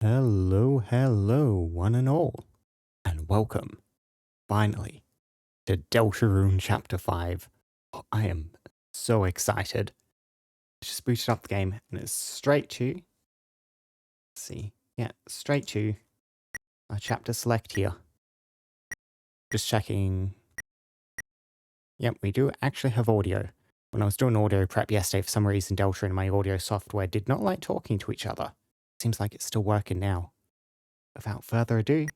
Hello, hello, one and all, and welcome, finally, to Deltarune Chapter 5. Oh, I am so excited. Just booted up the game, and it's straight to, let's see, yeah, straight to our chapter select here. Just checking, yep, we do actually have audio. When I was doing audio prep yesterday, for some reason, Deltarune and my audio software did not like talking to each other. Seems like it's still working now. Without further ado,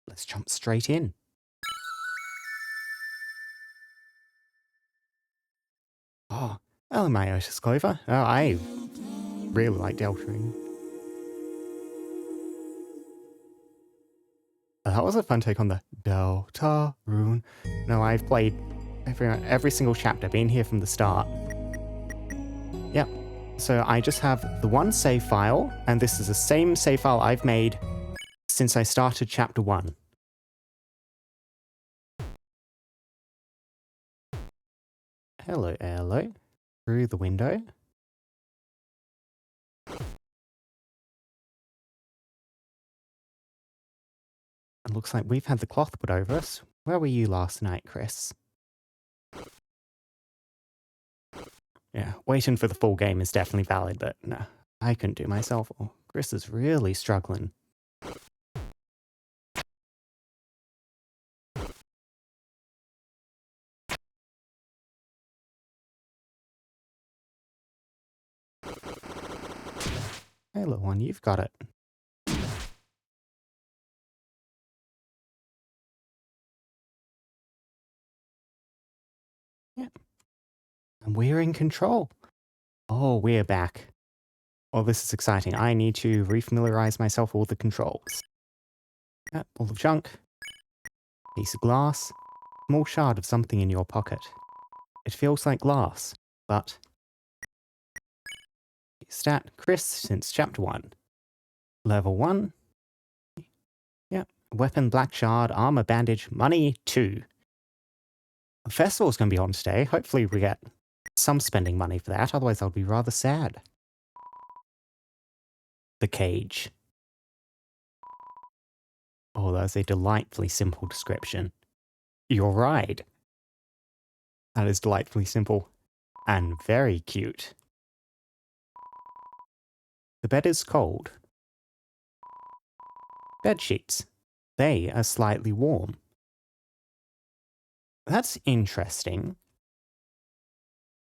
let's jump straight in. Oh, hello, my Otis Clover. Oh, I really like Deltarune. That was a fun take on the Deltarune. No, I've played every single chapter, been here from the start. Yep. So I just have the one save file, and this is the same save file I've made since I started chapter 1. Hello, hello. Through the window. It looks like we've had the cloth put over us. Where were you last night, Chris? Yeah, waiting for the full game is definitely valid, but no, I couldn't do myself. Oh, Chris is really struggling. Hey, little one, you've got it. Yeah. And we're in control. Oh, we're back. Oh, this is exciting. I need to refamiliarize myself with all the controls. Yep, all the junk. Piece of glass. Small shard of something in your pocket. It feels like glass, but... Stat, Chris, since chapter 1. Level 1. Yep. Weapon, black shard, armor, bandage, money, 2. The festival's going to be on today. Hopefully we get some spending money for that, otherwise I'll be rather sad. The cage. Oh, that's a delightfully simple description. Your ride. That is delightfully simple and very cute. The bed is cold. Bed sheets. They are slightly warm. That's interesting.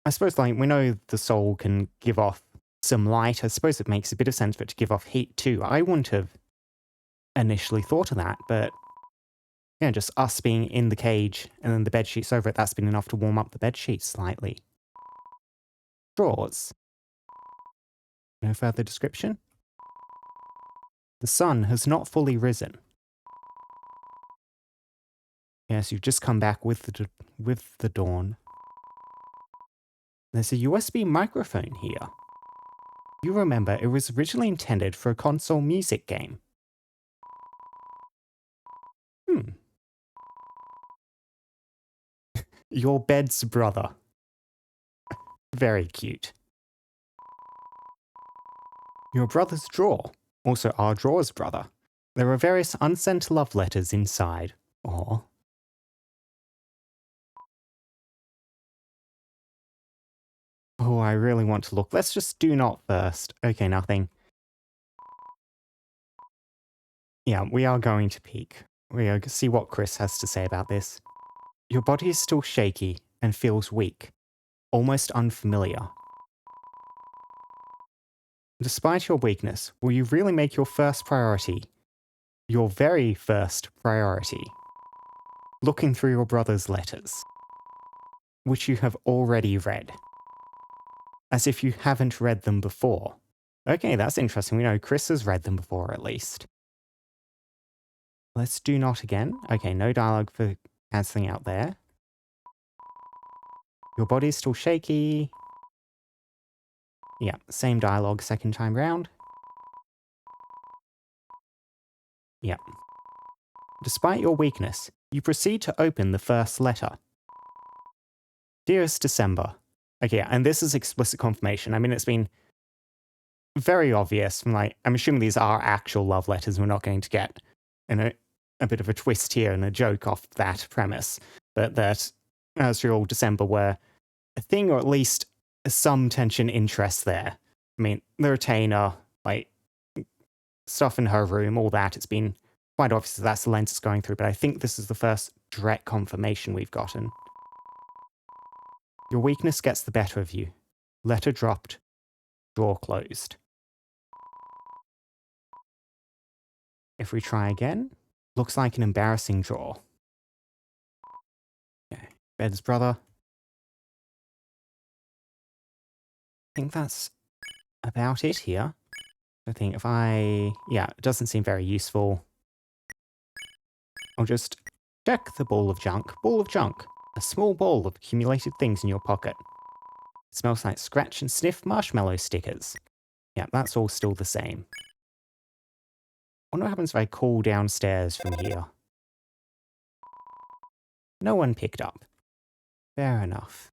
I suppose, like, we know the soul can give off some light. I suppose it makes a bit of sense for it to give off heat too. I wouldn't have initially thought of that, but yeah, just us being in the cage and then the bed sheets over it, that's been enough to warm up the bed sheets slightly. Drawers. No further description? The sun has not fully risen. Yes, you've just come back with the dawn. There's a USB microphone here. You remember, it was originally intended for a console music game. Your bed's brother. Very cute. Your brother's drawer. Also our drawer's brother. There are various unsent love letters inside. Aw. Oh, I really want to look. Let's just do not first. Okay, nothing. Yeah, we are going to peek. We are see what Chris has to say about this. Your body is still shaky and feels weak. Almost unfamiliar. Despite your weakness, will you really make your first priority, your very first priority, looking through your brother's letters, which you have already read, as if you haven't read them before? Okay, that's interesting. We know Chris has read them before, at least. Let's do not again. Okay, no dialogue for cancelling out there. Your body's still shaky. Yeah, same dialogue second time round. Yeah. Despite your weakness, you proceed to open the first letter. Dearest December. Okay, and this is explicit confirmation. I mean, it's been very obvious from, like, I'm assuming these are actual love letters. We're not going to get a bit of a twist here and a joke off that premise. But that Azrael December were a thing, or at least some tension interest there. I mean, the retainer, like, stuff in her room, all that, it's been quite obvious that that's the lens it's going through, but I think this is the first direct confirmation we've gotten. Your weakness gets the better of you. Letter dropped, drawer closed. If we try again, looks like an embarrassing drawer. Okay, Bed's brother. I think that's about it here. I think if yeah, it doesn't seem very useful. I'll just check the ball of junk. Ball of junk. A small ball of accumulated things in your pocket. It smells like scratch and sniff marshmallow stickers. Yeah, that's all still the same. I wonder what happens if I call downstairs from here. No one picked up. Fair enough.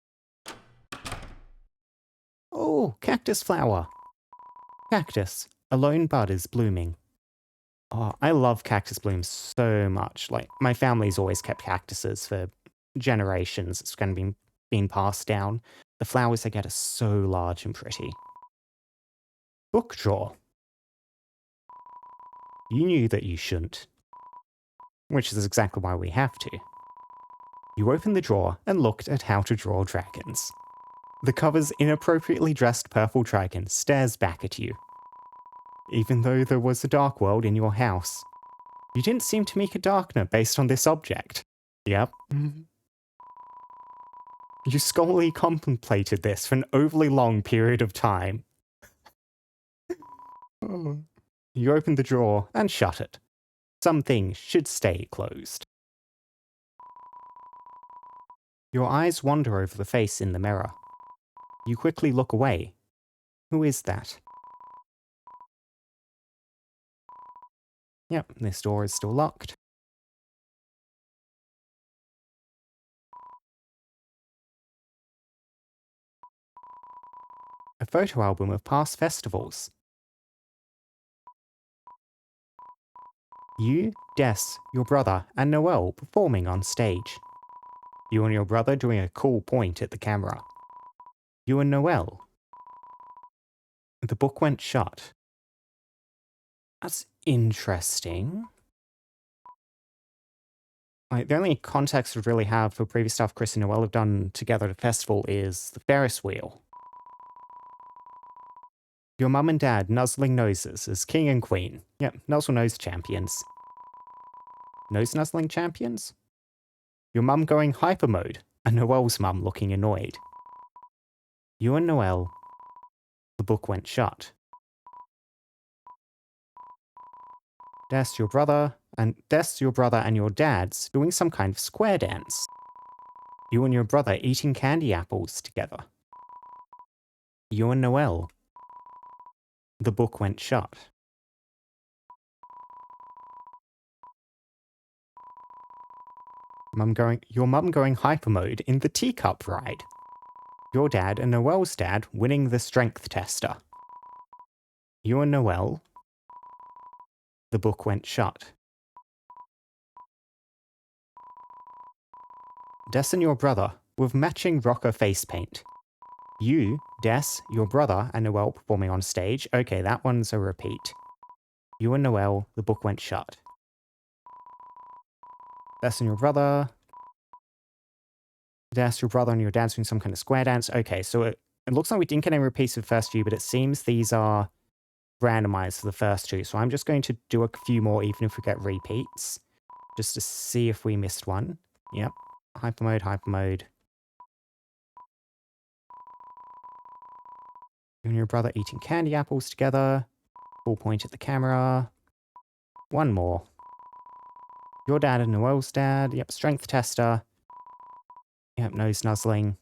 Oh, cactus flower. Cactus. A lone bud is blooming. Oh, I love cactus blooms so much. Like, my family's always kept cactuses for generations. It's kind of been passed down. The flowers they get are so large and pretty. Book drawer. You knew that you shouldn't. Which is exactly why we have to. You opened the drawer and looked at How to Draw Dragons. The cover's inappropriately dressed purple dragon stares back at you. Even though there was a dark world in your house, you didn't seem to make a darkener based on this object. Yep. You scholarly contemplated this for an overly long period of time. You opened the drawer and shut it. Some things should stay closed. Your eyes wander over the face in the mirror. You quickly look away. Who is that? Yep, this door is still locked. A photo album of past festivals. You, Des, your brother, and Noel performing on stage. You and your brother doing a cool point at the camera. You and Noel. The book went shut. That's interesting. Like, the only context we'd really have for previous stuff Chris and Noel have done together at a festival is the Ferris wheel. Your mum and dad nuzzling noses as king and queen. Yep, nuzzle nose champions. Nose nuzzling champions? Your mum going hyper mode, and Noel's mum looking annoyed. You and Noel. The book went shut. Des, your brother, and your dad's doing some kind of square dance. You and your brother eating candy apples together. You and Noel. The book went shut. Your mum going hyper mode in the teacup ride. Your dad and Noel's dad winning the strength tester. You and Noel. The book went shut. Des and your brother with matching rocker face paint. You, Des, your brother, and Noel performing on stage. Okay, that one's a repeat. You and Noel, the book went shut. Des and your brother. Des, your brother, and your dad's doing some kind of square dance. Okay, so it looks like we didn't get any repeats for the first few, but it seems these are randomized for the first two. So I'm just going to do a few more, even if we get repeats, just to see if we missed one. Yep. Hyper mode, hyper mode. You and your brother eating candy apples together. Full point at the camera. One more. Your dad and Noel's dad. Yep, strength tester. Yep, nose nuzzling.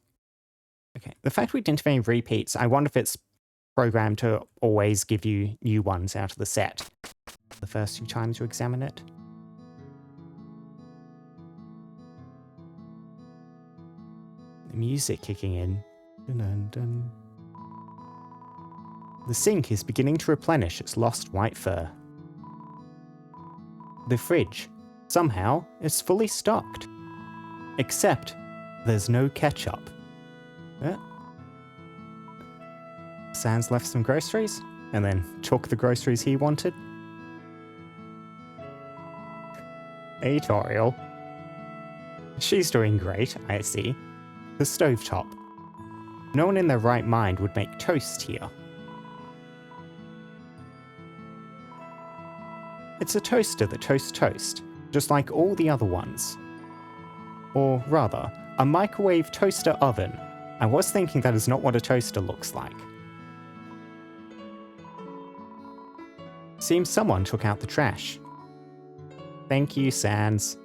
Okay, the fact we didn't have any repeats, I wonder if it's programmed to always give you new ones out of the set the first few times you examine it. The music kicking in. Dun, dun, dun. The sink is beginning to replenish its lost white fur. The fridge, somehow, is fully stocked. Except, there's no ketchup. Sans left some groceries, and then took the groceries he wanted. Hey, Toriel. She's doing great, I see. The stovetop. No one in their right mind would make toast here. It's a toaster that toasts toast, just like all the other ones. Or rather, a microwave toaster oven. I was thinking that is not what a toaster looks like. Seems someone took out the trash. Thank you, Sans.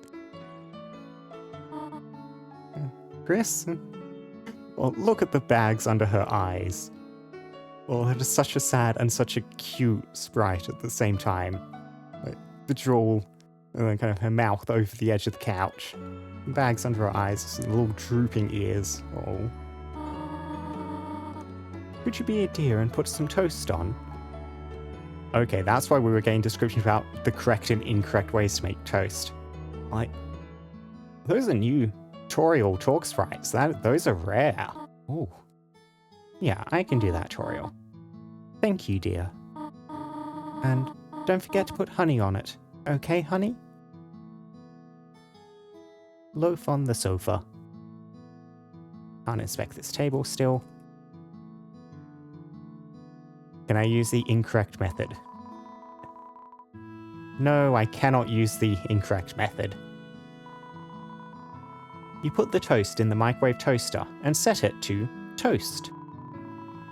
Chris? Well, look at the bags under her eyes. Well, it is such a sad and such a cute sprite at the same time. Like, the drool, and then kind of her mouth over the edge of the couch. Bags under her eyes, little drooping ears. Oh. Could you be a dear and put some toast on? Okay, that's why we were getting descriptions about the correct and incorrect ways to make toast. Like, those are new Toriel chalk sprites. Those are rare. Oh. Yeah, I can do that, Toriel. Thank you, dear. And don't forget to put honey on it. Okay, honey? Loaf on the sofa. Can't inspect this table still. Can I use the incorrect method? No, I cannot use the incorrect method. You put the toast in the microwave toaster and set it to toast.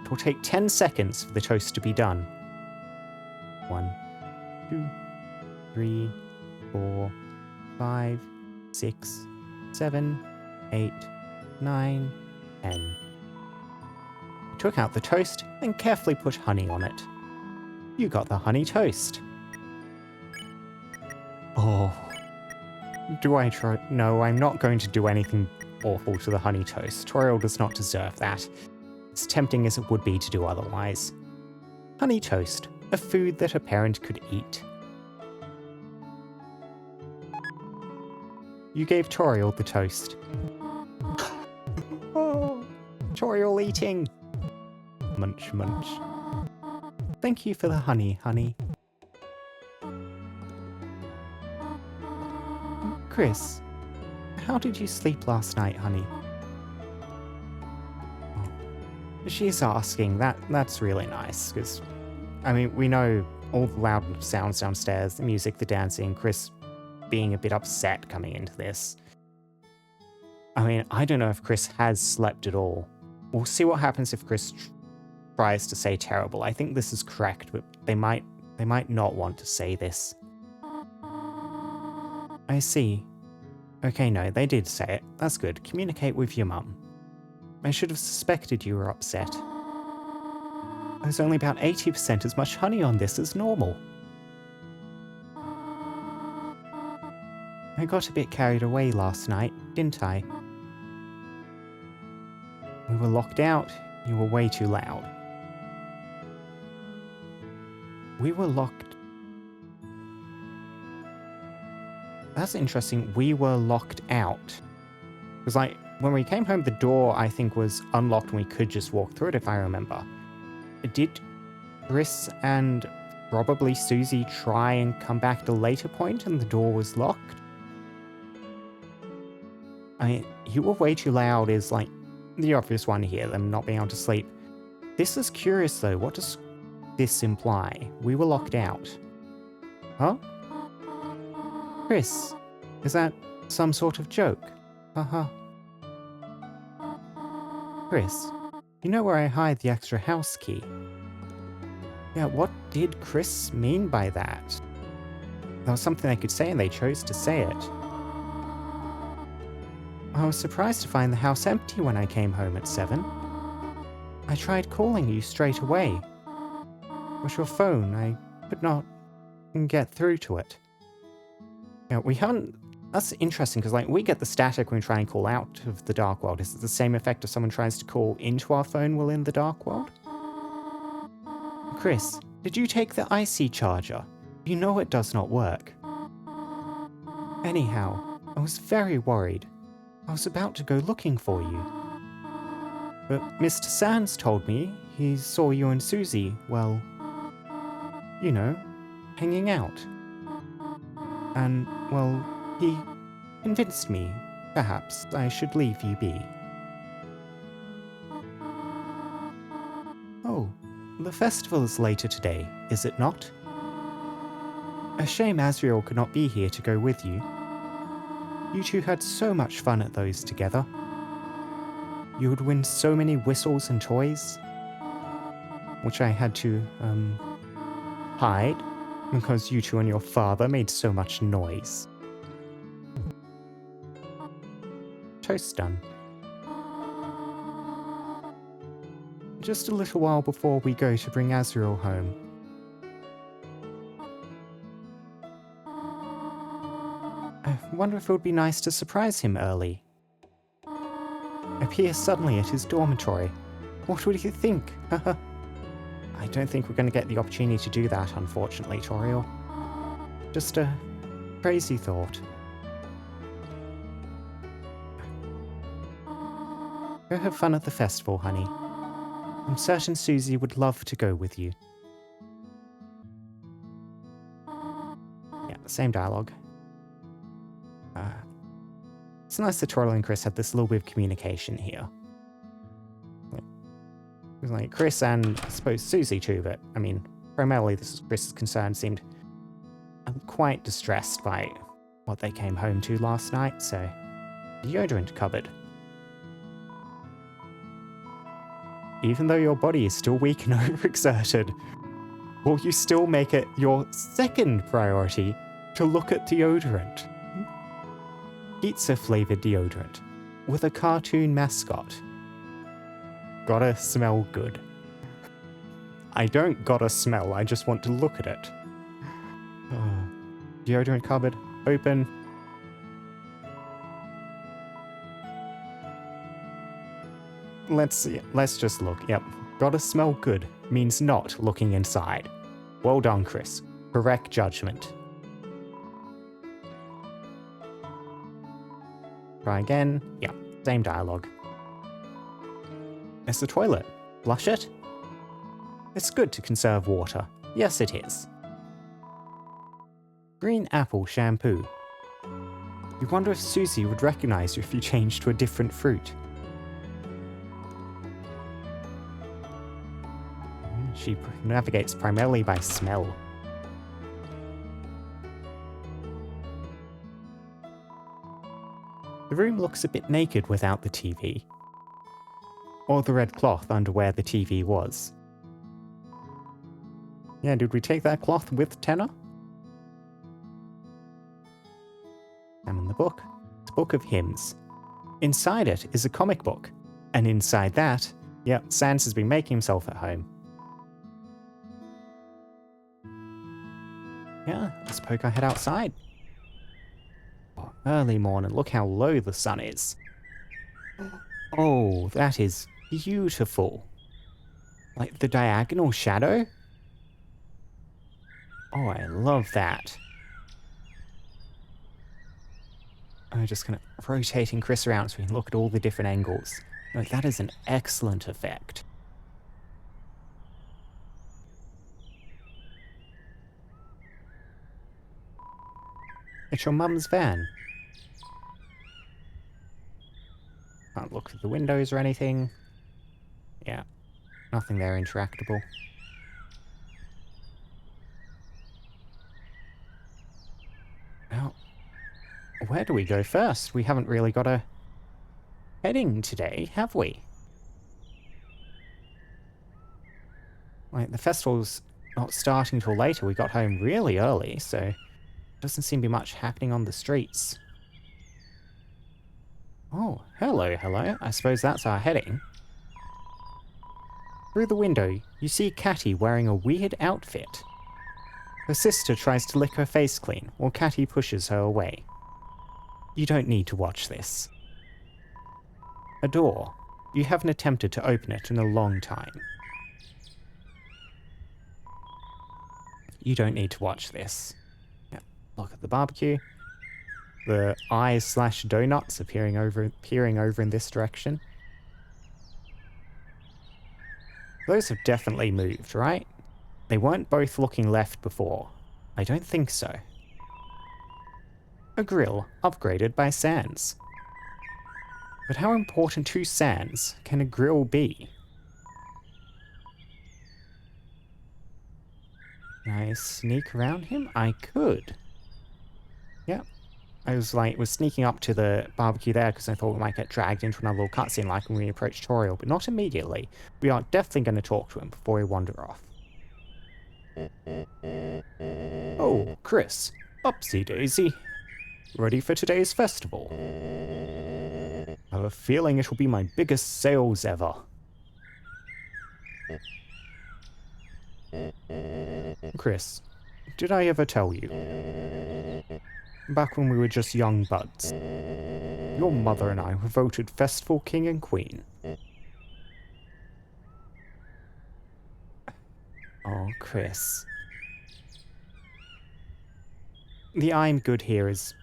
It will take 10 seconds for the toast to be done. 1, 2, 3, 4, 5, 6, 7, 8, 9, 10. Took out the toast and carefully put honey on it. You got the honey toast. Oh. Do I try? No, I'm not going to do anything awful to the honey toast. Toriel does not deserve that. As tempting as it would be to do otherwise. Honey toast, a food that a parent could eat. You gave Toriel the toast. Oh, Toriel eating! Munch, munch. Thank you for the honey, honey. Chris, how did you sleep last night, honey? Oh, she's asking. That's really nice, because, I mean, we know all the loud sounds downstairs, the music, the dancing, Chris being a bit upset coming into this. I mean, I don't know if Chris has slept at all. We'll see what happens if Chris tries to say terrible. I think this is correct, but they might not want to say this. I see. Okay, no, they did say it. That's good. Communicate with your mum. I should have suspected you were upset. There's only about 80% as much honey on this as normal. I got a bit carried away last night, didn't I? We were locked out. You were way too loud. We were locked. That's interesting. We were locked out. Because, like, when we came home, the door, I think, was unlocked and we could just walk through it, if I remember. Did Chris and probably Susie try and come back at a later point and the door was locked? I mean, you were way too loud is, like, the obvious one here, them not being able to sleep. This is curious, though. What does this imply? We were locked out. Huh? Chris, is that some sort of joke? Haha. Chris, you know where I hide the extra house key? Yeah, what did Chris mean by that? There was something they could say and they chose to say it. I was surprised to find the house empty when I came home at 7. I tried calling you straight away. But your phone, I could not get through to it. Yeah, we haven't... That's interesting, because like we get the static when we try and call out of the dark world. Is it the same effect if someone tries to call into our phone while in the dark world? Chris, did you take the IC charger? You know it does not work. Anyhow, I was very worried. I was about to go looking for you. But Mr. Sands told me he saw you and Susie, well, you know, hanging out. And, well, he convinced me, perhaps, I should leave you be. Oh, the festival is later today, is it not? A shame Asriel could not be here to go with you. You two had so much fun at those together. You would win so many whistles and toys, which I had to, hide, because you two and your father made so much noise. Toast done. Just a little while before we go to bring Asriel home. I wonder if it would be nice to surprise him early. Appear suddenly at his dormitory. What would he think? I don't think we're going to get the opportunity to do that, unfortunately, Toriel. Just a crazy thought. Go have fun at the festival, honey. I'm certain Susie would love to go with you. Yeah, same dialogue. It's nice that Toriel and Chris had this little bit of communication here. It was like Chris and I suppose Susie too, but I mean, primarily this is Chris's concern, seemed quite distressed by what they came home to last night, so deodorant cupboard. Even though your body is still weak and overexerted, will you still make it your second priority to look at deodorant? Pizza-flavored deodorant with a cartoon mascot. Gotta smell good. I don't gotta smell, I just want to look at it. Deodorant cupboard, open. Let's see, let's just look. Yep, gotta smell good means not looking inside. Well done, Chris. Correct judgment. Try again. Yeah, same dialogue. It's the toilet. Flush it? It's good to conserve water. Yes, it is. Green apple shampoo. You wonder if Susie would recognize you if you changed to a different fruit. She navigates primarily by smell. The room looks a bit naked without the TV. Or the red cloth under where the TV was. Yeah, did we take that cloth with Tenor? Examine the book. It's a book of hymns. Inside it is a comic book. And inside that, yep, Sans has been making himself at home. Yeah, let's poke our head outside. Oh, early morning, look how low the sun is. Oh, that is beautiful. Like the diagonal shadow? Oh, I love that. I'm just kind of rotating Chris around so we can look at all the different angles. Like, that is an excellent effect. It's your mum's van. Can't look through the windows or anything. Yeah, nothing there interactable. Now, where do we go first? We haven't really got a heading today, have we? Like, the festival's not starting till later. We got home really early, so doesn't seem to be much happening on the streets. Oh, hello, hello. I suppose that's our heading. Through the window, you see Catty wearing a weird outfit. Her sister tries to lick her face clean, while Catty pushes her away. You don't need to watch this. A door. You haven't attempted to open it in a long time. you don't need to watch this. Yeah, look at the barbecue. The eyes slash donuts are peering over in this direction. Those have definitely moved, right? They weren't both looking left before. I don't think so. A grill upgraded by Sans. But how important to Sans can a grill be? Can I sneak around him? I could. Yep. I was sneaking up to the barbecue there because I thought we might get dragged into another little cutscene like when we approach Toriel, but not immediately. We are definitely going to talk to him before we wander off. Oh, Chris. Upsy daisy. Ready for today's festival? I have a feeling it will be my biggest sales ever. Chris, did I ever tell you? Back when we were just young buds, your mother and I were voted Festival King and Queen. Oh, Chris. The I'm good here is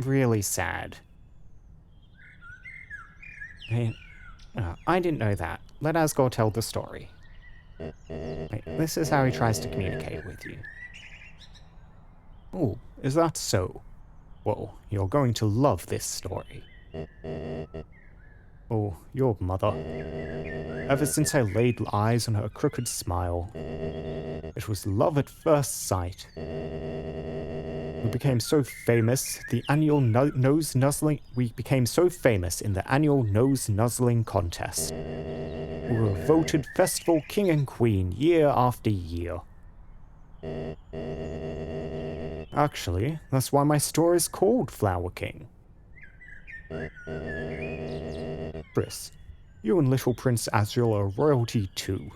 really sad. I didn't know that. Let Asgore tell the story. Wait, this is how he tries to communicate with you. Oh, is that so? Well, you're going to love this story. Oh, your mother. Ever since I laid eyes on her crooked smile, it was love at first sight. We became so famous, the annual nose nuzzling. We became so famous in the annual nose nuzzling contest. We were voted Festival King and Queen year after year. Actually, that's why my store is called Flower King. Chris, you and little Prince Azriel are royalty too.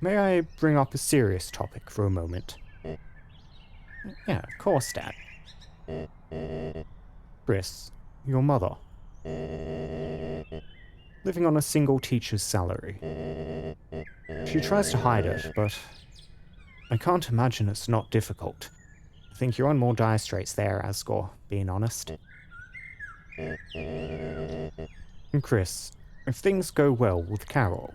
May I bring up a serious topic for a moment? Yeah, of course, Dad. Chris, your mother. Living on a single teacher's salary. She tries to hide it, but I can't imagine it's not difficult. I think you're on more dire straits there, Asgore, being honest. And Chris, if things go well with Carol,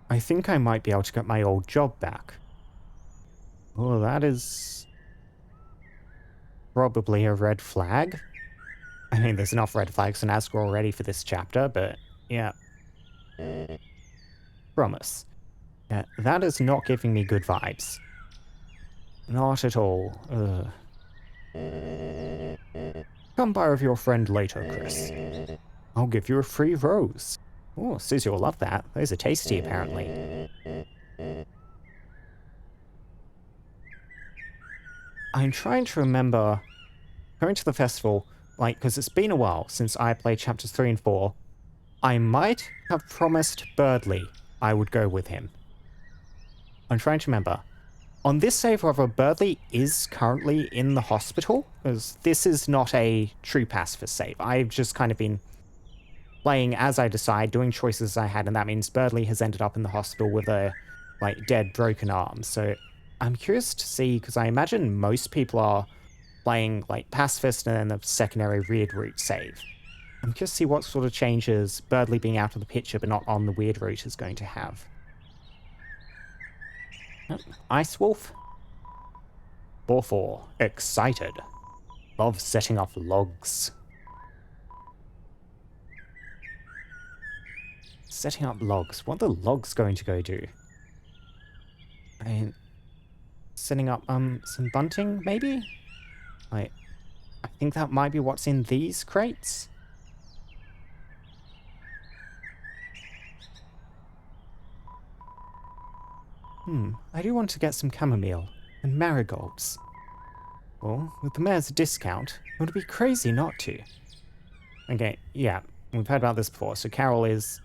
I think I might be able to get my old job back. Oh, that is probably a red flag. I mean, there's enough red flags in Asgore already for this chapter, but yeah. Promise. Yeah, that is not giving me good vibes. Not at all. Come by with your friend later, Chris. I'll give you a free rose. Oh, Susie will love that. Those are tasty, apparently. I'm trying to remember going to the festival, like, because it's been a while since I played chapters 3 and 4. I might have promised Birdley I would go with him. I'm trying to remember. On this save, however, Birdley is currently in the hospital, because this is not a true pacifist save. I've just kind of been playing as I decide, doing choices I had, and that means Birdley has ended up in the hospital with a, like, dead, broken arm. So I'm curious to see, because I imagine most people are playing, like, pacifist and then the secondary weird route save. I'm curious to see what sort of changes Birdley being out of the picture but not on the weird route is going to have. Ice Wolf? 4-4. Excited. Love setting off logs. Setting up logs. What are the logs going to go do? I mean, setting up, some bunting, maybe? I think that might be what's in these crates? I do want to get some chamomile and marigolds. Well, with the mayor's discount, it would be crazy not to. Okay, yeah, we've heard about this before. So Carol is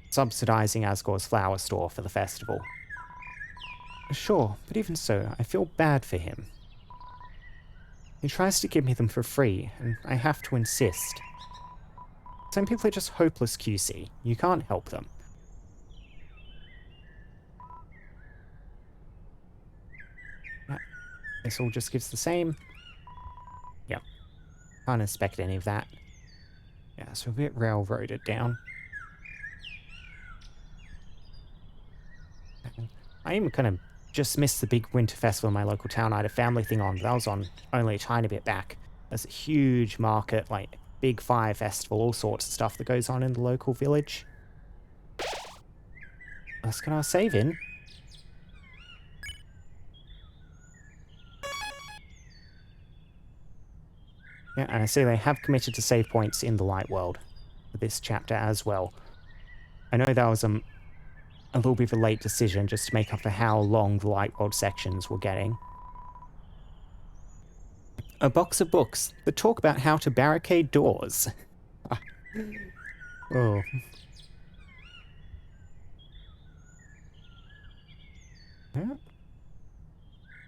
subsidizing Asgore's flower store for the festival. Sure, but even so, I feel bad for him. He tries to give me them for free, and I have to insist. Some people are just hopeless QC. You can't help them. Yeah, this all just gives the same. Yep. Can't expect any of that. Yeah, so a bit railroaded down. I even kind of just missed the big winter festival in my local town. I had a family thing on, but that was on only a tiny bit back. There's a huge market, like big fire festival, all sorts of stuff that goes on in the local village. Let's get our save in. Yeah, and I see they have committed to save points in the light world for this chapter as well. I know that was a little bit of a late decision just to make up for how long the light world sections were getting. A box of books that talk about how to barricade doors. Oh.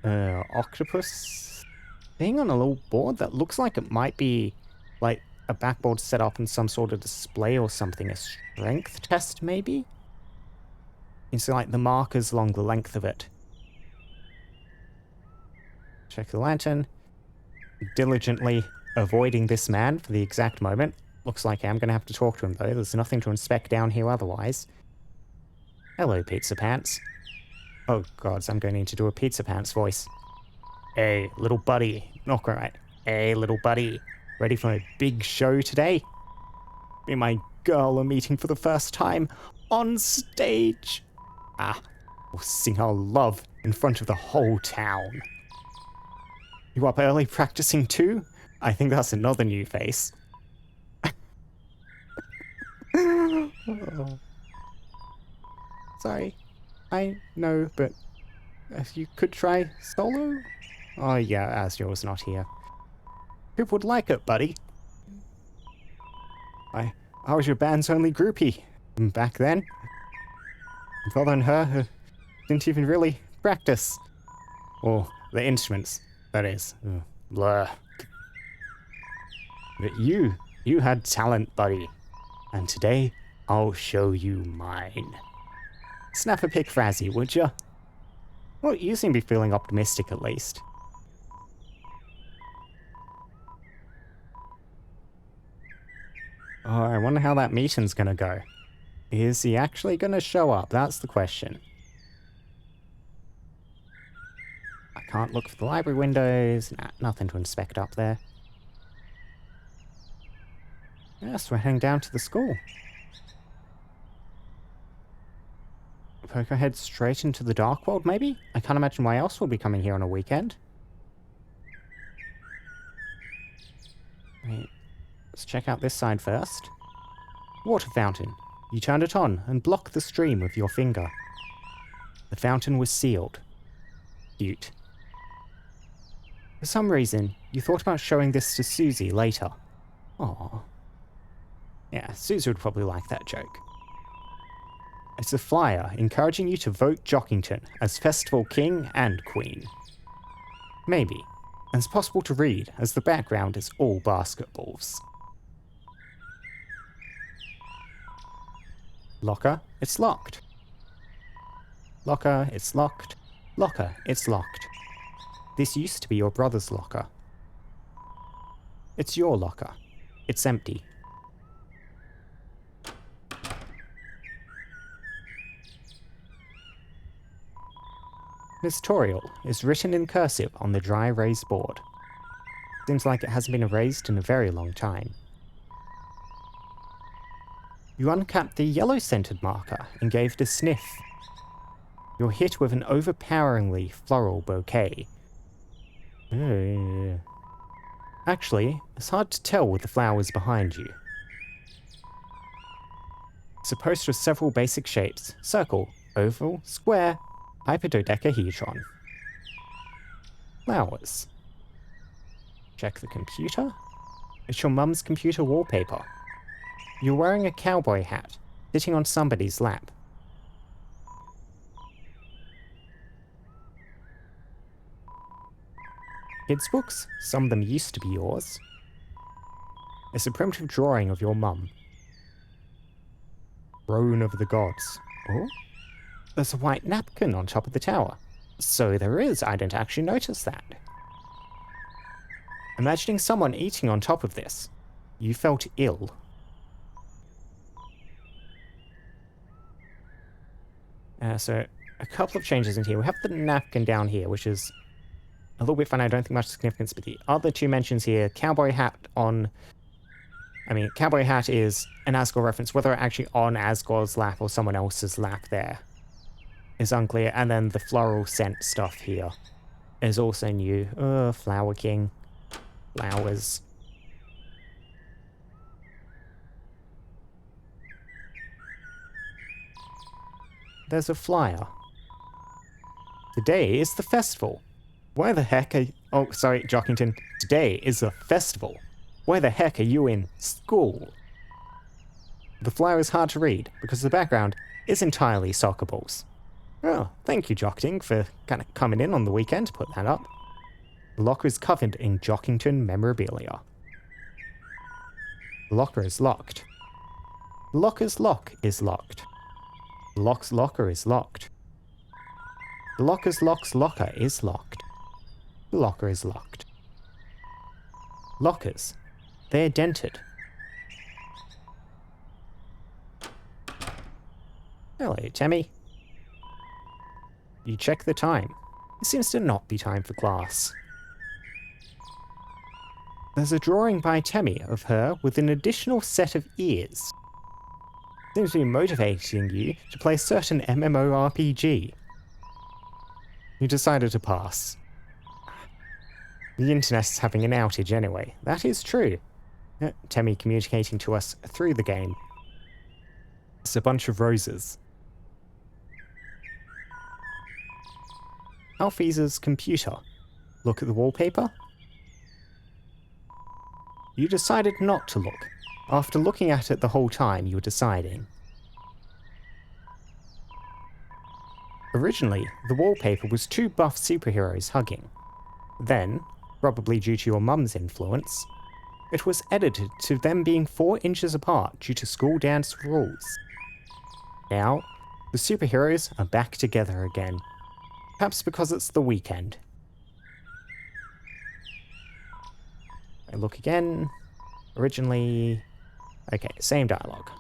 Yeah. Octopus thing on a little board that looks like it might be like a backboard set up in some sort of display or something. A strength test, maybe? It's like the markers along the length of it. Check the lantern. Diligently avoiding this man for the exact moment. Looks like I'm going to have to talk to him, though. There's nothing to inspect down here otherwise. Hello, Pizzapants. Oh, God, so I'm going to need to do a Pizzapants voice. Hey, little buddy. Not quite. Hey, little buddy. Ready for a big show today? Me and my girl are meeting for the first time on stage. We'll sing our love in front of the whole town. You up early practicing too? I think that's another new face. Oh. Sorry. I know, but if you could try solo? Oh yeah, Azur's not here. People would like it, buddy. I was your band's only groupie back then. Father and her didn't even really practice. Or the instruments, that is. Ugh, blur. But you had talent, buddy. And today, I'll show you mine. Snap a pic, Frazzy, would ya? Well, you seem to be feeling optimistic at least. Oh, I wonder how that meeting's gonna go. Is he actually gonna show up? That's the question. I can't look for the library windows. Nah, nothing to inspect up there. Yes, we're heading down to the school. Poke our head straight into the dark world, maybe? I can't imagine why else we'll be coming here on a weekend. Wait, let's check out this side first. Water fountain. You turned it on and blocked the stream with your finger. The fountain was sealed. Cute. For some reason, you thought about showing this to Susie later. Aww. Yeah, Susie would probably like that joke. It's a flyer encouraging you to vote Jockington as Festival King and Queen. Maybe. And it's possible to read, as the background is all basketballs. Locker, it's locked. Locker, it's locked. Locker, it's locked. This used to be your brother's locker. It's your locker. It's empty. This tutorial is written in cursive on the dry erase board. Seems like it hasn't been erased in a very long time. You uncapped the yellow-scented marker and gave it a sniff. You're hit with an overpoweringly floral bouquet. Actually, it's hard to tell with the flowers behind you. It's a poster of several basic shapes: circle, oval, square, hyperdodecahedron. Flowers. Check the computer. It's your mum's computer wallpaper. You're wearing a cowboy hat, sitting on somebody's lap. Kids' books, some of them used to be yours. It's a primitive drawing of your mum. Throne of the gods. Oh? There's a white napkin on top of the tower. So there is, I didn't actually notice that. Imagining someone eating on top of this, you felt ill. So, a couple of changes in here. We have the napkin down here, which is a little bit funny. I don't think much significance, but the other two mentions here, cowboy hat on... I mean, cowboy hat is an Asgore reference. Whether it's actually on Asgore's lap or someone else's lap there is unclear. And then the floral scent stuff here is also new. Flower King. Flowers. There's a flyer. Today is the festival. Why the heck are... Oh, sorry, Jockington. Today is a festival. Why the heck are you in school? The flyer is hard to read because the background is entirely soccer balls. Oh, thank you, Jockting, for kind of coming in on the weekend to put that up. The locker is covered in Jockington memorabilia. The locker is locked. The locker's lock is locked. The lock's locker is locked. The locker's lock's locker is locked. The locker is locked. Lockers. They're dented. Hello, Tammy. You check the time. It seems to not be time for class. There's a drawing by Tammy of her with an additional set of ears. Seems to be motivating you to play a certain MMORPG. You decided to pass. The internet is having an outage anyway. That is true. Tammy communicating to us through the game. It's a bunch of roses. Alfie's computer. Look at the wallpaper. You decided not to look. After looking at it the whole time, you were deciding. Originally, the wallpaper was two buff superheroes hugging. Then, probably due to your mum's influence, it was edited to them being 4 inches apart due to school dance rules. Now, the superheroes are back together again. Perhaps because it's the weekend. I look again. Originally... Okay, same dialogue.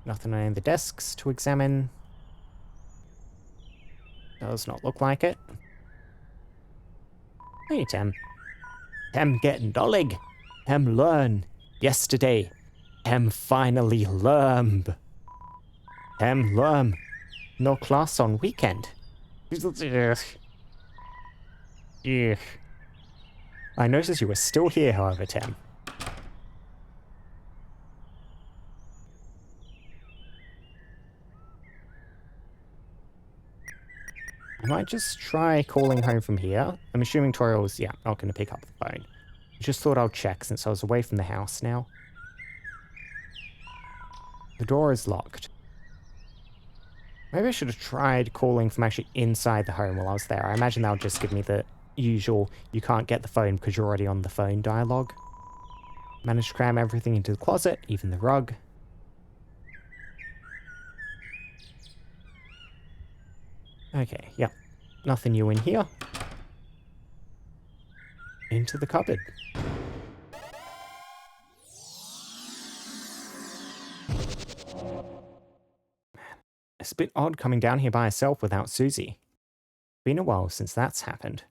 Nothing on the desks to examine. Does not look like it. Hey, Tem. Tem get knowledge. Tem learn. Yesterday. Tem finally learn. Tem learn. No class on weekend. Ugh. I noticed you were still here, however, Tem. I might just try calling home from here. I'm assuming Toriel's, yeah, not going to pick up the phone. Just thought I'll check since I was away from the house now. The door is locked. Maybe I should have tried calling from actually inside the home while I was there. I imagine that would just give me the usual, you can't get the phone because you're already on the phone dialogue. Managed to cram everything into the closet, even the rug. Okay, yeah. Nothing new in here. Into the cupboard. It's a bit odd coming down here by herself without Susie. Been a while since that's happened.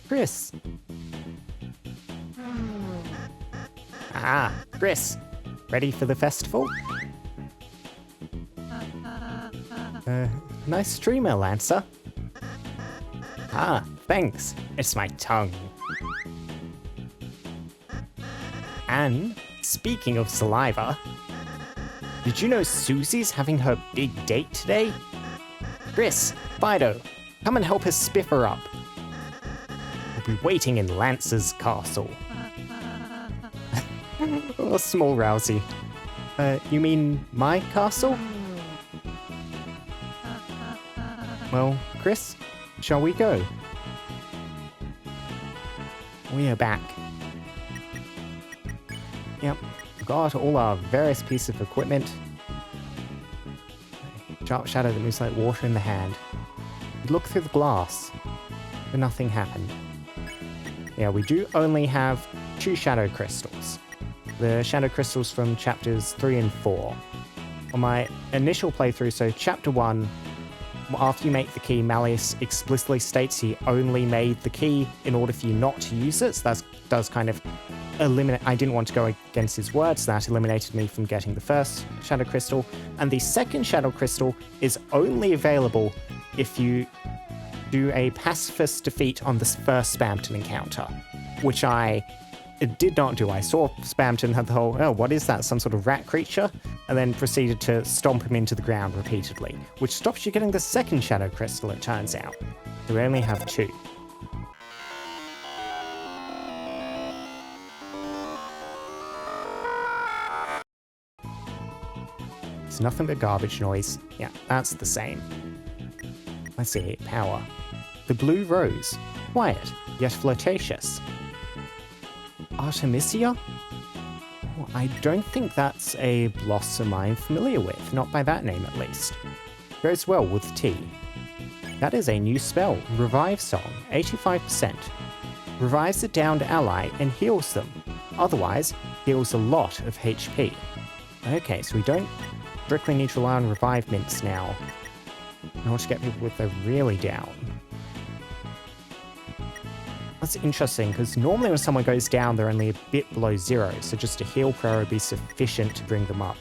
Chris! Ah, Chris! Ready for the festival? Nice streamer, Lancer. Ah, thanks. It's my tongue. And, speaking of saliva, did you know Susie's having her big date today? Chris, Fido, come and help her spiff her up. We'll be waiting in Lancer's castle. Oh, small Rousey. You mean my castle? Well, Chris, shall we go? We are back. Yep, we've got all our various pieces of equipment. Sharp shadow that moves like water in the hand. You look through the glass, but nothing happened. Yeah, we do only have 2 shadow crystals. The shadow crystals from chapters 3 and 4. On my initial playthrough, so chapter 1, after you make the key, Malleus explicitly states he only made the key in order for you not to use it, so that does kind of eliminate... I didn't want to go against his words, that eliminated me from getting the first shadow crystal, and the second shadow crystal is only available if you do a pacifist defeat on the first Spamton encounter, which I did not do. I saw Spamton had the whole, oh, what is that, some sort of rat creature? And then proceeded to stomp him into the ground repeatedly, which stops you getting the second shadow crystal, it turns out. So we only have 2. It's nothing but garbage noise. Yeah, that's the same. Let's see, power. The blue rose. Quiet, yet flirtatious. Artemisia? Oh, I don't think that's a blossom I'm familiar with, not by that name at least. Goes well with tea. That is a new spell, Revive Song, 85%. Revives a downed ally and heals them. Otherwise, heals a lot of HP. Okay, so we don't strictly need to rely on revive mints now in order to get people with a really down. That's interesting, because normally when someone goes down, they're only a bit below 0, so just a heal prayer would be sufficient to bring them up.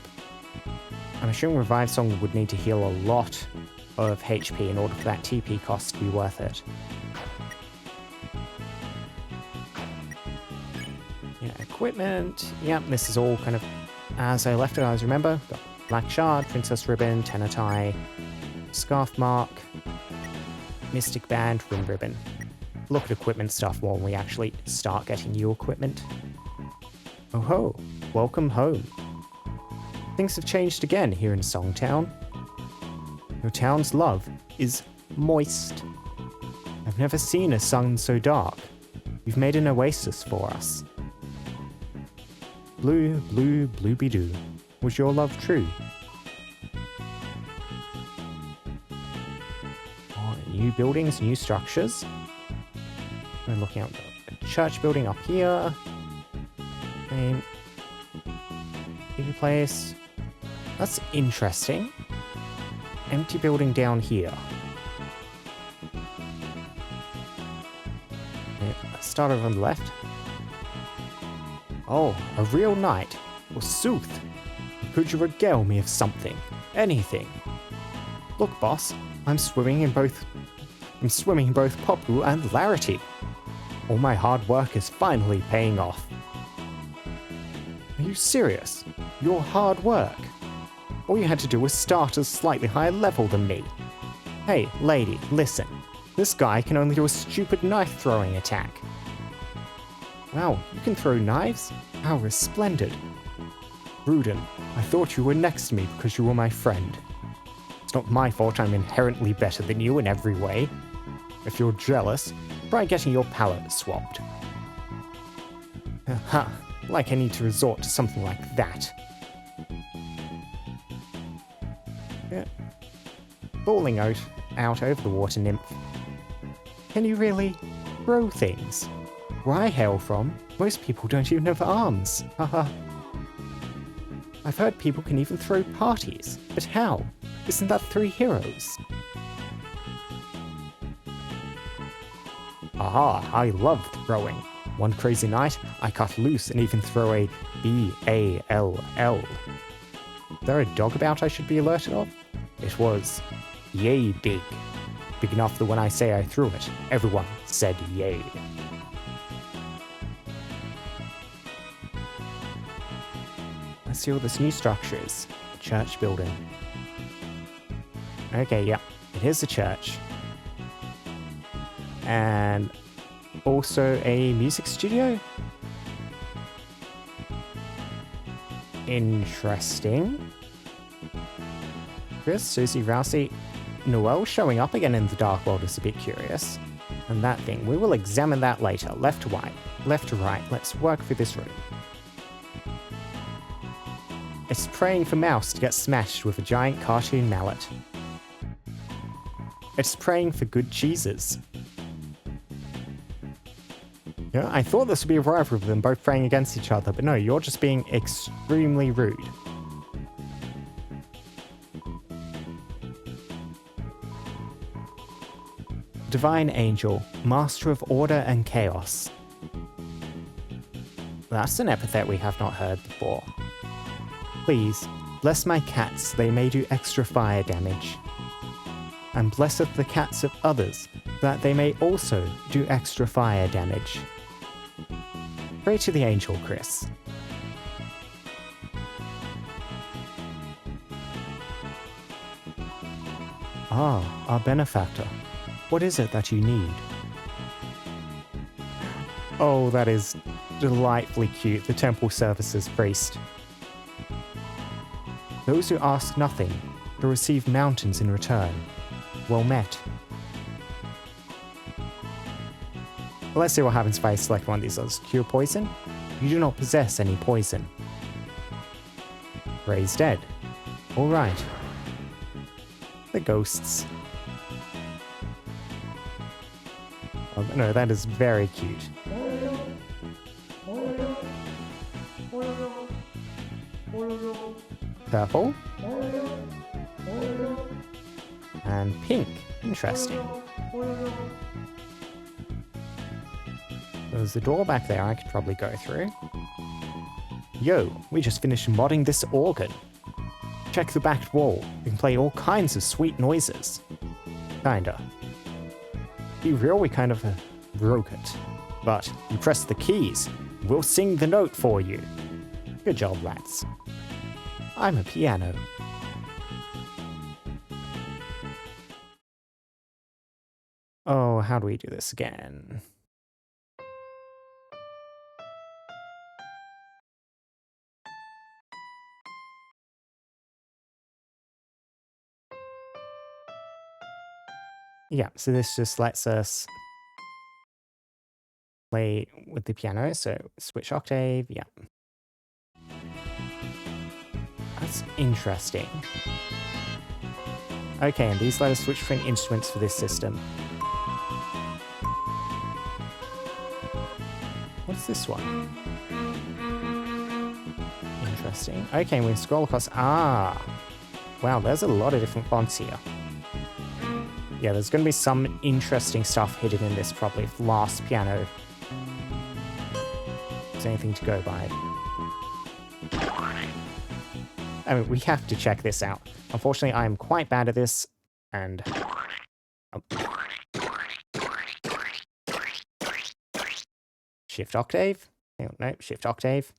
I'm assuming Revive Song would need to heal a lot of HP in order for that TP cost to be worth it. Yeah, equipment. Yep, this is all kind of as I left it, as I remember. Got Black Shard, Princess Ribbon, Tenor Tie, Scarf Mark, Mystic Band, Ring Ribbon. Look at equipment stuff while we actually start getting new equipment. Oh ho, welcome home. Things have changed again here in Songtown. Your town's love is moist. I've never seen a sun so dark. You've made an oasis for us. Blue, blue, blooby-doo. Was your love true? Oh, new buildings, new structures. We're looking at a church building up here. TV place. That's interesting. Empty building down here. Let's start over on the left. Oh, a real knight. Forsooth. Could you regale me of something? Anything? Look, boss. I'm swimming in both Popu and Larity. All my hard work is finally paying off. Are you serious? Your hard work? All you had to do was start at a slightly higher level than me. Hey, lady, listen. This guy can only do a stupid knife-throwing attack. Wow, you can throw knives? How resplendent. Rudin, I thought you were next to me because you were my friend. It's not my fault I'm inherently better than you in every way. If you're jealous, try getting your palette swapped. Aha, like I need to resort to something like that. Yeah. Falling out over the water nymph. Can you really throw things? Where I hail from, most people don't even have arms. Haha. I've heard people can even throw parties, but how? Isn't that 3 heroes? Aha, I love throwing. One crazy night, I cut loose and even throw a B-A-L-L. Is there a dog about I should be alerted of? It was yay big. Big enough that when I say I threw it, everyone said yay. Let's see all this new structures. Church building. Okay, yeah, it is a church. And also a music studio. Interesting. Chris, Susie, Rousey. Noelle showing up again in the Dark World is a bit curious. And that thing, we will examine that later. Left to right, left to right. Let's work through this room. It's praying for Mouse to get smashed with a giant cartoon mallet. It's praying for good cheeses. Yeah, I thought this would be a rivalry of them both praying against each other, but no, you're just being extremely rude. Divine Angel, Master of Order and Chaos. That's an epithet we have not heard before. Please, bless my cats, they may do extra fire damage. And blesseth the cats of others, that they may also do extra fire damage. Pray to the angel, Chris. Ah, our benefactor. What is it that you need? Oh, that is delightfully cute, the temple services priest. Those who ask nothing will receive mountains in return. Well met. Well, let's see what happens if I select one of these others. Cure poison? You do not possess any poison. Ray's dead. Alright. The ghosts. Oh, no, that is very cute. Purple. And pink. Interesting. There's the door back there I could probably go through. Yo, we just finished modding this organ. Check the back wall. You can play all kinds of sweet noises. Kinda. Be real, we kind of broke it. But you press the keys, we'll sing the note for you. Good job, lads. I'm a piano. Oh, how do we do this again? Yeah, so this just lets us play with the piano. So switch octave, yeah. That's interesting. Okay, and these let us switch between instruments for this system. What's this one? Interesting. Okay, we can scroll across. Ah! Wow, there's a lot of different fonts here. Yeah, there's going to be some interesting stuff hidden in this, probably, if last piano is anything to go by. I mean, we have to check this out. Unfortunately, I am quite bad at this, and... Oh. Shift octave? Oh, no, shift octave.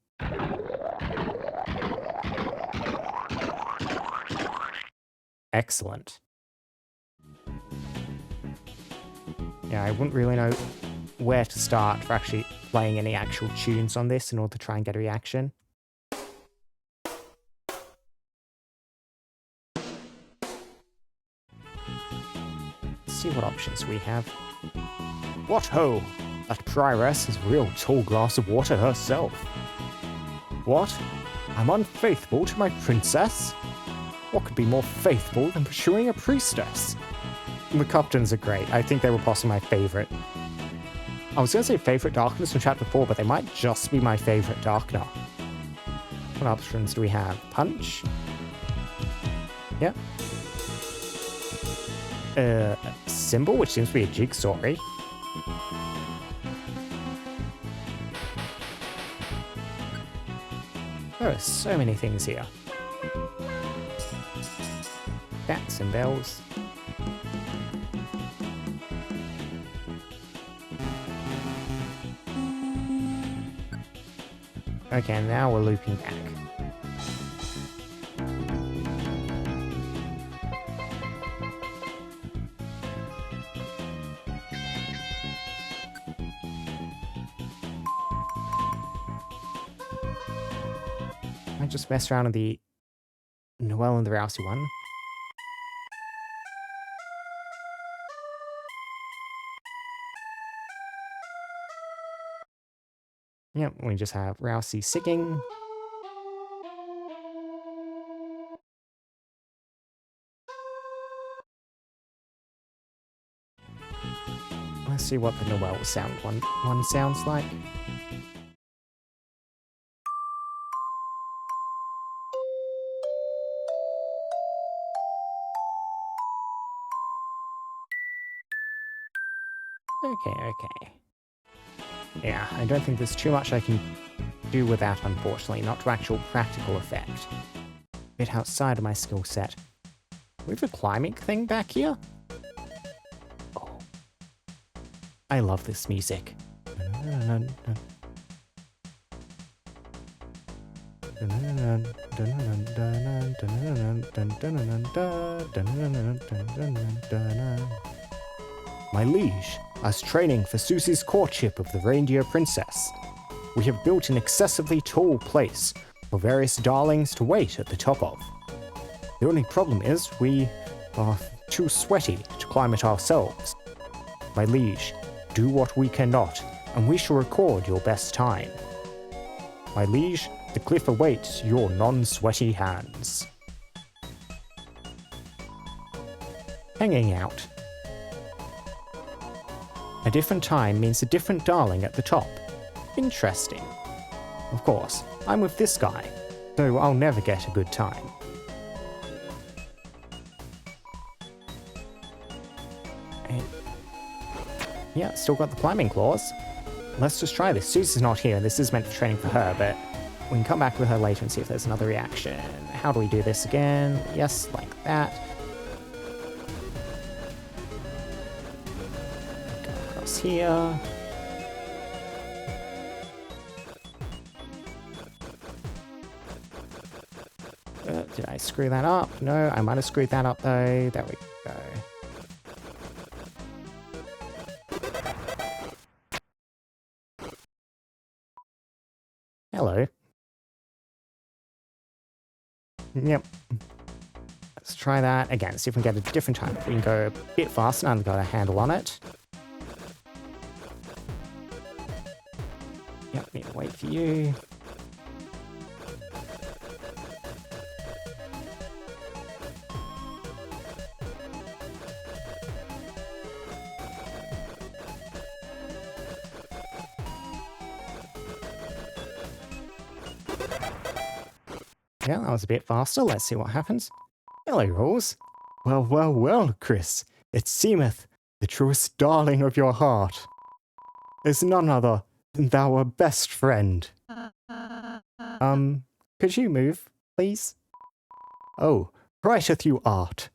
Excellent. Yeah, I wouldn't really know where to start for actually playing any actual tunes on this in order to try and get a reaction. Let's see what options we have. What ho! That prioress is a real tall glass of water herself. What? I'm unfaithful to my princess? What could be more faithful than pursuing a priestess? The Coptons are great. I think they were possibly my favorite. I was going to say favorite Darkness from Chapter 4, but they might just be my favorite Darkner. What options do we have? Punch? Yep. Symbol, which seems to be a jigsaw. There are so many things here. Bats and bells. Okay, now we're looping back. I just messed around with the Noelle and the Rousey one. Yep, we just have Rousey singing. Let's see what the Noel sound one sounds like. Okay. Yeah, I don't think there's too much I can do with that, unfortunately. Not to actual practical effect. A bit outside of my skill set. We have a climbing thing back here? Oh. I love this music. My liege, as training for Susie's courtship of the reindeer princess, we have built an excessively tall place for various darlings to wait at the top of. The only problem is we are too sweaty to climb it ourselves. My liege, do what we cannot, and we shall record your best time. My liege, the cliff awaits your non-sweaty hands. Hanging out. A different time means a different darling at the top. Interesting. Of course, I'm with this guy, so I'll never get a good time. Yeah, still got the climbing claws. Let's just try this. Susie's not here. This is meant for training for her, but we can come back with her later and see if there's another reaction. How do we do this again? Yes, like that. Go across here. Did I screw that up? No, I might have screwed that up though. There we go. Hello. Yep. Let's try that again, see if we can get a different time. We can go a bit faster, now we've got a handle on it. Yep, need to wait for you. Yeah, that was a bit faster. Let's see what happens. Hello, Rose. Well, Chris. It seemeth the truest darling of your heart is none other than thou best friend. Could you move, please? Oh, righteth you art.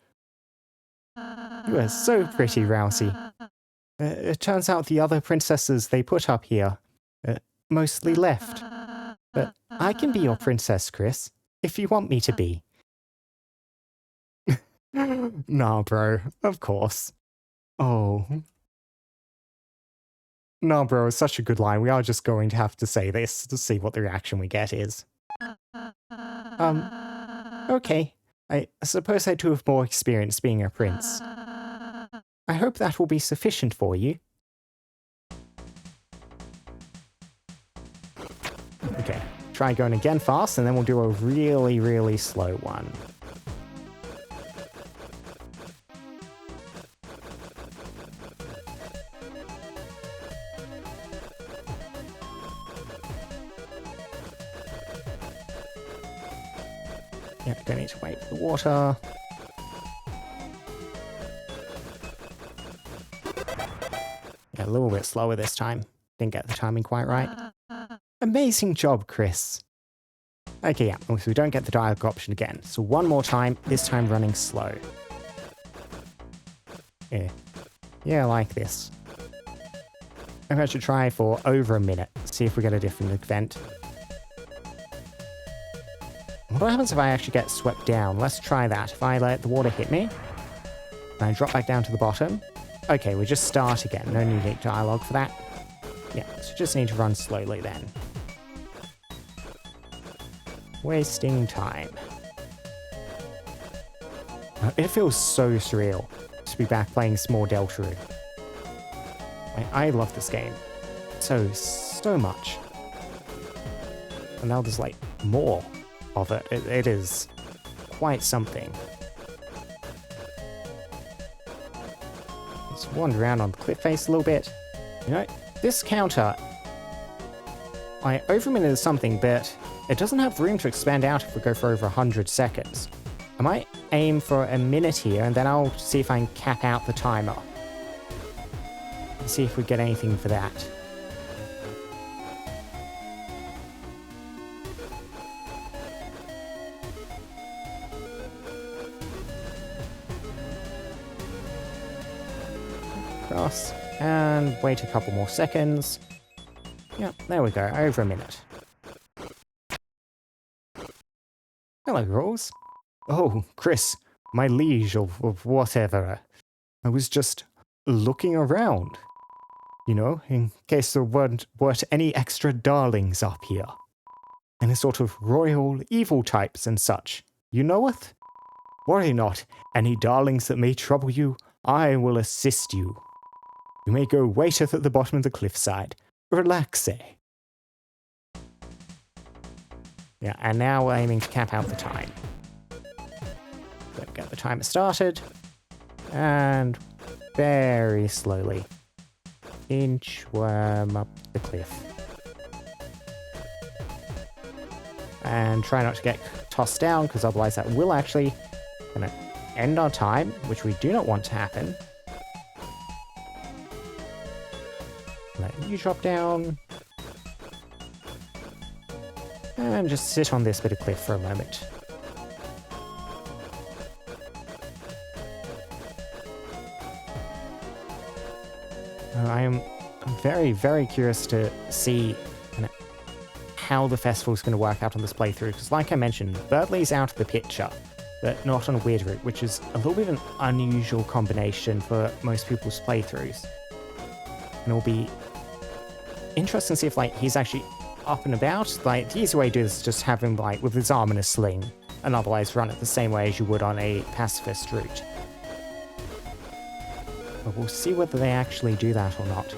You are so pretty, Rousey. It turns out the other princesses they put up here mostly left. But I can be your princess, Chris. If you want me to be. Nah, bro. Of course. Oh. Nah, bro. It's such a good line. We are just going to have to say this to see what the reaction we get is. Okay. I suppose I do have more experience being a prince. I hope that will be sufficient for you. Okay. Try going again fast, and then we'll do a really, really slow one. Yep, don't need to wait for the water. Yeah, a little bit slower this time. Didn't get the timing quite right. Amazing job, Chris. Okay, yeah, so we don't get the dialogue option again. So one more time, this time running slow. Yeah, like this. I'm going to try for over a minute, see if we get a different event. What happens if I actually get swept down? Let's try that. If I let the water hit me, and I drop back down to the bottom. Okay, we just start again. No unique dialogue for that. Yeah, so just need to run slowly then. Wasting time. It feels so surreal to be back playing some more Deltarune. I love this game so much. And now there's like more of it. It is quite something. Let's wander around on the cliff face a little bit. You know, this counter, over a minute is something, but it doesn't have room to expand out if we go for over 100 seconds. I might aim for a minute here, and then I'll see if I can cap out the timer. See if we get anything for that. Cross, and wait a couple more seconds. Yep, there we go, over a minute. Hello, Rose. Oh, Chris, my liege of whatever. I was just looking around. You know, in case there weren't any extra darlings up here. Any sort of royal evil types and such. You knoweth? Worry not, any darlings that may trouble you, I will assist you. You may go waiteth at the bottom of the cliffside. Relaxe. Yeah, and now we're aiming to cap out the time. So get the timer started. And very slowly inchworm up the cliff. And try not to get tossed down, because otherwise that will actually gonna end our time, which we do not want to happen. Let you drop down. And just sit on this bit of cliff for a moment. I'm very, very curious to see how the festival is going to work out on this playthrough, because like I mentioned, Birdley's out of the picture, but not on a weird route, which is a little bit of an unusual combination for most people's playthroughs. And it'll be interesting to see if like he's actually up and about. Like, the easy way to do this is just have him like with his arm in a sling, and otherwise run it the same way as you would on a pacifist route. But we'll see whether they actually do that or not.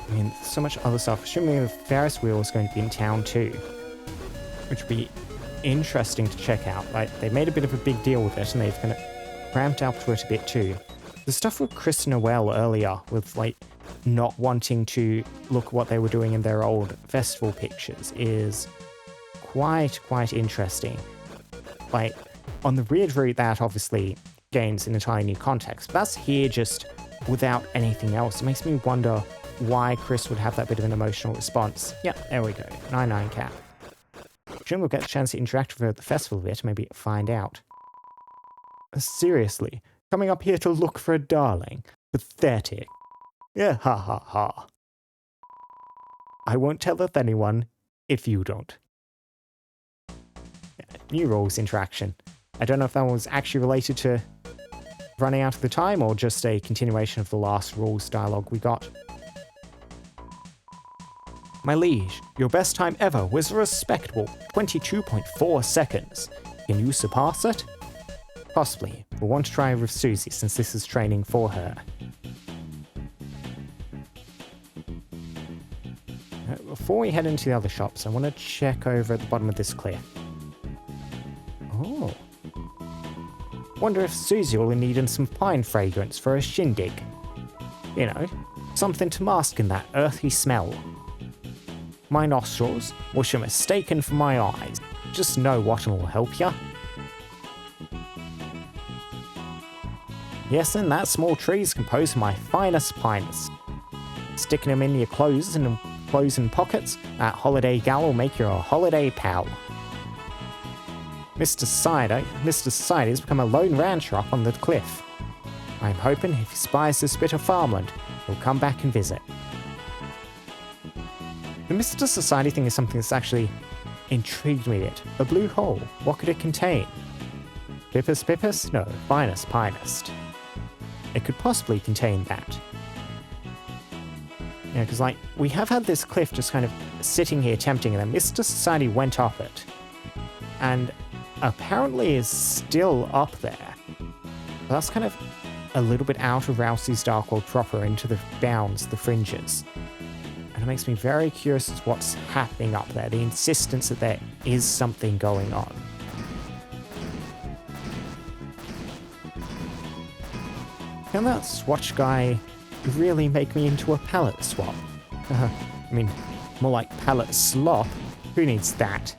I mean, so much other stuff. Assuming the Ferris wheel is going to be in town too, which would be interesting to check out. Like, they made a bit of a big deal with it, and they've kind of ramped up to it a bit too. The stuff with Chris and Noelle earlier, with like not wanting to look at what they were doing in their old festival pictures, is quite interesting. Like, on the weird route, that obviously gains an entirely new context, but that's here just without anything else. It makes me wonder why Chris would have that bit of an emotional response. Yeah, there we go. 9-9 cap. Jim will get a chance to interact with her at the festival a bit, maybe find out. Seriously, coming up here to look for a darling? Pathetic. Yeah, ha ha ha. I won't tell with anyone if you don't. Yeah, new rules interaction. I don't know if that was actually related to running out of the time, or just a continuation of the last rules dialogue we got. My liege, your best time ever was a respectable 22.4 seconds. Can you surpass it? Possibly. We'll want to try with Susie, since this is training for her. Before we head into the other shops, I want to check over at the bottom of this cliff. Oh. Wonder if Susie will need in some pine fragrance for a shindig. You know, something to mask in that earthy smell. My nostrils, which are mistaken for my eyes. Just know what will help ya. Yes, and that small tree is composed of my finest pines. Sticking them in your clothes and pockets, that holiday gal will make you a holiday pal. Mr. Society has become a lone rancher up on the cliff. I'm hoping if he spies this bit of farmland, he'll come back and visit. The Mr. Society thing is something that's actually intrigued me a bit. A blue hole, what could it contain? Pippus? No, finest. It could possibly contain that. Yeah, because like, we have had this cliff just kind of sitting here tempting, and then Mr. Society went up it. And apparently is still up there. But that's kind of a little bit out of Rousey's Dark World proper, into the bounds, the fringes. And it makes me very curious as to what's happening up there. The insistence that there is something going on. Can that swatch guy really make me into a pallet swap? I mean, more like pallet slop. Who needs that?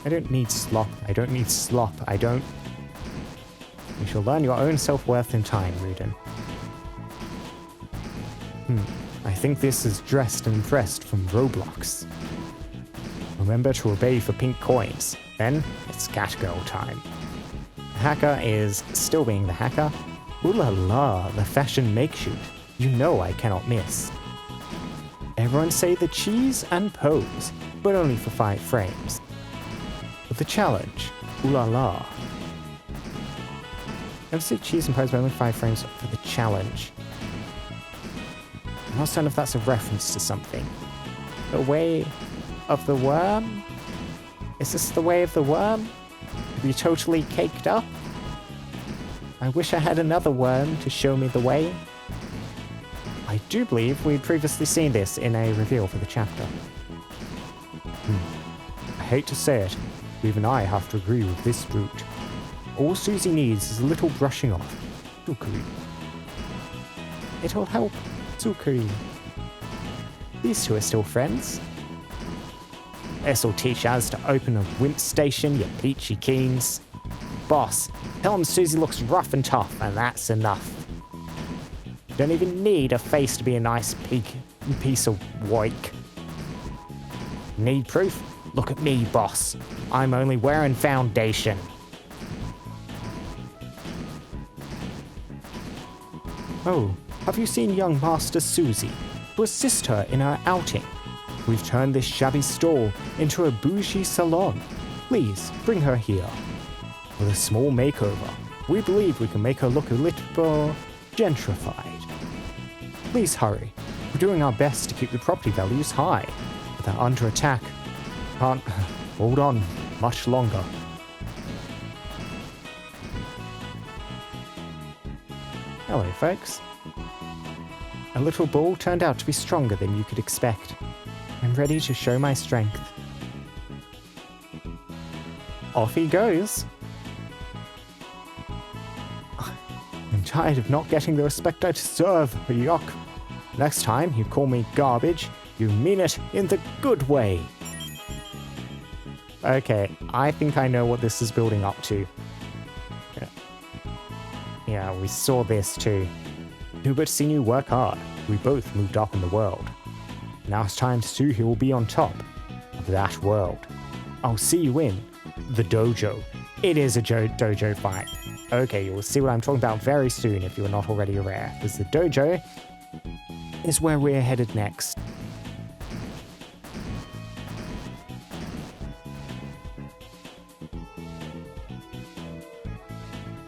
I don't need slop. I don't need slop. I don't... You shall learn your own self-worth in time, Rudin. I think this is dressed and pressed from Roblox. Remember to obey for pink coins. Then, it's Catgirl time. The hacker is still being the hacker. Ooh la la, the fashion makeshoot. You know I cannot miss. Everyone say the cheese and pose, but only for 5 frames. But the challenge, ooh la la. Never say cheese and pose, but only 5 frames for the challenge. I'm not certain if that's a reference to something. The way of the worm? Is this the way of the worm? To be totally caked up? I wish I had another worm to show me the way. I do believe we'd previously seen this in a reveal for the chapter. I hate to say it, but even I have to agree with this route. All Susie needs is a little brushing off. Tsukuri. It'll help. Tsukuri. These two are still friends. This'll teach us to open a wimp station, you peachy keens. Boss, tell him Susie looks rough and tough, and that's enough. You don't even need a face to be a nice piece of work. Need proof? Look at me, boss. I'm only wearing foundation. Oh, have you seen young Master Susie? To assist her in her outing. We've turned this shabby stall into a bougie salon. Please, bring her here. With a small makeover, we believe we can make her look a little gentrified. Please hurry. We're doing our best to keep the property values high, but they're under attack. Can't hold on much longer. Hello, folks. A little bull turned out to be stronger than you could expect. I'm ready to show my strength. Off he goes. I'm tired of not getting the respect I deserve, yuck. Next time you call me garbage, you mean it in the good way. Okay, I think I know what this is building up to. Yeah, we saw this too. Who but seen you work hard? We both moved up in the world. Now it's time to see who will be on top of that world. I'll see you in the dojo. It is a dojo fight. Okay, you'll see what I'm talking about very soon if you're not already aware, because the dojo is where we're headed next.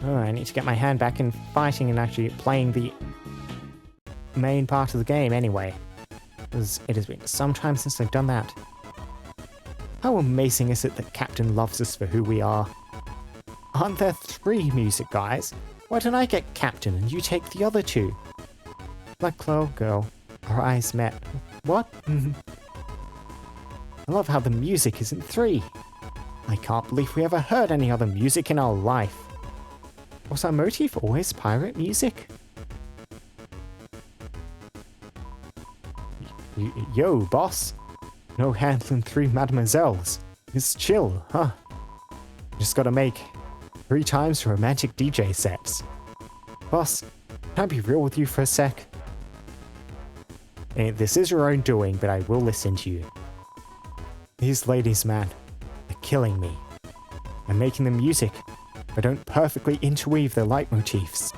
Oh, I need to get my hand back in fighting and actually playing the main part of the game anyway. Because it has been some time since I've done that. How amazing is it that Captain loves us for who we are? Aren't there 3 music guys? Why don't I get Captain and you take the other 2? Black Cloud Girl. Our eyes met. What? I love how the music isn't 3. I can't believe we ever heard any other music in our life. Was our motif always pirate music? Yo, boss. No handling 3 mademoiselles. It's chill, huh? Just gotta make 3 times romantic DJ sets. Boss, can I be real with you for a sec? This is your own doing, but I will listen to you. These ladies, man, they're killing me. I'm making the music, but don't perfectly interweave their leitmotifs.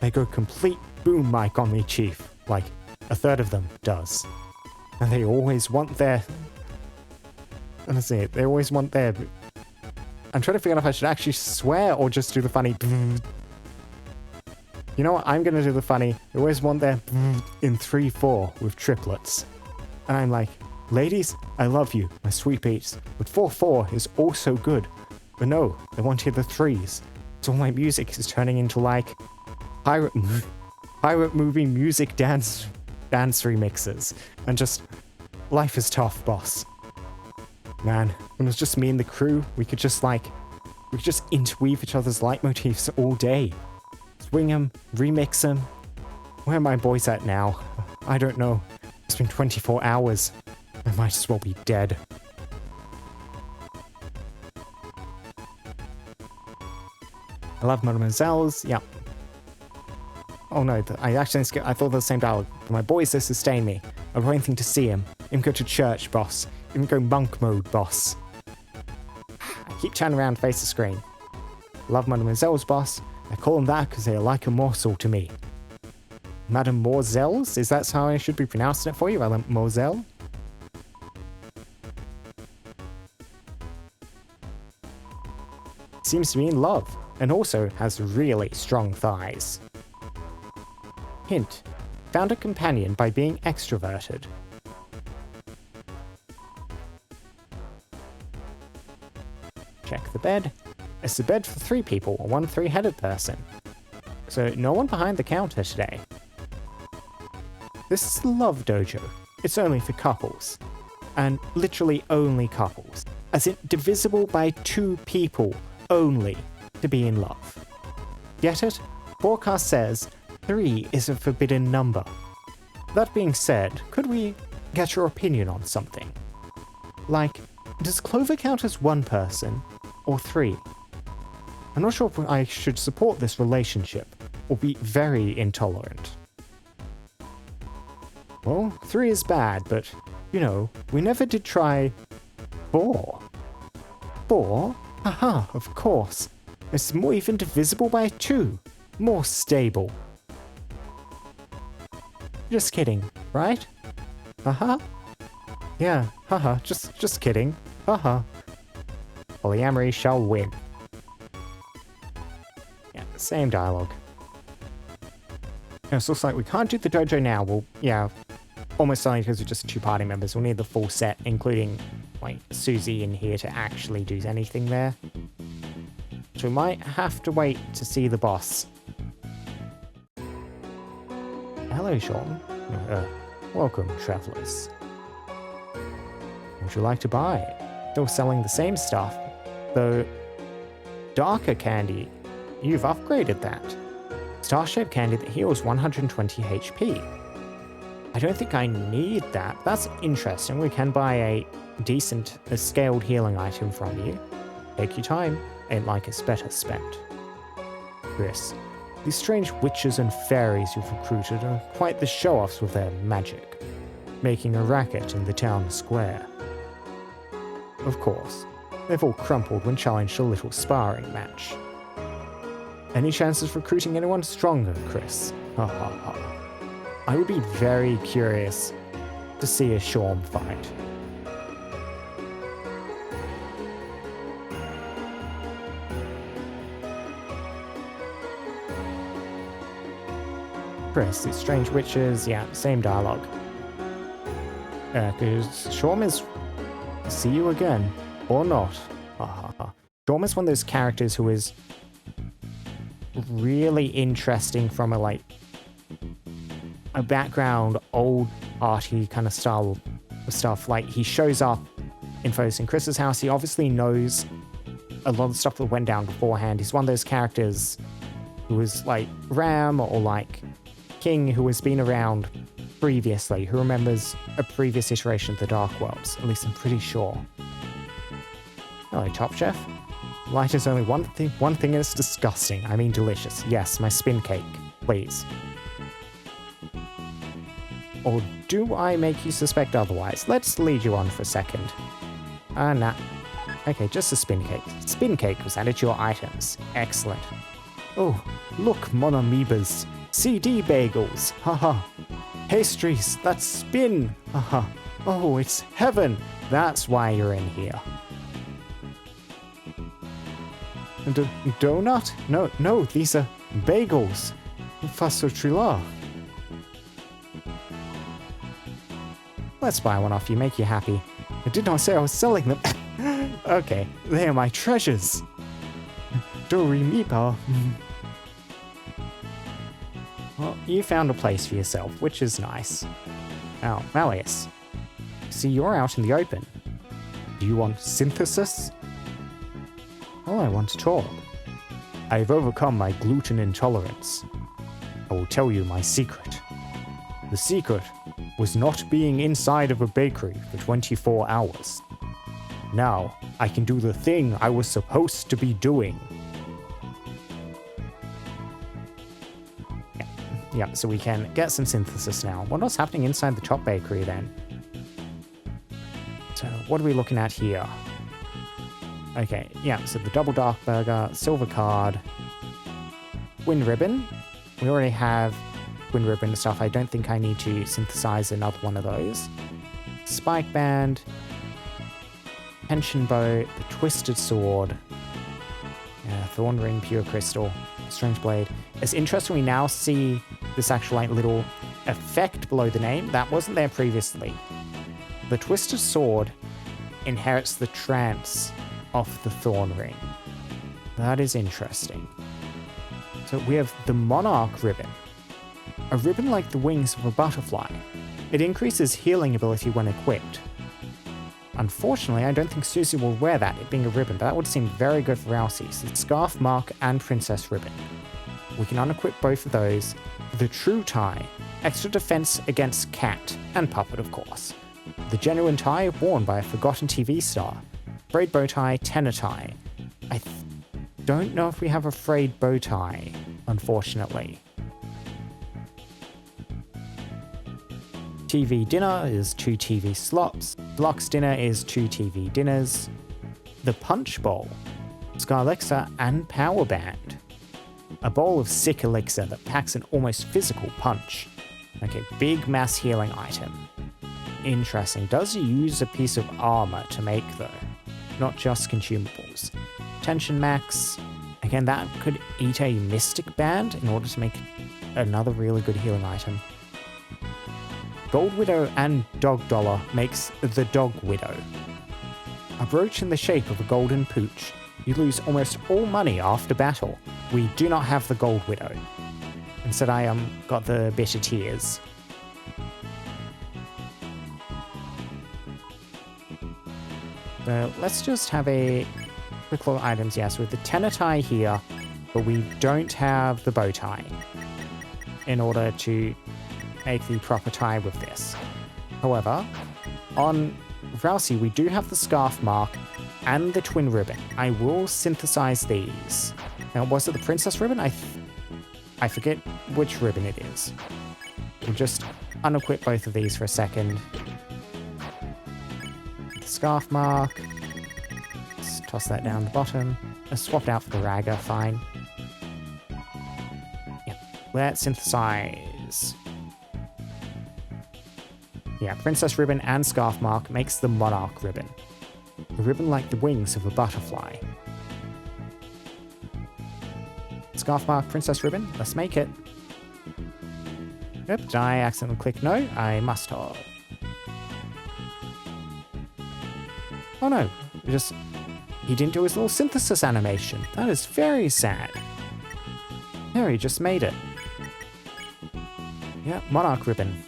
They go complete boom mic on me, Chief, like a third of them does. And they always want their... Honestly, they always want their... I'm trying to figure out if I should actually swear or just do the funny... You know what? I'm going to do the funny. They always want their... in 3/4 with triplets. And I'm like, ladies, I love you, my sweet beats, but 4/4 is also good. But no, they want to hear the 3s. So all my music is turning into like... pirate movie music dance dance remixes, and just life is tough, boss. Man, when it was just me and the crew, we could just interweave each other's leitmotifs all day. Swing them, remix them. Where are my boys at now? I don't know. It's been 24 hours. I might as well be dead. I love Mademoiselle's. Yep. Oh no, I thought they were the same dialogue. My boys are sustain me. I've got anything to see him. Even go to church, boss. Even go monk mode, boss. I keep turning around to face the screen. Love Mademoiselle's, boss. I call them that because they are like a morsel to me. Mademoiselle's? Is that how I should be pronouncing it for you? Mademoiselle? Seems to be in love, and also has really strong thighs. Hint. Found a companion by being extroverted. Check the bed. It's a bed for 3 people, or one 3-headed person. So no one behind the counter today. This is the Love Dojo. It's only for couples. And literally only couples. As in divisible by 2 people only to be in love. Get it? Forecast says 3 is a forbidden number. That being said, could we get your opinion on something? Like, does Clover count as 1 person or 3? I'm not sure if I should support this relationship or be very intolerant. Well, 3 is bad, but, you know, we never did try 4. 4? Haha, of course. It's more even divisible by 2. More stable. Just kidding, right? Haha. Yeah, haha, just kidding. Haha. Polyamory shall win. Yeah, same dialogue. Yeah, so it looks like we can't do the dojo now. Well, yeah, almost only because we're just 2 party members. We'll need the full set, including, like, Susie in here to actually do anything there. So we might have to wait to see the boss. Hello, Sean. Welcome, travelers. Would you like to buy? Still selling the same stuff, though darker candy. You've upgraded that. Star-shaped candy that heals 120 HP. I don't think I need that. That's interesting. We can buy a decent, scaled healing item from you. Take your time. Ain't like it's better spent. Chris, these strange witches and fairies you've recruited are quite the show-offs with their magic, making a racket in the town square. Of course, they've all crumpled when challenged a little sparring match. Any chance of recruiting anyone stronger, Chris? Ha ha ha. I would be very curious to see a Shawm fight. Chris, these strange witches, yeah, same dialogue. Because Shawm is... See you again. Or not. Ha ha ha. Shawm is one of those characters who is really interesting from a background, old arty kind of style of stuff. Like, he shows up in Focus in Chris's house. He obviously knows a lot of stuff that went down beforehand. He's one of those characters who is like Ram or like King, who has been around previously, who remembers a previous iteration of the Dark Worlds. At least I'm pretty sure. Hello, Top Chef. Light is only one thing and it's disgusting. I mean delicious. Yes, my spin cake. Please. Or do I make you suspect otherwise? Let's lead you on for a second. Nah. Okay, just a spin cake. Spin cake was added to your items. Excellent. Oh, look, mon amoebas. CD bagels. Haha. Pastries, that's spin. Haha. Oh, it's heaven. That's why you're in here. Donut? No, these are bagels. Fasotrila. Let's buy one off you, make you happy. I did not say I was selling them. Okay, they are my treasures. Dorimipa. Well, you found a place for yourself, which is nice. Now, Malleus, see, you're out in the open. Do you want synthesis? Well, I want to talk. I've overcome my gluten intolerance. I will tell you my secret. The secret was not being inside of a bakery for 24 hours. Now, I can do the thing I was supposed to be doing. Yeah, so we can get some synthesis now. What else happening inside the top bakery then? So what are we looking at here? Okay, yeah, so the double dark burger, silver card, wind ribbon. We already have wind ribbon stuff. I don't think I need to synthesize another one of those. Spike band, pension bow, the twisted sword, thorn ring, pure crystal, strange blade. It's interesting we now see this actual like little effect below the name that wasn't there previously. The twisted sword inherits the trance of the thorn ring. That is interesting. So we have the monarch ribbon, a ribbon like the wings of a butterfly. It increases healing ability when equipped. Unfortunately, I don't think Susie will wear that, it being a ribbon, but that would seem very good for Rousey's. It's Scarf Mark and Princess Ribbon. We can unequip both of those. The True Tie, extra defense against Cat, and Puppet of course. The Genuine Tie, worn by a forgotten TV star. Frayed Bow Tie, Tenor Tie. I don't know if we have a frayed bow tie, unfortunately. TV dinner is 2 TV slots. Deluxe dinner is 2 TV dinners. The Punch Bowl, Sky Elixir and Power Band. A bowl of sick elixir that packs an almost physical punch. Okay, big mass healing item. Interesting. Does use a piece of armor to make though, not just consumables. Tension max. Again, that could eat a mystic band in order to make another really good healing item. Gold Widow and Dog Dollar makes the Dog Widow. A brooch in the shape of a golden pooch. You lose almost all money after battle. We do not have the Gold Widow. Instead, I got the Bitter Tears. So let's just have a quick look at items. Yes, with the tenor tie here, but we don't have the bow tie in order to make the proper tie with this. However, on Rousey, we do have the Scarf Mark and the Twin Ribbon. I will synthesize these. Now, was it the Princess Ribbon? I forget which ribbon it is. We'll just unequip both of these for a second. The Scarf Mark. Let's toss that down the bottom. Let's swap it out for the Ragga, fine. Yep, let's synthesize. Yeah, Princess Ribbon and Scarf Mark makes the Monarch Ribbon. A ribbon like the wings of a butterfly. Scarf Mark, Princess Ribbon, let's make it. Yep, did I accidentally click no? I must have. Oh no, he didn't do his little synthesis animation. That is very sad. There, he just made it. Yep, Monarch Ribbon.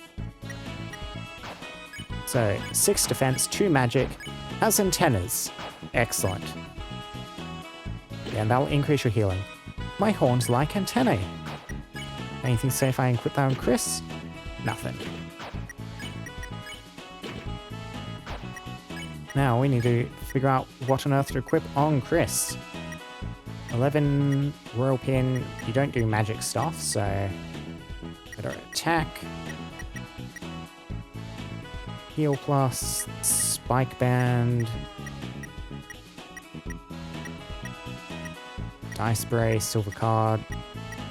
So, 6 defense, 2 magic, has antennas. Excellent. Yeah, and that'll increase your healing. My horns like antennae. Anything to say if I equip that on Chris? Nothing. Now we need to figure out what on earth to equip on Chris. 11 Royal Pin. You don't do magic stuff, so better attack. Heal plus, Spike Band, Dice Spray, Silver Card.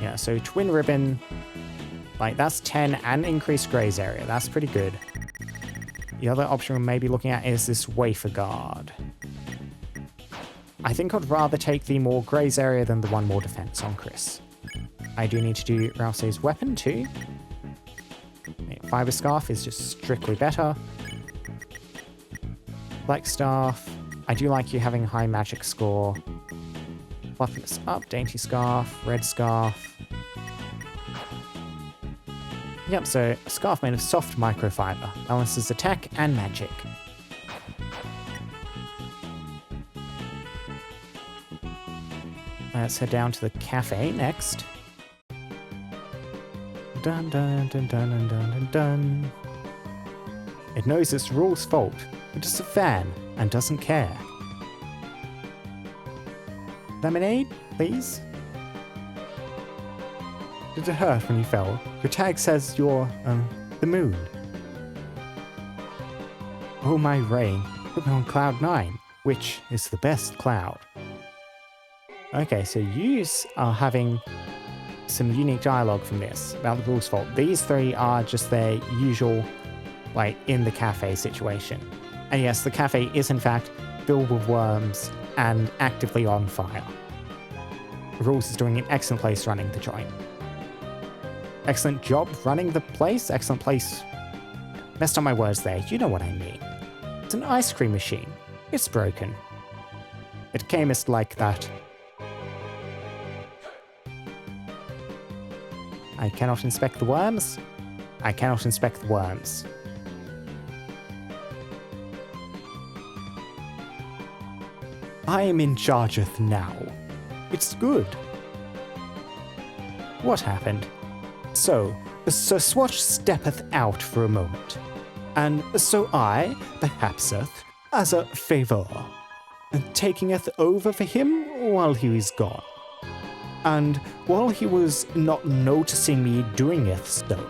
Yeah, so Twin Ribbon, like that's 10 and increased Graze area. That's pretty good. The other option we may be looking at is this Wafer Guard. I think I'd rather take the more Graze area than the 1 more defense on Chris. I do need to do Rousey's weapon too. Fiber Scarf is just strictly better. Black Staff. I do like you having a high magic score. Fluffiness up. Dainty Scarf. Red Scarf. Yep, so a scarf made of soft microfiber. Balances attack and magic. Let's head down to the cafe next. Dun dun dun dun dun dun dun dun. It knows it's Rule's fault. It's just a fan and doesn't care. Lemonade, please? Did it hurt when you fell? Your tag says you're, the moon. Oh my rain, put me on cloud 9, which is the best cloud. Okay, so you are having some unique dialogue from this about the Rule's fault. These three are just their usual, like, in the cafe situation. And yes, the cafe is in fact filled with worms and actively on fire. Rules is doing an excellent place running the joint. Excellent job running the place. Excellent place. Messed up my words there. You know what I mean. It's an ice cream machine. It's broken. It came as like that. I cannot inspect the worms. I cannot inspect the worms. I am in chargeeth now. It's good. What happened? So, Sir Swatch steppeth out for a moment, and so I, perhapseth, as a favour, takingeth over for him while he was gone. And while he was not noticing me doingeth so...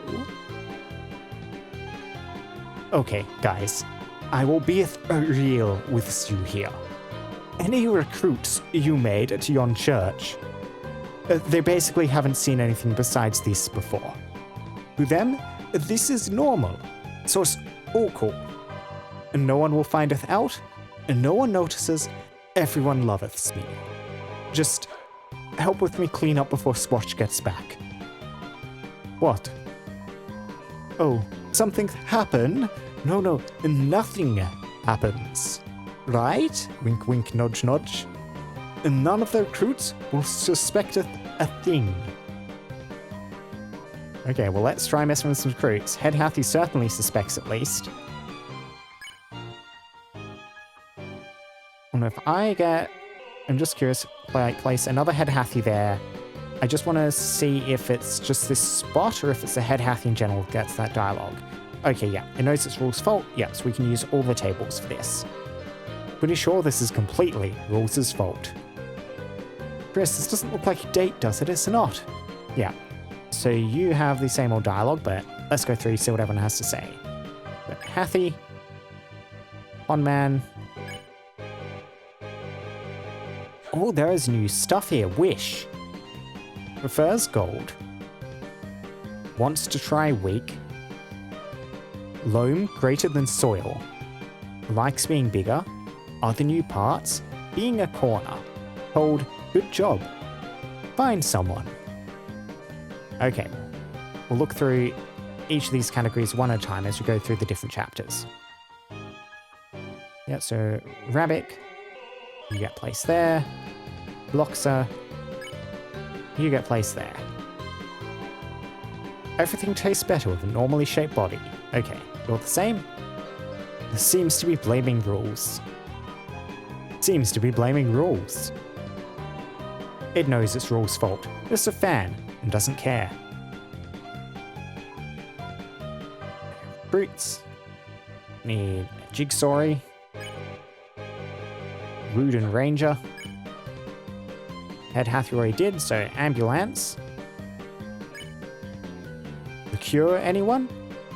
Okay, guys, I will beeth real with you here. Any recruits you made at yon church, they basically haven't seen anything besides this before. To them, this is normal, so it's all cool. And no one will findeth out, and no one notices, everyone loveth me. Just help with me clean up before Swatch gets back. What? Oh, something happened? No, nothing happens. Right? Wink wink nudge nudge. And none of the recruits will suspect a thing. Okay, well let's try messing with some recruits. Head Hathy certainly suspects at least. And if I get... I'm just curious, place another Head Hathy there. I just want to see if it's just this spot or if it's a Head Hathy in general that gets that dialogue. Okay, yeah, it knows it's Rule's fault. Yeah, so we can use all the tables for this. Pretty sure this is completely Rules' fault. Chris, this doesn't look like a date, does it? It's not. Yeah. So you have the same old dialogue, but let's go through, see what everyone has to say. But Hathy, Conman. Oh, there is new stuff here. Wish. Prefers gold. Wants to try weak. Loam greater than soil. Likes being bigger. Other new parts. Being a corner. Told, good job. Find someone. Okay. We'll look through each of these categories one at a time as we go through the different chapters. Yeah, so Rabbit. You get placed there. Bloxer. You get placed there. Everything tastes better with a normally shaped body. Okay, you're the same? This seems to be blaming Rules. Seems to be blaming Rules. It knows it's Rules' fault. It's a fan and doesn't care. Fruits. Need Jigsawry. Rude and Ranger. Head Hathy already did, so Ambulance. The Cure, anyone?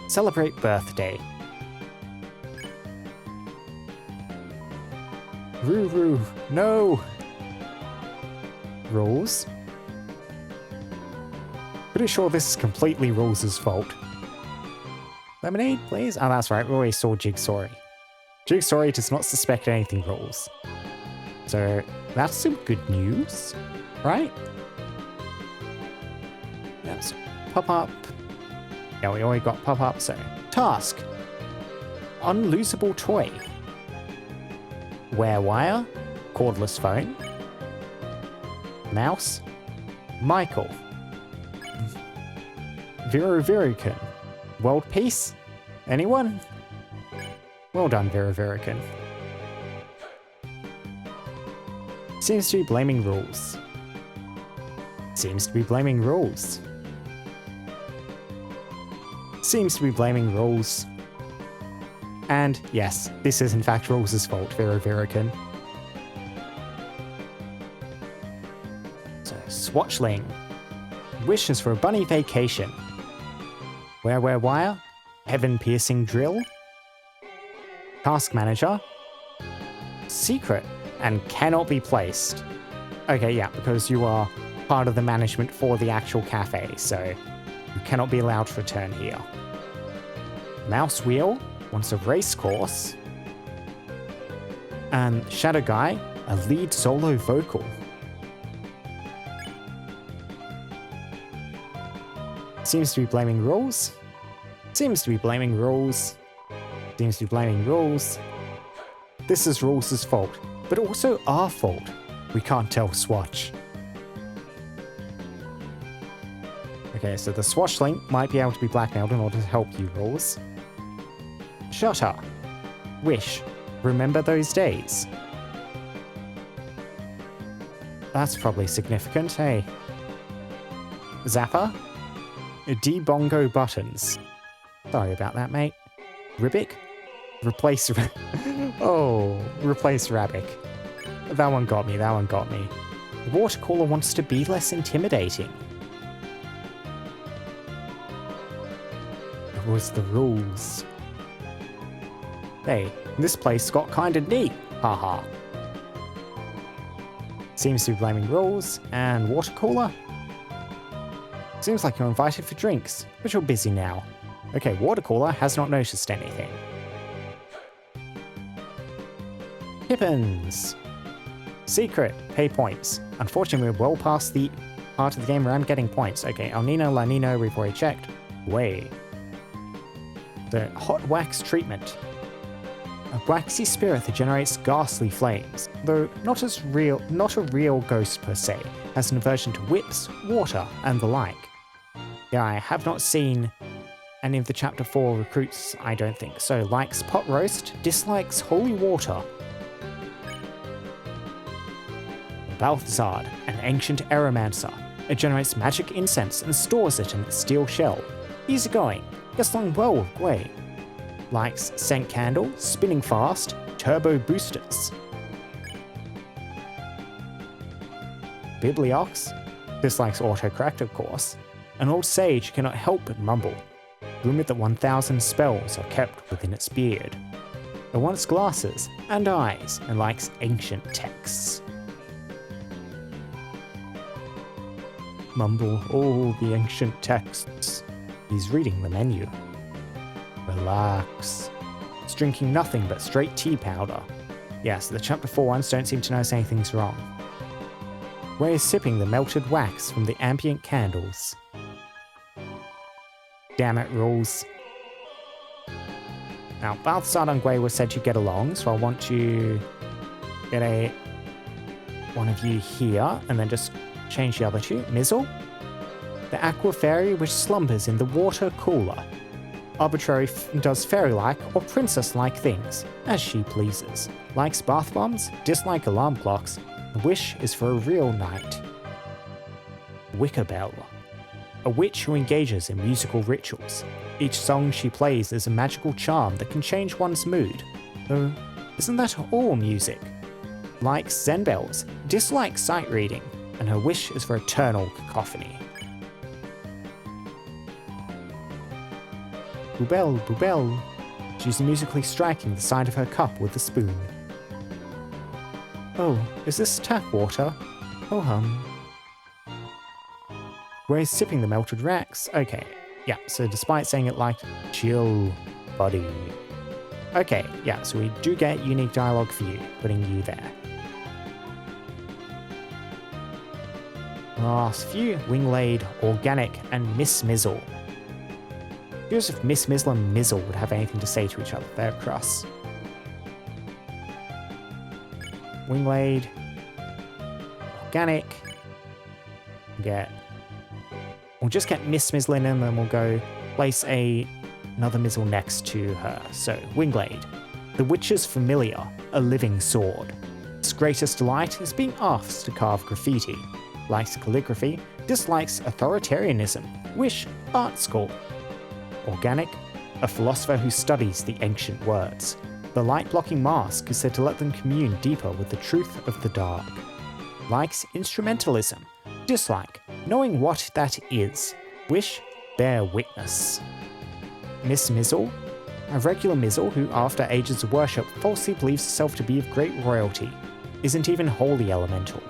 Celebrate birthday. Roo, no! Rules? Pretty sure this is completely Rules' fault. Lemonade, please? Oh, that's right, we already saw Jigsawry. Jigsawry does not suspect anything Rules. So, that's some good news, right? Yes, pop-up. Yeah, we already got pop-up, so... Task. Unlosable toy. Wear wire. Cordless phone. Mouse. Michael. Virucan. World peace? Anyone? Well done, Veraverican. Seems to be blaming rules. Seems to be blaming rules. Seems to be blaming rules. And yes, this is in fact Rules' fault, Veraverican. So, Swatchling. Wishes for a bunny vacation. Where wire? Heaven-piercing drill? Task manager? Secret and cannot be placed. Okay, yeah, because you are part of the management for the actual cafe, so you cannot be allowed to return here. Mouse Wheel wants a race course. And Shadow Guy, a lead solo vocal. Seems to be blaming rules. Seems to be blaming rules. Seems to be blaming rules. This is Rules' fault, but also our fault. We can't tell Swatch. Okay, so the Swatchling might be able to be blackmailed in order to help you, Rules. Shutter. Wish. Remember those days. That's probably significant, hey? Zapper. Debongo buttons. Sorry about that, mate. Ribic? Replace replace Rabic. That one got me, that one got me. The water cooler wants to be less intimidating. It was the rules. Hey, this place got kinda neat, haha. Seems to be blaming rules and water cooler. Seems like you're invited for drinks, but you're busy now. Okay, water cooler has not noticed anything. Pippins! Secret, pay points. Unfortunately, we're well past the part of the game where I'm getting points. Okay, El Nino, La Nino, we've already checked. Way. The hot wax treatment. A waxy spirit that generates ghastly flames, though not a real ghost per se, has an aversion to whips, water, and the like. Yeah, I have not seen any of the Chapter 4 recruits, I don't think. So, likes pot roast, dislikes holy water. Balthazar, an ancient aromancer. It generates magic incense and stores it in its steel shell. Easygoing, gets along well with Gwei. Likes scent candle, spinning fast, turbo boosters. Bibliox, dislikes autocorrect of course. An old sage cannot help but mumble. Rumored that 1,000 spells are kept within its beard. It wants glasses and eyes and likes ancient texts. Mumble all the ancient texts. He's reading the menu. Relax. It's drinking nothing but straight tea powder. Yes, the Chapter 4 ones don't seem to notice anything's wrong. Ray is sipping the melted wax from the ambient candles. Damn it, rules. Now, Balthazar and Gwei were said to get along, so I want to get one of you here, and then just change the other two. Mizzle, the aqua fairy which slumbers in the water cooler. Arbitrary does fairy-like or princess-like things, as she pleases. Likes bath bombs, dislike alarm clocks. The wish is for a real night. Wicker Bell, a witch who engages in musical rituals. Each song she plays is a magical charm that can change one's mood. Though, isn't that all music? Likes Zen bells, dislikes sight reading, and her wish is for eternal cacophony. Boobelle, Boobelle. She's musically striking the side of her cup with a spoon. Oh, is this tap water? Oh hum. We're sipping the melted racks. Okay, yeah, so despite saying it like chill, buddy. Okay, yeah, so we do get unique dialogue for you, putting you there. Last few, Winglaid, Organic, and Miss Mizzle. Curious if Miss Mizzle and Mizzle would have anything to say to each other. They're cross. Winglaid, Organic, we'll just get Miss Mizzle in and then we'll go place a Another Mizzle next to her. So, Wingblade. The Witch's familiar, a living sword. Its greatest delight is being asked to carve graffiti. Likes calligraphy, dislikes authoritarianism. Wish, art school. Organic, a philosopher who studies the ancient words. The light-blocking mask is said to let them commune deeper with the truth of the dark. Likes instrumentalism. Dislike, knowing what that is. Wish, bear witness. Miss Mizzle, a regular Mizzle who after ages of worship falsely believes herself to be of great royalty. Isn't even wholly elemental.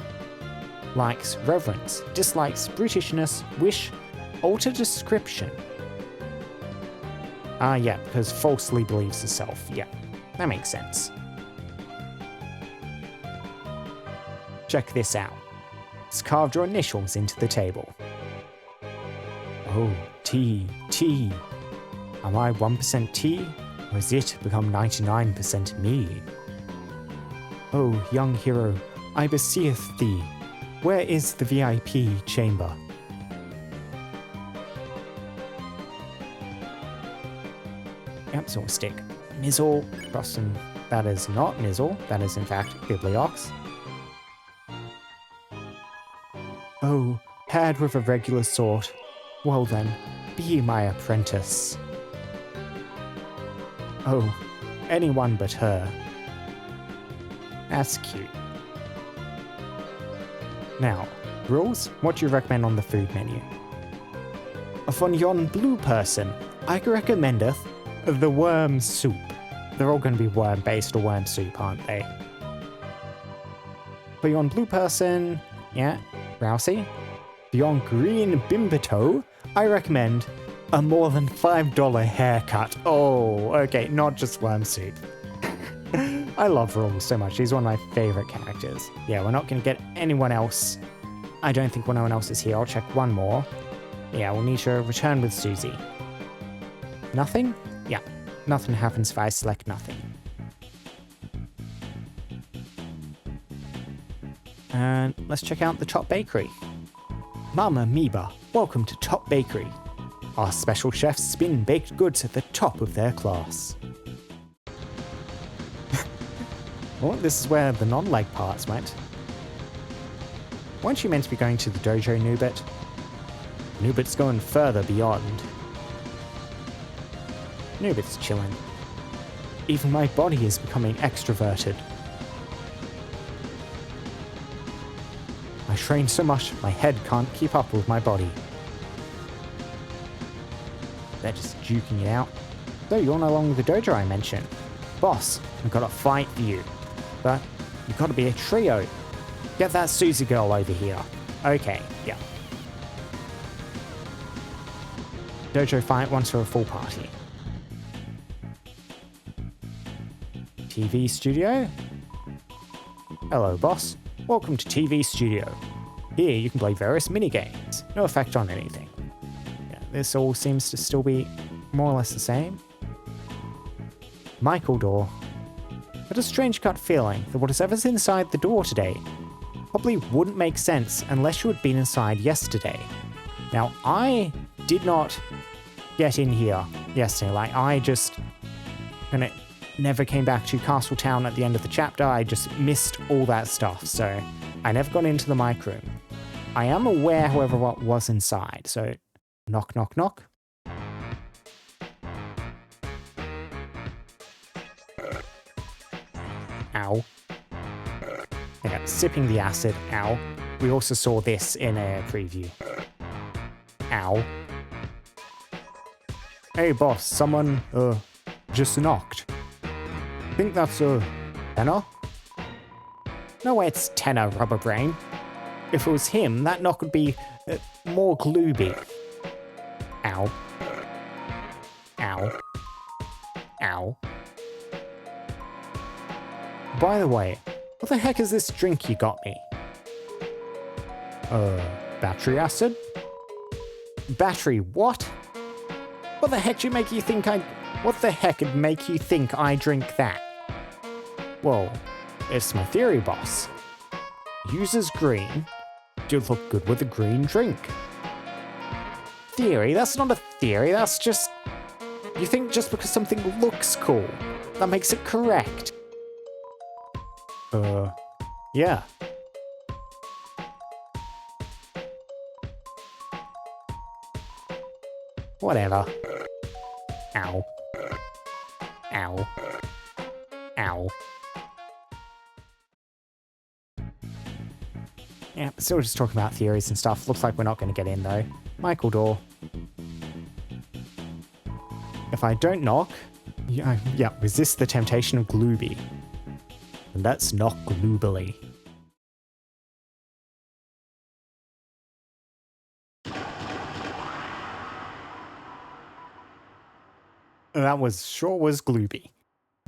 Likes reverence, dislikes brutishness, wish, alter description. Yeah, because falsely believes herself. Yeah, that makes sense. Check this out. It's carved your initials into the table. Oh, T. Am I 1% T, or has it become 99% me? Oh, young hero, I beseech thee, where is the VIP chamber? Yep, so stick. Mizzle, Boston, that is not Mizzle, that is in fact Bibliox. Oh, paired with a regular sort. Well then, be my apprentice. Oh, anyone but her. That's cute. Now, rules, what do you recommend on the food menu? For yon blue person, I recommendeth the worm soup. They're all going to be worm-based or worm soup, aren't they? For yon blue person, yeah, Rousey. For yon green bimbito, I recommend a more than $5 haircut. Oh, okay, not just worm soup. I love Rules so much. He's one of my favorite characters. Yeah, we're not going to get anyone else. I don't think anyone else is here. I'll check one more. Yeah, we'll need to return with Susie. Nothing? Yeah, nothing happens if I select nothing. And let's check out the Top Bakery. Mama Miba, welcome to Top Bakery. Our special chefs spin baked goods at the top of their class. Well, this is where the non-leg parts went. Weren't you meant to be going to the dojo, Nubit? Nubit's going further beyond. Nubit's chilling. Even my body is becoming extroverted. I train so much, my head can't keep up with my body. They're just duking it out. So you're no longer the dojo I mentioned. Boss, I've got a fight for you. But you've got to be a trio. Get that Susie girl over here. Okay, yeah. Dojo fight once for a full party. TV studio? Hello, boss. Welcome to TV studio. Here you can play various minigames. No effect on anything. Yeah, this all seems to still be more or less the same. Michael door. But a strange gut feeling that whatever's inside the door today probably wouldn't make sense unless you had been inside yesterday. Now, I did not get in here yesterday. Like, I just kind of never came back to Castle Town at the end of the chapter. I just missed all that stuff, so I never got into the mic room. I am aware, however, what was inside, so knock, knock, knock. Ow. Yeah, sipping the acid. Ow. We also saw this in a preview. Ow. Hey boss, someone, just knocked. Think that's, Tenor? No way it's Tenor, Rubber Brain. If it was him, that knock would be, more glooby. Ow. Ow. Ow. By the way, what the heck is this drink you got me? Battery acid? Battery what? What the heck would make you think what the heck would make you think I drink that? Well, it's my theory, boss. Uses green. You'd look good with a green drink. Theory? That's not a theory, that's just... You think just because something looks cool, that makes it correct? Yeah. Whatever. Ow. Ow. Ow. Yeah, but still just talking about theories and stuff. Looks like we're not going to get in though. Michael door. If I don't knock, yeah, resist the temptation of Glooby. Let's knock gloobily. That sure was Glooby.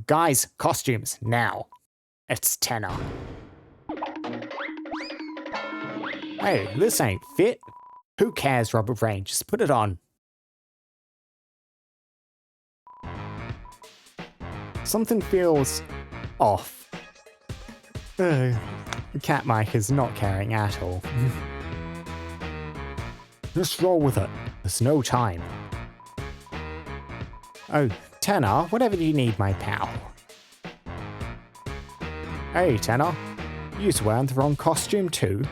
Guys, costumes, now. It's tenor. Hey, this ain't fit. Who cares, Rubber Brain? Just put it on. Something feels off. Cat Mike is not caring at all. Just roll with it. There's no time. Oh, Tenor, whatever you need, my pal. Hey, Tenor. You's wearing the wrong costume too.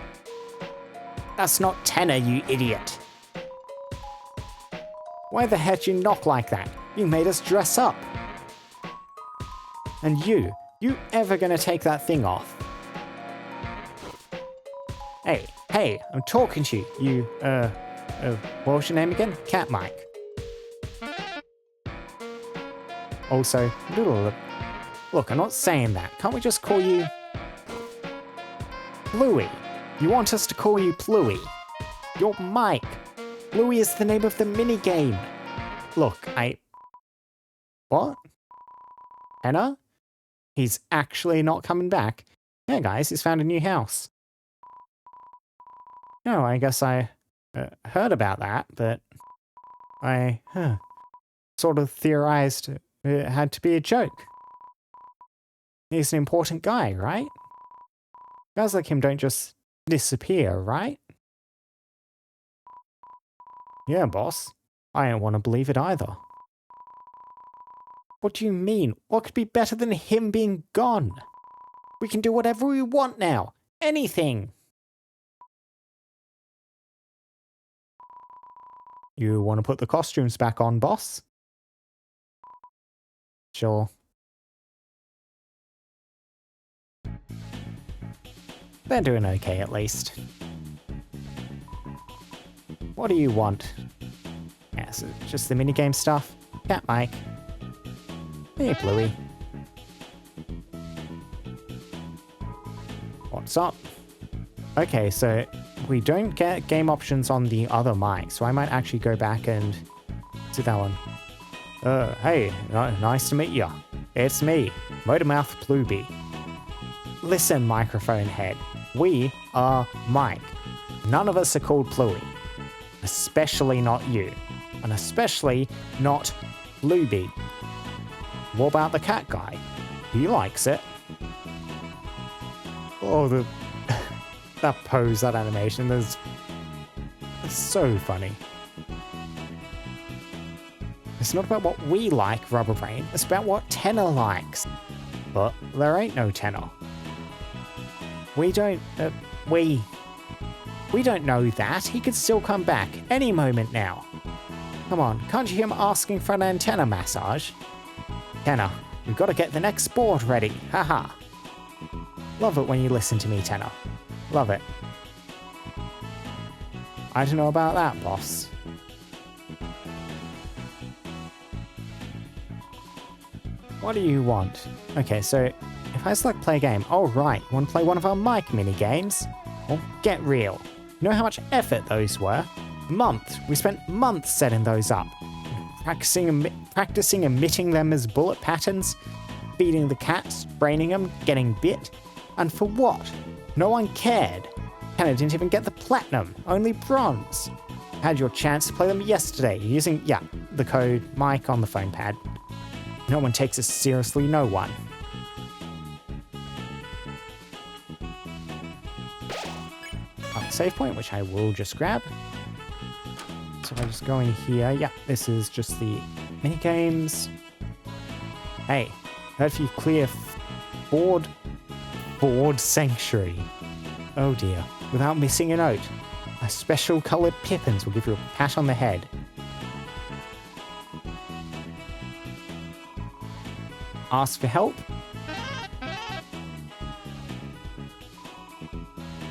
That's not Tenor, you idiot. Why the heck you knock like that? You made us dress up. And you ever gonna take that thing off? Hey, I'm talking to you, you, what was your name again? Cat Mike. Also, look, I'm not saying that. Can't we just call you Bluey? You want us to call you Bluey? You're Mike. Bluey is the name of the minigame. Look, What? Henna? He's actually not coming back. Yeah, guys, he's found a new house. No, I guess I heard about that, but I sort of theorized it had to be a joke. He's an important guy, right? Guys like him don't just disappear, right? Yeah, boss. I don't want to believe it either. What do you mean? What could be better than him being gone? We can do whatever we want now. Anything. You want to put the costumes back on, boss? Sure. They're doing okay, at least. What do you want? Yeah, so just the minigame stuff. Cat Mike. Hey, Bluey. What's up? Okay, so we don't get game options on the other mic, so I might actually go back and do that one. Hey, nice to meet ya. It's me, Motormouth Blueby. Listen, microphone head. We are Mike. None of us are called Bluey. Especially not you. And especially not Blueby. What about the cat guy? He likes it. Oh, that pose, that animation, it's so funny. It's not about what we like, Rubber Brain, it's about what Tenor likes. But there ain't no Tenor. We don't know that. He could still come back any moment now. Come on, can't you hear him asking for an antenna massage? Tenor, we've got to get the next board ready, haha. Love it when you listen to me, Tenor. Love it. I don't know about that, boss. What do you want? Okay, so if I select play game, oh right, you want to play one of our mic mini games? Well, get real. You know how much effort those were? Months. We spent months setting those up. Practicing emitting them as bullet patterns, feeding the cats, braining them, getting bit. And for what? No one cared. Hannah didn't even get the platinum, only bronze. Had your chance to play them yesterday using, the code Mike on the phone pad. No one takes us seriously, no one. Save point, which I will just grab. So if I just go in here, this is just the Minigames. Hey, heard if you clear board sanctuary. Oh dear, without missing a note. A special coloured Pippins will give you a pat on the head. Ask for help?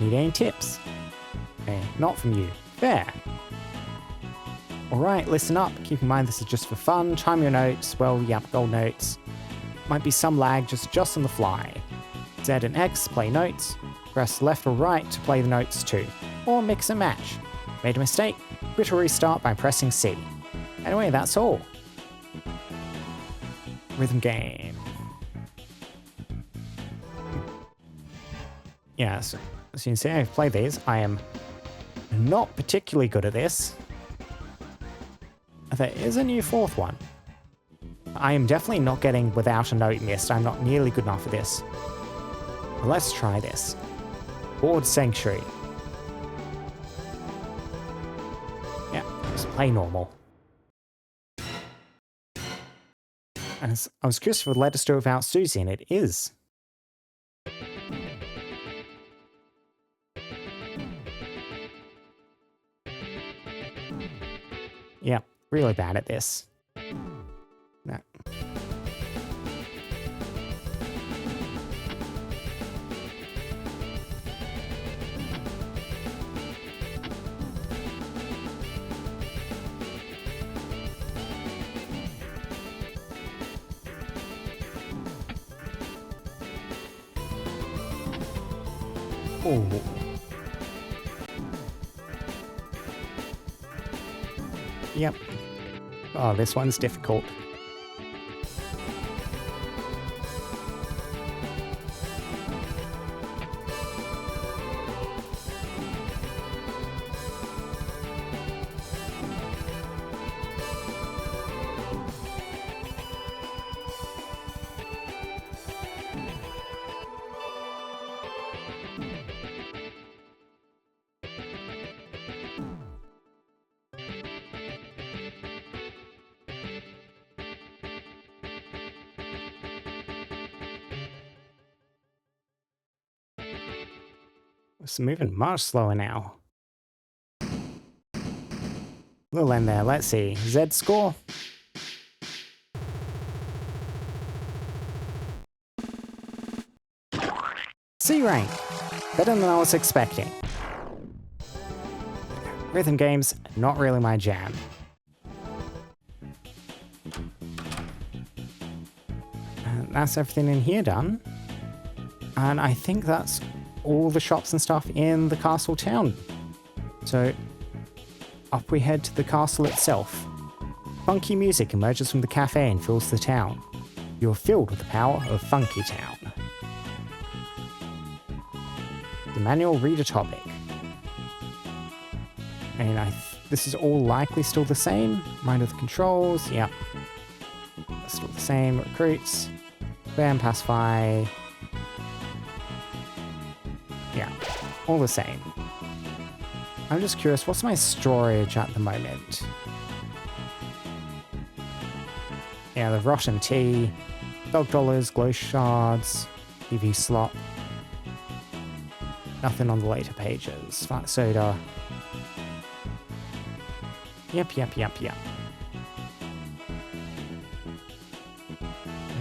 Need any tips? Okay, not from you. Fair. Alright, listen up. Keep in mind this is just for fun. Time your notes. Well, yep, gold notes. Might be some lag, just on the fly. Z and X, play notes. Press left or right to play the notes too. Or mix and match. Made a mistake? Quit or restart by pressing C. Anyway, that's all. Rhythm game. Yeah, so as you can see, I've played these. I am not particularly good at this. There is a new fourth one. I am definitely not getting without a note missed. I'm not nearly good enough for this. But let's try this. Board Sanctuary. Yeah, just play normal. And I was curious if it would let us do it without Susie, and it is. Yeah, really bad at this. No. Oh. Yep. Oh, this one's difficult. It's moving much slower now. Little end there, let's see. Z score? C rank. Better than I was expecting. Rhythm games, not really my jam. And that's everything in here done. And I think that's all the shops and stuff in the castle town. So up we head to the castle itself. Funky music emerges from the cafe and fills the town. You're filled with the power of Funky Town. The manual reader topic. And this is all likely still the same. Mind of the controls, yep. Still the same. Recruits. Bam, pacify. Yeah, all the same. I'm just curious, what's my storage at the moment? Yeah, the rotten tea, dog dollars, glow shards, TV slot. Nothing on the later pages. Flat soda. Yep.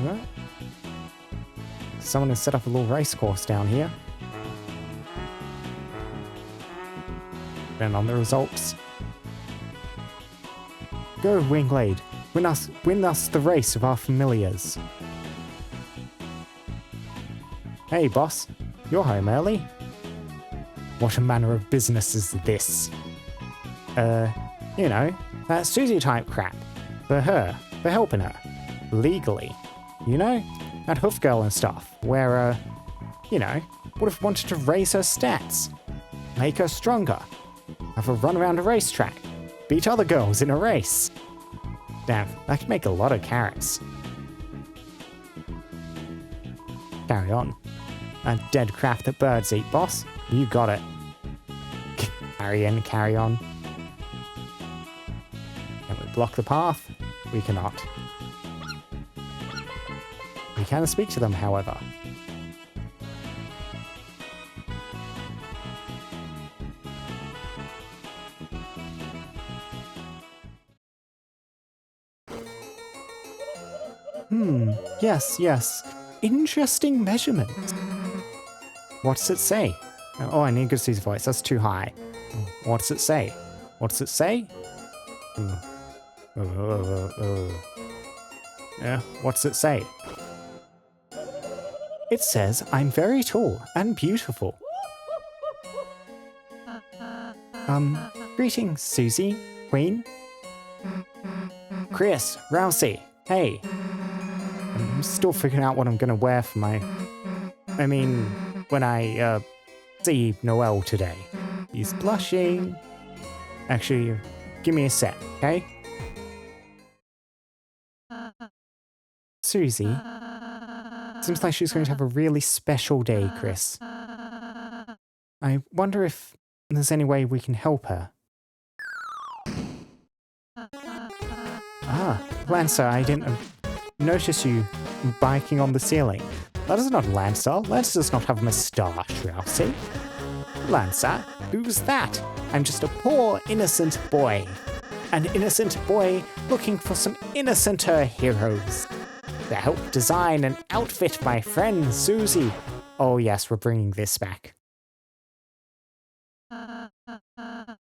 Alright. Someone has set up a little race course down here. And on the results. Go, Winglade. Win us the race of our familiars. Hey, boss. You're home early. What a manner of business is this? You know, that Susie type crap. For her. For helping her. Legally. You know? That hoof girl and stuff. Where, you know, would have wanted to raise her stats. Make her stronger. Have a run around a racetrack. Beat other girls in a race. Damn, that could make a lot of carrots. Carry on. That dead crap that birds eat, boss. You got it. Carry on. And we block the path. we cannot. We can speak to them, however. Yes. Interesting measurements. What does it say? Oh, I need Gusie's voice. That's too high. What does it say? What does it say? Yeah, what does it say? It says, I'm very tall and beautiful. Greetings, Susie, Queen. Chris, Rousey, hey. I'm still figuring out what I'm gonna wear for when I, see Noel today. He's blushing. Actually, give me a sec, okay? Susie. Seems like she's going to have a really special day, Chris. I wonder if there's any way we can help her. Ah, Lancer, I didn't notice you biking on the ceiling. That is not Lancer. Lancer does not have a moustache, Rousey. Lancer, who's that? I'm just a poor, innocent boy. An innocent boy looking for some innocenter heroes. To help design an outfit for my friend Susie. Oh yes, we're bringing this back.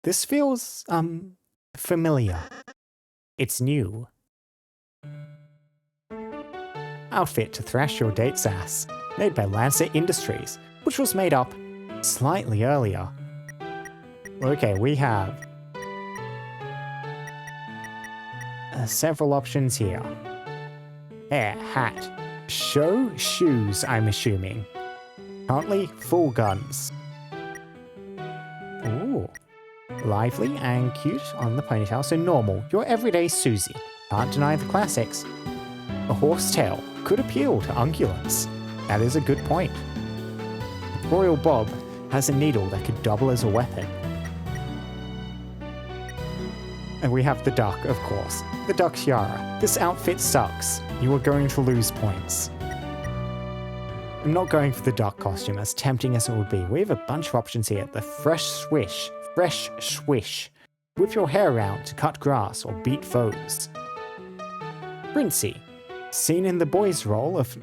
This feels, familiar. It's new. Outfit to thrash your date's ass. Made by Lancer Industries, which was made up slightly earlier. Okay, we have several options here. Hair, hat, show, shoes, I'm assuming. Currently, full guns. Ooh. Lively and cute on the ponytail, so normal. Your everyday Susie. Can't deny the classics. A horsetail could appeal to ungulates. That is a good point. Royal Bob has a needle that could double as a weapon. And we have the duck, of course. The duck tiara. This outfit sucks. You are going to lose points. I'm not going for the duck costume, as tempting as it would be. We have a bunch of options here. The fresh swish. Whip your hair around to cut grass or beat foes. Princey. Seen in the boys' role of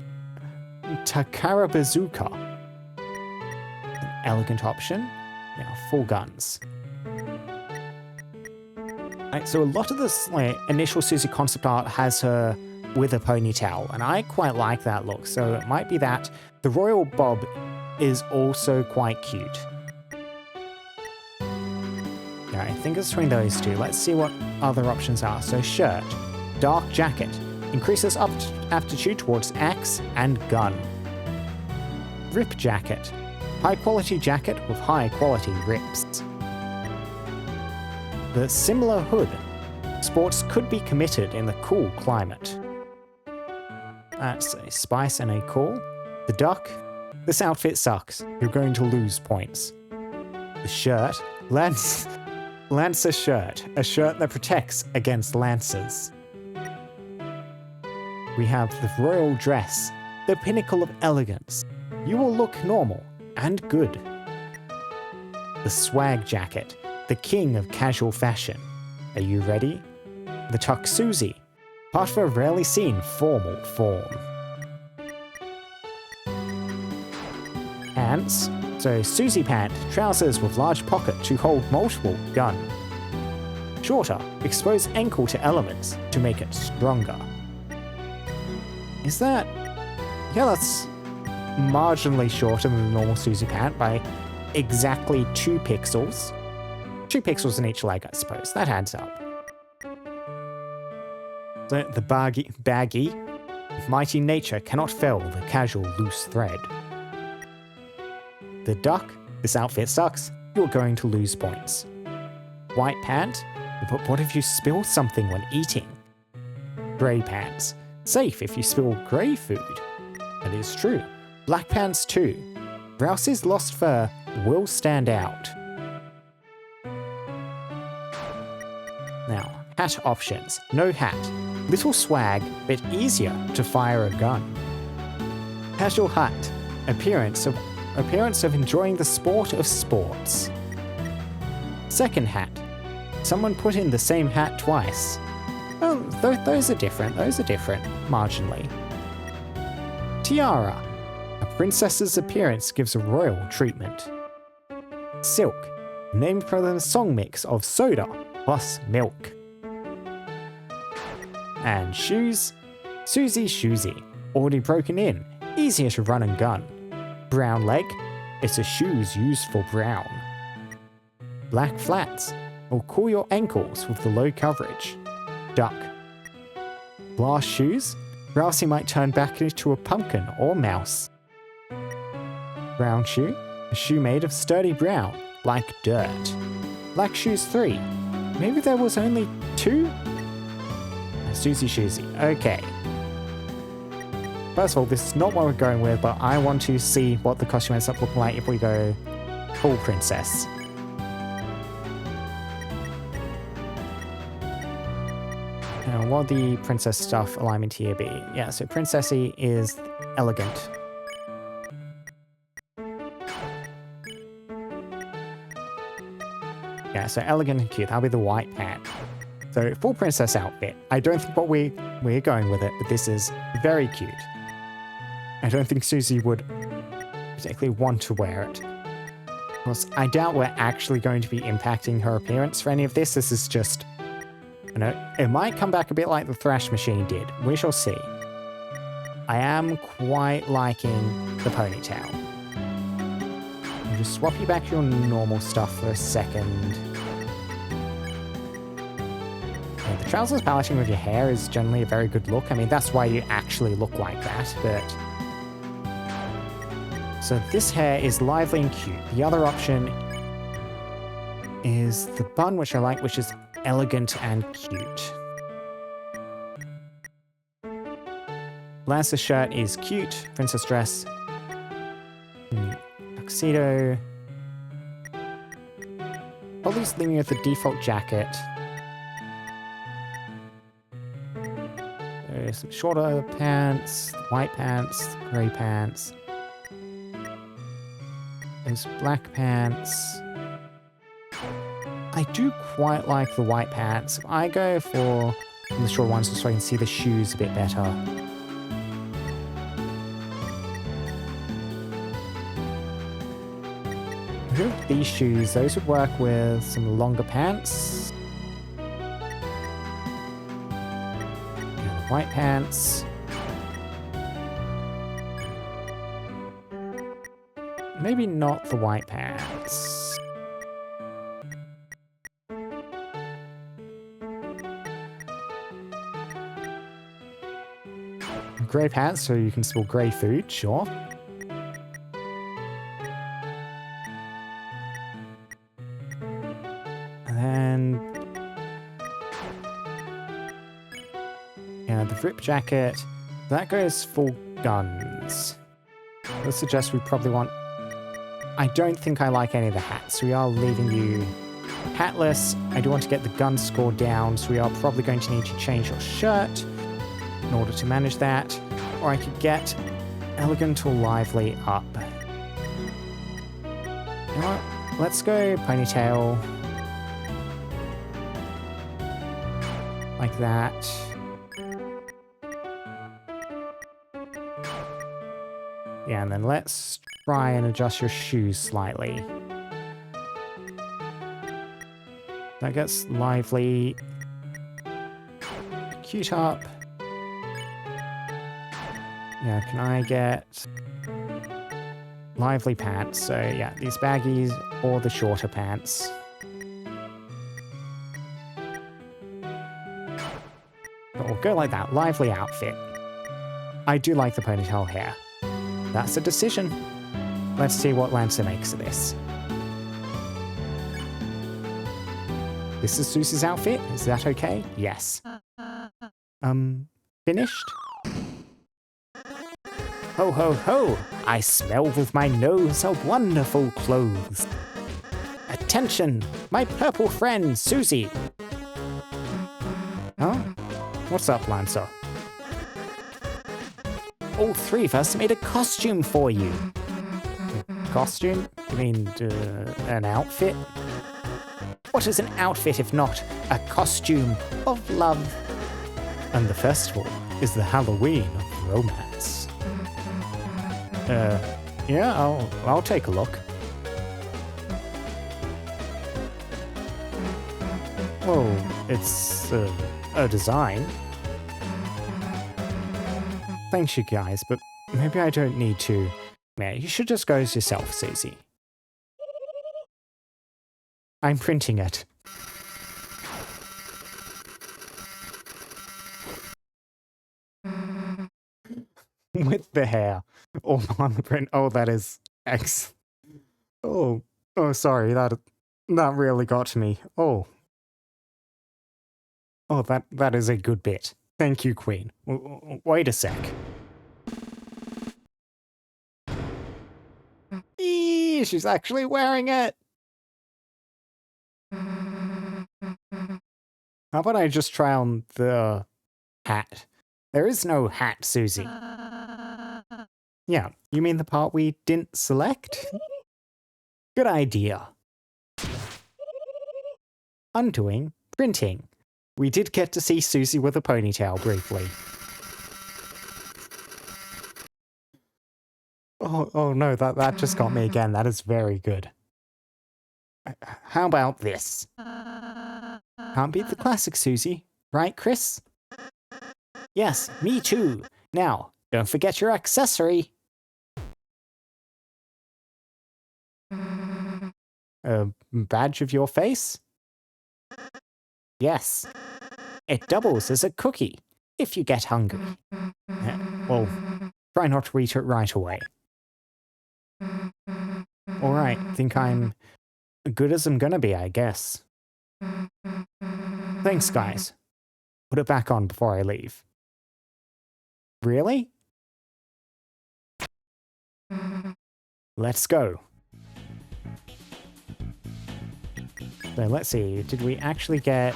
Takara Bazooka. An elegant option. Yeah, full guns. Right, so a lot of this initial Susie concept art has her with a ponytail, and I quite like that look, so it might be that. The Royal Bob is also quite cute. Yeah, I think it's between those two. Let's see what other options are. So shirt, dark jacket, increases aptitude towards axe and gun. Rip jacket, high quality jacket with high quality rips. The similar hood. Sports could be committed in the cool climate. That's a spice and a cool. The duck. This outfit sucks. You're going to lose points. The shirt. Lancer shirt. A shirt that protects against lancers. We have the royal dress. The pinnacle of elegance. You will look normal and good. The swag jacket. The king of casual fashion. Are you ready? The tuck Susie, part of a rarely seen formal form. Pants. So Susie pant, trousers with large pocket to hold multiple gun. Shorter, expose ankle to elements to make it stronger. Is that? Yeah, that's marginally shorter than the normal Susie pant by exactly 2 pixels. 2 pixels in each leg, I suppose. That adds up. So the baggy, mighty nature cannot fell the casual loose thread. The duck, this outfit sucks. You're going to lose points. White pant, but what if you spill something when eating? Grey pants, safe if you spill grey food. That is true. Black pants too. Rouse's lost fur will stand out. Now, hat options. No hat. Little swag, but easier to fire a gun. Casual hat, appearance of enjoying the sport of sports. Second hat, someone put in the same hat twice. Oh, those are different, marginally. Tiara, a princess's appearance gives a royal treatment. Silk, named from the song mix of soda plus milk. And shoes, Susie Shoesy, already broken in, easier to run and gun. Brown leg, it's a shoes used for brown. Black flats, will cool your ankles with the low coverage. Duck. Glass shoes, Rousey might turn back into a pumpkin or mouse. Brown shoe, a shoe made of sturdy brown, like dirt. Black shoes 3, maybe there was only 2? Susie Shoesy, okay. First of all, this is not what we're going with, but I want to see what the costume ends up looking like if we go full princess. Now, what would the princess stuff alignment here be? Yeah, so princessy is elegant. Yeah, so elegant and cute, that'll be the white pant. So full princess outfit. I don't think what we're going with it, but this is very cute. I don't think Susie would particularly want to wear it. Of course, I doubt we're actually going to be impacting her appearance for any of this. This is just, you know, it might come back a bit like the Thrash Machine did. We shall see. I am quite liking the ponytail. I'll just swap you back to your normal stuff for a second. Yeah, the trousers balancing with your hair is generally a very good look. I mean, that's why you actually look like that, but... So this hair is lively and cute. The other option is the bun, which I like, which is elegant and cute. Lancer shirt is cute. Princess dress. Tuxedo. Probably just leaving with the default jacket. There's some shorter pants, white pants, grey pants. There's black pants. I do quite like the white pants. I go for the short ones just so I can see the shoes a bit better. These shoes, those would work with some longer pants. And white pants. Maybe not the white pants. Grey pants, so you can spill grey food, sure. And then... yeah, the rip jacket. That goes full guns. Let's suggest we probably want... I don't think I like any of the hats. We are leaving you hatless. I do want to get the gun score down, so we are probably going to need to change your shirt in order to manage that. Or I could get elegant or lively up. You know what? Let's go ponytail. Like that. Yeah, and then let's try and adjust your shoes slightly. That gets lively. Cute up. Yeah, can I get lively pants? So yeah, these baggies or the shorter pants. But we'll go like that, lively outfit. I do like the ponytail hair. That's a decision. Let's see what Lancer makes of this. This is Susie's outfit? Is that okay? Yes. Finished? Ho ho ho! I smell with my nose a wonderful clothes. Attention, my purple friend Susie. Huh? What's up, Lancer? All three of us made a costume for you. Costume? You mean an outfit? What is an outfit if not a costume of love? And the festival is the Halloween of romance. Yeah, I'll take a look. Well, it's a design. Thanks, you guys, but maybe I don't need to. Yeah, you should just go as yourself, Susie. I'm printing it. With the hair. All on the print. Oh, that is X. Oh, sorry, that really got to me. Oh, that is a good bit. Thank you, Queen. Wait a sec. Eee, she's actually wearing it. How about I just try on the hat? There is no hat, Susie. Yeah, you mean the part we didn't select? Good idea. Undoing, printing. We did get to see Susie with a ponytail briefly. Oh no, that just got me again. That is very good. How about this? Can't beat the classic, Susie. Right, Chris? Yes, me too. Now, don't forget your accessory. A badge of your face? Yes. It doubles as a cookie if you get hungry. Well, try not to eat it right away. Alright, think I'm good as I'm gonna be, I guess. Thanks, guys. Put it back on before I leave. Really? Let's go. So let's see, did we actually get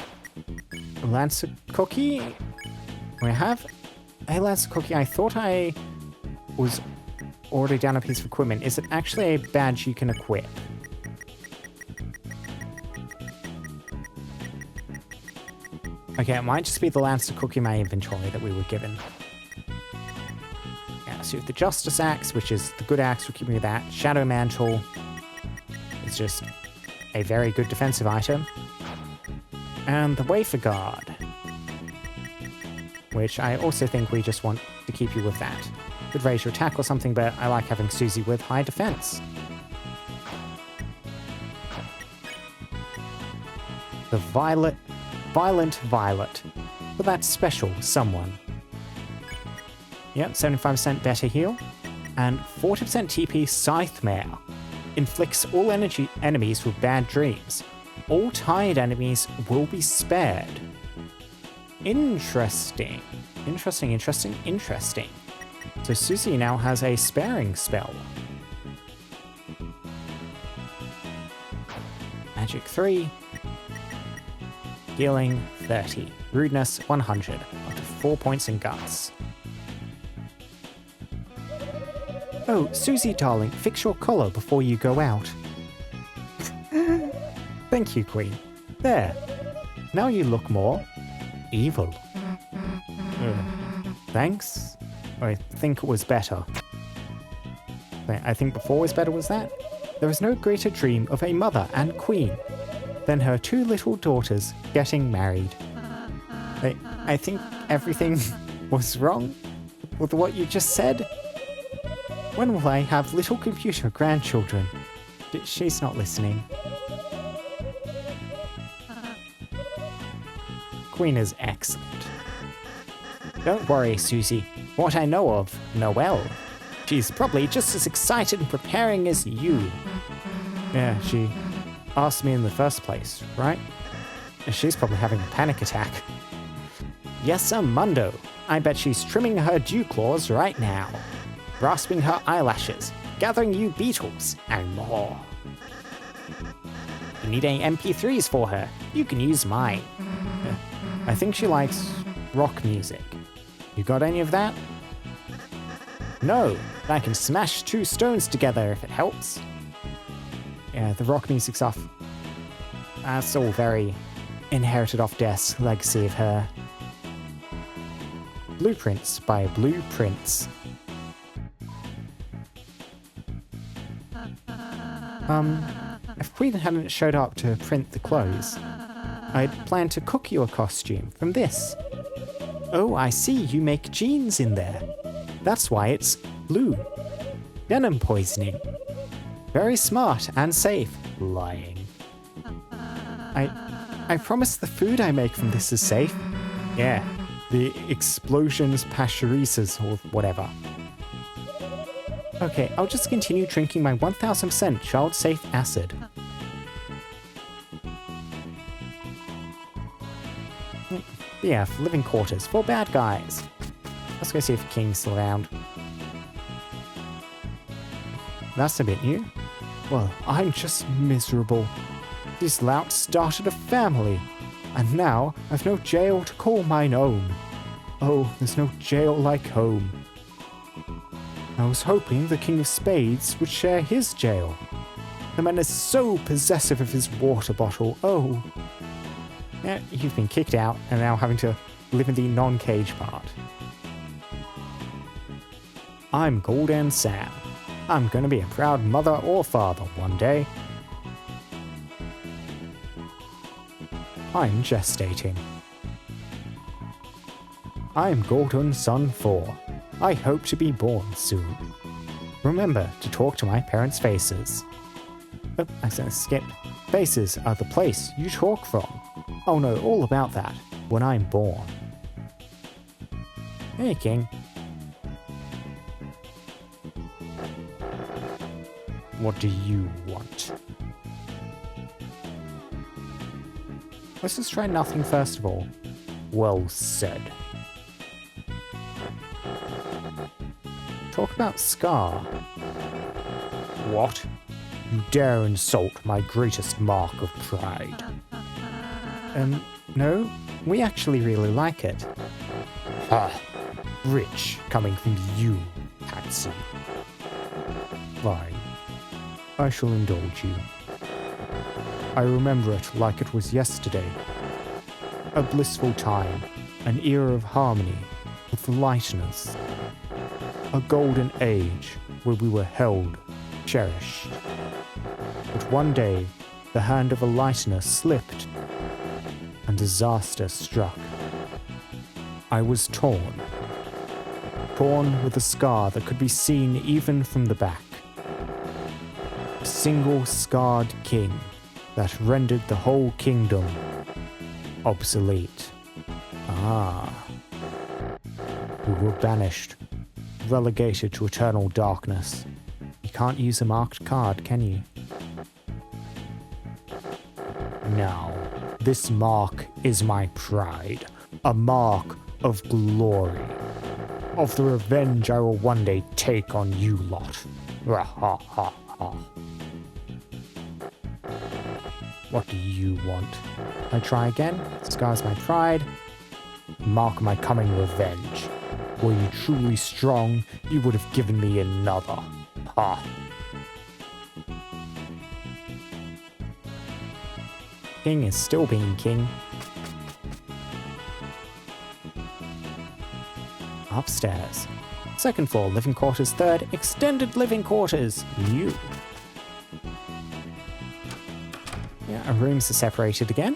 a Lancer cookie? We have a Lancer cookie. I thought I was already down a piece of equipment. Is it actually a badge you can equip? Okay, it might just be the Lancer cookie in my inventory that we were given. Yeah, so the Justice Axe, which is the good axe, we're keeping with that. Shadow Mantle is just a very good defensive item. And the Wafer Guard, which I also think we just want to keep you with that. Could raise your attack or something, but I like having Susie with high defense. The Violent Violet. But that's special someone. Yep, 75% better heal. And 40% TP Scythe Mare. Inflicts all enemies with bad dreams. All tired enemies will be spared. Interesting. Interesting. So Susie now has a sparing spell. Magic 3. Healing 30. Rudeness 100. Up to 4 points in guts. Oh, Susie darling, fix your collar before you go out. Thank you, Queen. There. Now you look more evil. Thanks? I think it was better. I think before was better, was that? There is no greater dream of a mother and queen than her two little daughters getting married. I think everything was wrong with what you just said. When will I have little computer grandchildren? She's not listening. Queen is excellent. Don't worry, Susie. What I know of Noelle, she's probably just as excited and preparing as you. Yeah, she asked me in the first place, right? She's probably having a panic attack. Yes, Mundo. I bet she's trimming her dew claws right now. Grasping her eyelashes, gathering you beetles, and more. You need any MP3s for her? You can use mine. I think she likes rock music. You got any of that? No, but I can smash 2 stones together if it helps. Yeah, the rock music's off. That's all very inherited off Death's legacy of her. Blueprints by Blueprints. If Queen hadn't showed up to print the clothes, I'd planned to cook you a costume from this. Oh, I see, you make jeans in there. That's why it's blue. Venom poisoning. Very smart and safe. Lying. I promise the food I make from this is safe. Yeah, the explosions pasteurizers or whatever. Okay, I'll just continue drinking my 1000% child-safe acid. Yeah, living quarters for bad guys. Let's go see if King's still around. That's a bit new. Well, I'm just miserable. These louts started a family, and now I've no jail to call mine own. Oh, there's no jail like home. I was hoping the King of Spades would share his jail. The man is so possessive of his water bottle, oh. Yeah, you've been kicked out and now having to live in the non-cage part. I'm Golden Sam. I'm gonna be a proud mother or father one day. I'm gestating. I'm Golden Sun 4. I hope to be born soon. Remember to talk to my parents' faces. Oh, I accidentally skipped. Faces are the place you talk from. I'll know all about that when I'm born. Hey, King. What do you want? Let's just try nothing first of all. Well said. Talk about Scar. What? You dare insult my greatest mark of pride. No, we actually really like it. Ah, rich coming from you, Patsy. Fine. I shall indulge you. I remember it like it was yesterday. A blissful time, an era of harmony with lightness. A golden age where we were held, cherished. But one day, the hand of a lightener slipped, and disaster struck. I was torn. Torn with a scar that could be seen even from the back. A single scarred king that rendered the whole kingdom obsolete. Ah. We were banished, relegated to eternal darkness. You can't use a marked card, can you? Now, this mark is my pride, a mark of glory, of the revenge I will one day take on you lot. Ha ha ha. What do you want? I try again. Scar's my pride. Mark my coming revenge. Were you truly strong, you would have given me another. Ha. King is still being king. Upstairs. Second floor, living quarters. Third, extended living quarters. New. Yeah, our rooms are separated again.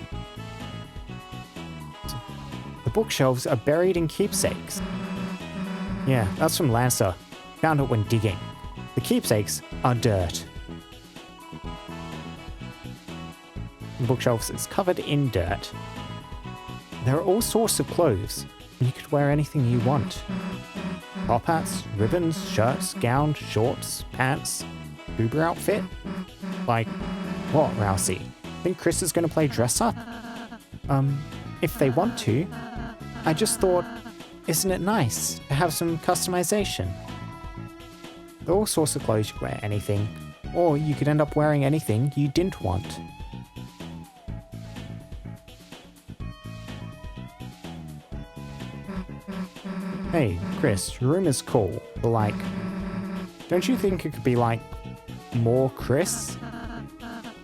The bookshelves are buried in keepsakes. Yeah, that's from Lancer. Found it when digging. The keepsakes are dirt. The bookshelves is covered in dirt. There are all sorts of clothes. You could wear anything you want. Top hats, ribbons, shirts, gowns, shorts, pants, Uber outfit. Like, what, Rousey? Think Chris is going to play dress up? If they want to. I just thought, isn't it nice to have some customization? There are all sorts of clothes you could wear anything, or you could end up wearing anything you didn't want. Hey, Chris, your room is cool, but like, don't you think it could be like more Chris?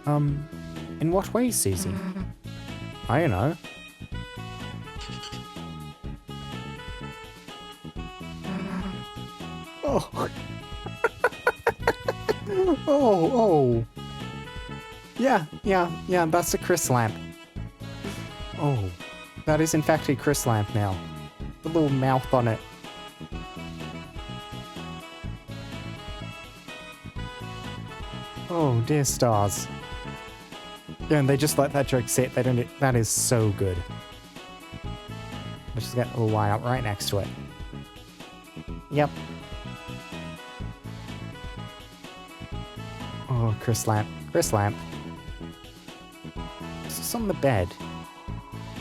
In what way, Susie? I don't know. Oh. Oh. Yeah, that's a Chris lamp. Oh, that is in fact a Chris lamp now. The little mouth on it. Oh, dear stars. Yeah, and they just let that joke sit. They don't. That is so good. Let's just get a little line up right next to it. Yep. Oh, Chris lamp. Chris lamp. This is on the bed.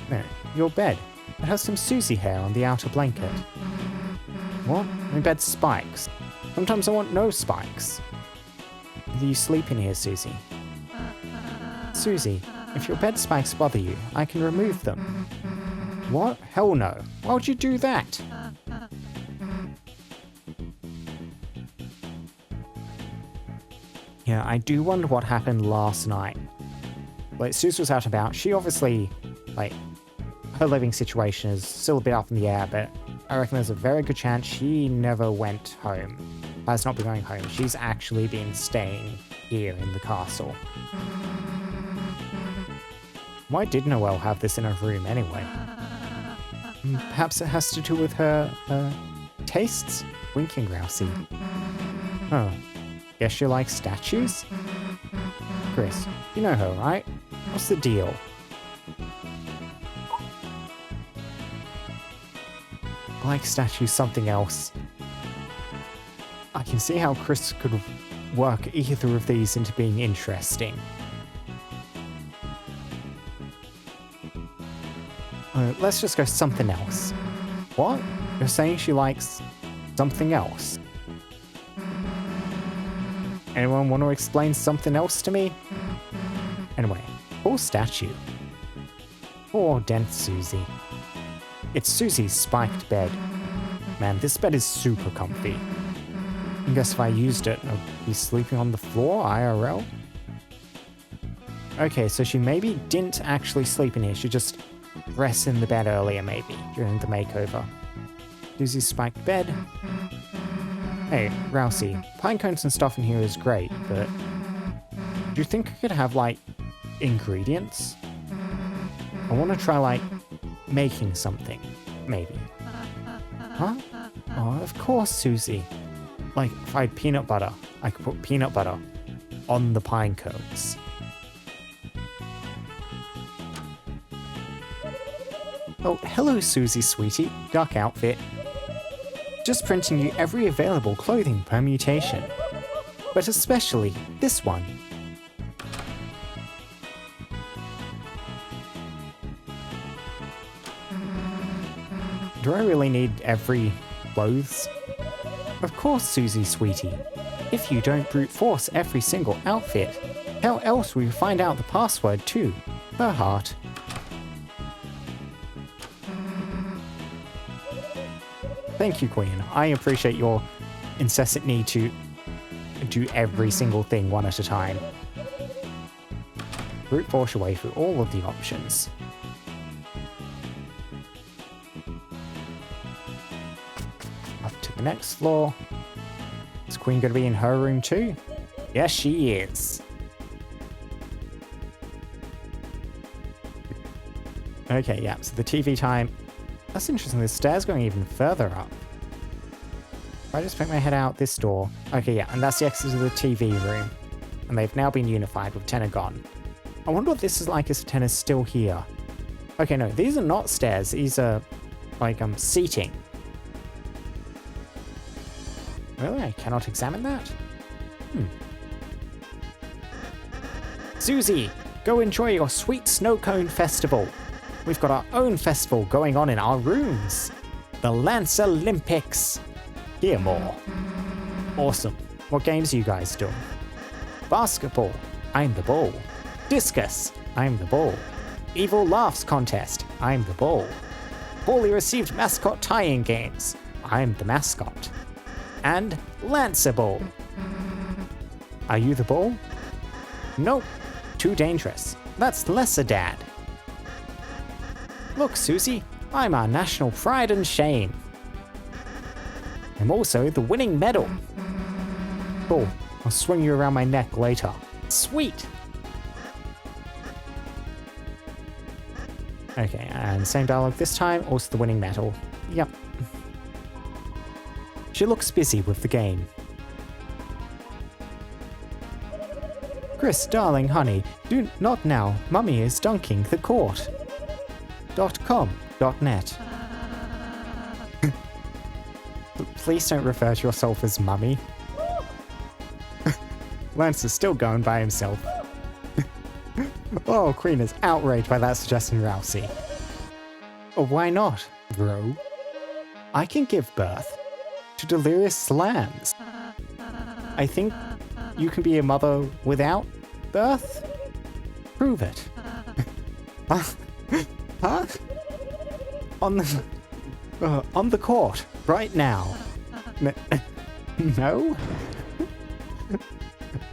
No, your bed. It has some Susie hair on the outer blanket. What? My bed's spikes. Sometimes I want no spikes. Do you sleep in here, Susie? Susie, if your bed spikes bother you, I can remove them. What? Hell no. Why would you do that? Yeah, I do wonder what happened last night. Like, Suze was out and about. She obviously, like, her living situation is still a bit up in the air, but I reckon there's a very good chance she never went home. Has not been going home. She's actually been staying here in the castle. Why did Noelle have this in her room anyway? Perhaps it has to do with her, tastes? Winking Rousey. Oh. Guess she likes statues? Chris, you know her, right? What's the deal? Like statues, something else. I can see how Chris could work either of these into being interesting. Let's just go something else. What? You're saying she likes something else? Anyone want to explain something else to me? Anyway, poor statue. Poor dent Susie. It's Susie's spiked bed. Man, this bed is super comfy. I guess if I used it, I'd be sleeping on the floor, IRL? Okay, so she maybe didn't actually sleep in here, she just rested in the bed earlier maybe, during the makeover. Susie's spiked bed. Hey, Rousey, pine cones and stuff in here is great, but do you think I could have, like, ingredients? I want to try, like, making something, maybe. Huh? Oh, of course, Susie. Like, if I had peanut butter, I could put peanut butter on the pine cones. Oh, hello, Susie, sweetie. Dark outfit. Just printing you every available clothing permutation. But especially this one. Do I really need every clothes? Of course, Susie, sweetie. If you don't brute force every single outfit, how else will you find out the password to her heart? Thank you, Queen. I appreciate your incessant need to do every single thing one at a time. Brute force your way through all of the options. Up to the next floor. Is Queen going to be in her room too? Yes, she is. Okay, yeah, so the TV time. That's interesting, the stairs going even further up. If I just pick my head out this door. Okay, yeah, and that's the exit of the TV room. And they've now been unified with Tenna gone. I wonder what this is like if Tenna's still here. Okay, no, these are not stairs. These are, like, seating. Really? I cannot examine that? Susie, go enjoy your sweet snow cone festival. We've got our own festival going on in our rooms. The Lance Olympics. Hear more. Awesome. What games are you guys doing? Basketball. I'm the ball. Discus. I'm the ball. Evil laughs contest. I'm the ball. poorly received mascot tie-in games. I'm the mascot. And Lancer Ball. Are you the ball? Nope, too dangerous. That's Lesser Dad. Look, Susie, I'm our national pride and shame. I'm also the winning medal. Cool, I'll swing you around my neck later. Sweet! Okay, and same dialogue this time, also the winning medal. Yep. She looks busy with the game. Chris, darling honey, do not now. Mummy is dunking the court. .com.net. Please don't refer to yourself as Mummy. Lance is still going by himself. Oh, Queen is outraged by that suggestion, Rousey. Oh, why not, bro? I can give birth to delirious slams. I think you can be a mother without birth? Prove it. Huh? On the court, right now. No?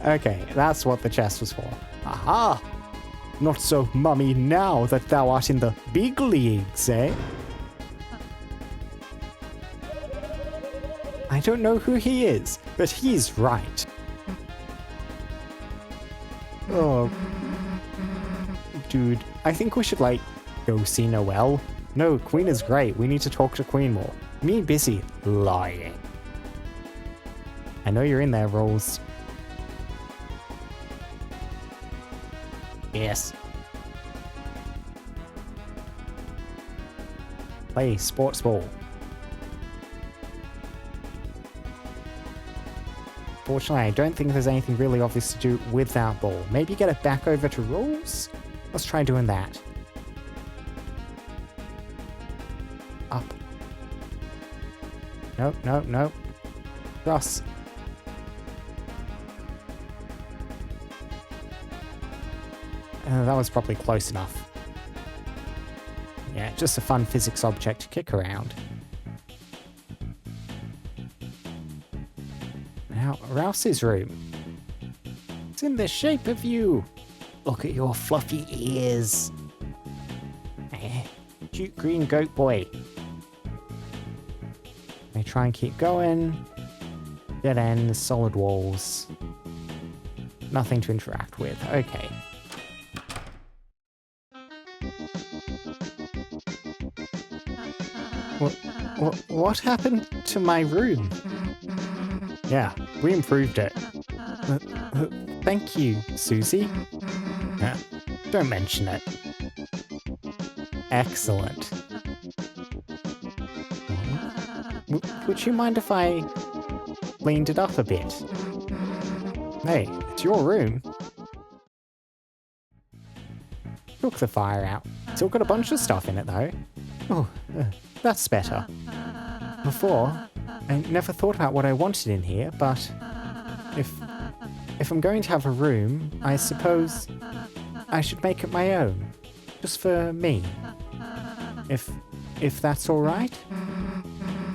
Okay, that's what the chest was for. Aha! Not so mummy now that thou art in the big leagues, eh? I don't know who he is, but he's right. Oh. Dude, I think we should, like, go see Noelle. No, Queen is great. We need to talk to Queen more. Me busy lying. I know you're in there, Rolls. Yes. Play sports ball. Fortunately, I don't think there's anything really obvious to do with that ball. Maybe get it back over to Rules? Let's try doing that. Up. Nope, nope, nope. Cross. That was probably close enough. Yeah, just a fun physics object to kick around. Now, Rouse's room. It's in the shape of you. Look at your fluffy ears. Cute green goat boy. They try and keep going. Dead ends, solid walls. Nothing to interact with. Okay. What happened to my room? Yeah, we improved it. Thank you, Susie. Don't mention it. Excellent. Would you mind if I cleaned it up a bit? Hey, it's your room. Took the fire out. Still got a bunch of stuff in it though. Oh, that's better. Before, I never thought about what I wanted in here, but if I'm going to have a room, I suppose I should make it my own, just for me. If that's all right.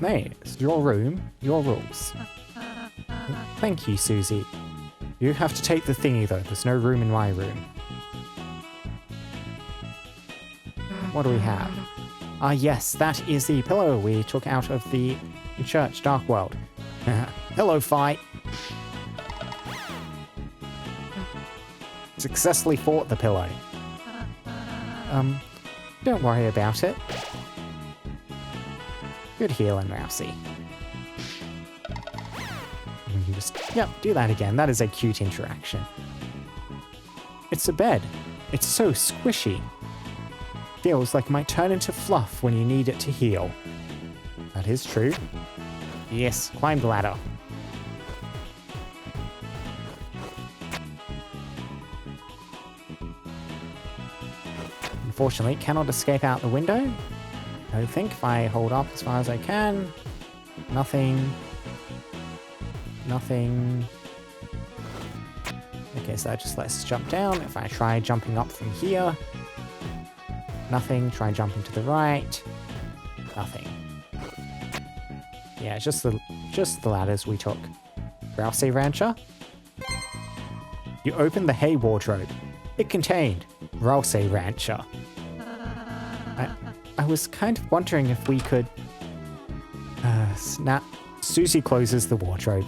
Hey, it's your room, your rules. Thank you, Susie. You have to take the thingy though. There's no room in my room. What do we have? Ah, yes, that is the pillow we took out of the church Dark World. Hello, fight. Successfully fought the pillow. Don't worry about it. Good healing, Rousey. You can just, yep, do that again. That is a cute interaction. It's a bed. It's so squishy. Feels like it might turn into fluff when you need it to heal. That is true. Yes, climb the ladder. Unfortunately, cannot escape out the window. I think if I hold up as far as I can. Nothing. Nothing. Okay, so that just lets us jump down. If I try jumping up from here. Nothing. Try jumping to the right. Nothing. Yeah, just the ladders we took. Rouse Rancher? You opened the hay wardrobe. It contained Rouse Rancher. I was kind of wondering if we could... snap. Susie closes the wardrobe.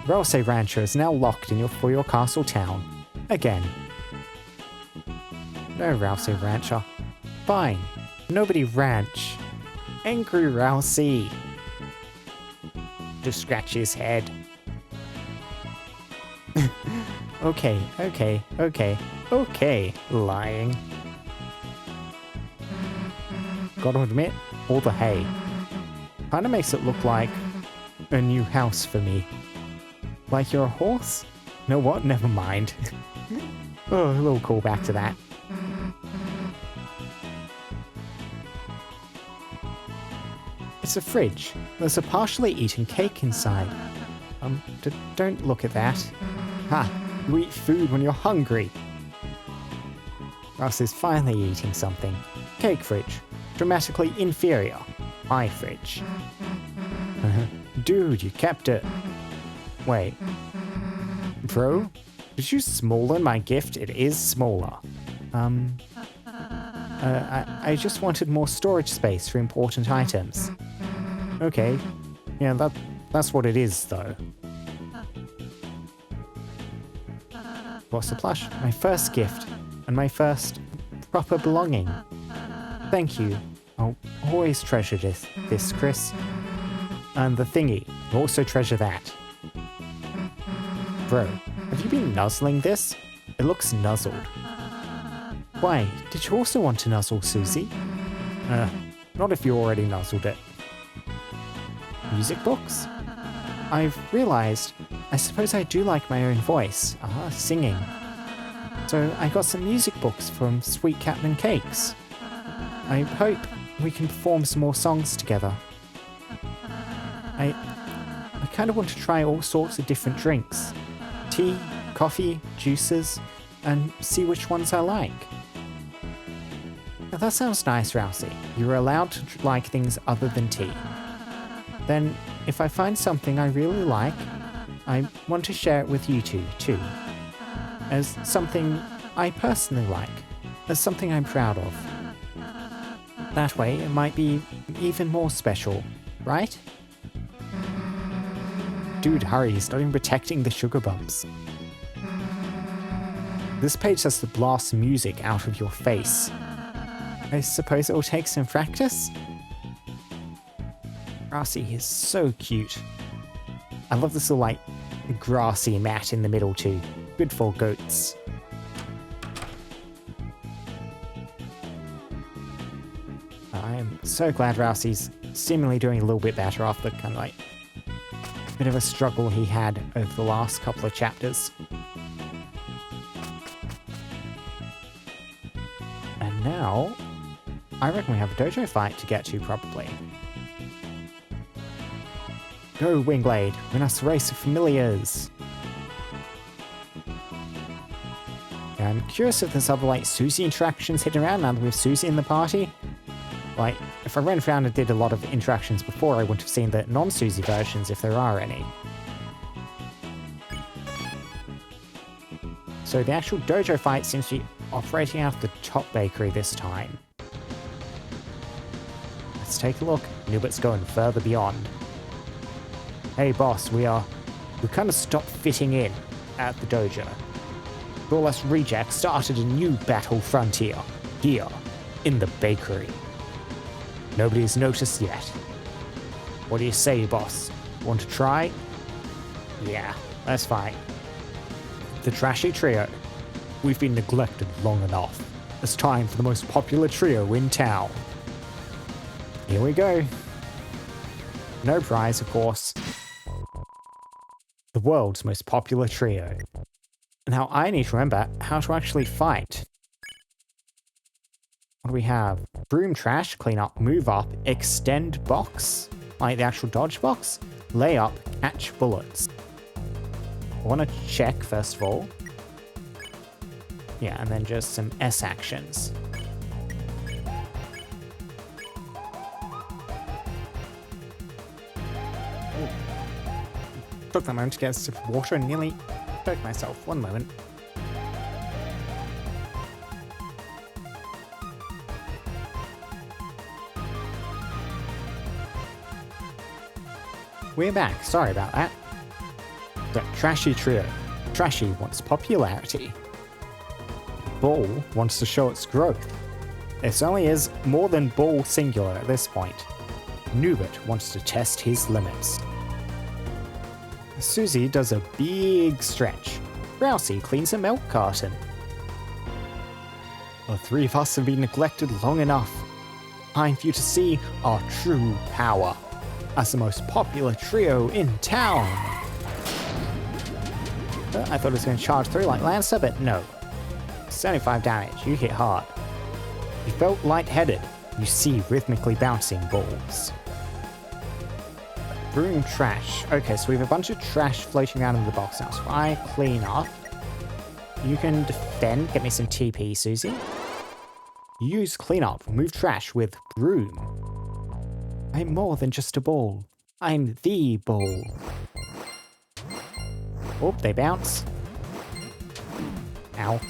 Rouse Rancher is now locked in for your castle town. Again. No Rouse Rancher. Fine. Nobody ranch. Angry Rousey. Just scratch his head. Okay, lying. Gotta admit, all the hay. Kinda makes it look like a new house for me. Like you're a horse? Know what? Never mind. Oh, a little callback to that. It's a fridge. There's a partially eaten cake inside. Don't look at that. Ha! You eat food when you're hungry. Russ is finally eating something. Cake fridge. Dramatically inferior. My fridge. Dude, you kept it. Wait. Bro? Did you smaller my gift? It is smaller. I just wanted more storage space for important items. Okay. Yeah, that's what it is, though. What's the plush? My first gift. And my first proper belonging. Thank you. I'll always treasure this, Chris. And the thingy. I'll also treasure that. Bro, have you been nuzzling this? It looks nuzzled. Why, did you also want to nuzzle Susie? Not if you already nuzzled it. Music books? I've realized, I suppose I do like my own voice. Singing. So I got some music books from Sweet Captain Cakes. I hope we can perform some more songs together. I kind of want to try all sorts of different drinks. Tea, coffee, juices, and see which ones I like. Now that sounds nice, Rousey. You're allowed to like things other than tea. Then, if I find something I really like, I want to share it with you two, too. As something I personally like. As something I'm proud of. That way, it might be even more special, right? Dude, hurry, he's not even protecting the sugar bumps. This page has to blast music out of your face. I suppose it will take some practice? Grassy is so cute. I love this little, like, grassy mat in the middle too. Good for goats. I am so glad Rousey's seemingly doing a little bit better after kind of like bit of a struggle he had over the last couple of chapters. And now, I reckon we have a dojo fight to get to probably. Go, Wingblade, win us a race of familiars! Yeah, I'm curious if there's other, like, Susie interactions hidden around now that we have Susie in the party. Like, if I ran around and did a lot of interactions before, I wouldn't have seen the non-Susie versions if there are any. So the actual dojo fight seems to be operating out of the top bakery this time. Let's take a look. Newbert's going further beyond. Hey boss, we kind of stopped fitting in at the dojo. All us rejects started a new battle frontier, here, in the bakery. Nobody's noticed yet. What do you say, boss? Want to try? Yeah, that's fine. The trashy trio. We've been neglected long enough. It's time for the most popular trio in town. Here we go. No prize, of course. The world's most popular trio. Now I need to remember how to actually fight. What do we have? Broom, trash, clean up, move up, extend box, like the actual dodge box, lay up, catch bullets. I want to check first of all. Yeah, and then just some S actions. Took that moment to get a sip of water and nearly choked myself. One moment. We're back. Sorry about that. The Trashy Trio. Trashy wants popularity. Ball wants to show its growth. This only is more than Ball singular at this point. Nubit wants to test his limits. Susie does a big stretch. Rousey cleans a milk carton. The three of us have been neglected long enough. Time for you to see our true power as the most popular trio in town. I thought it was going to charge through like Lancer, but no. 75 damage, you hit hard. You felt lightheaded. You see rhythmically bouncing balls. Broom trash. Okay, so we have a bunch of trash floating around in the box now. So if I clean up, you can defend. Get me some TP, Susie. Use cleanup. Remove trash with broom. I'm more than just a ball. I'm the ball. Oh, they bounce. Ow.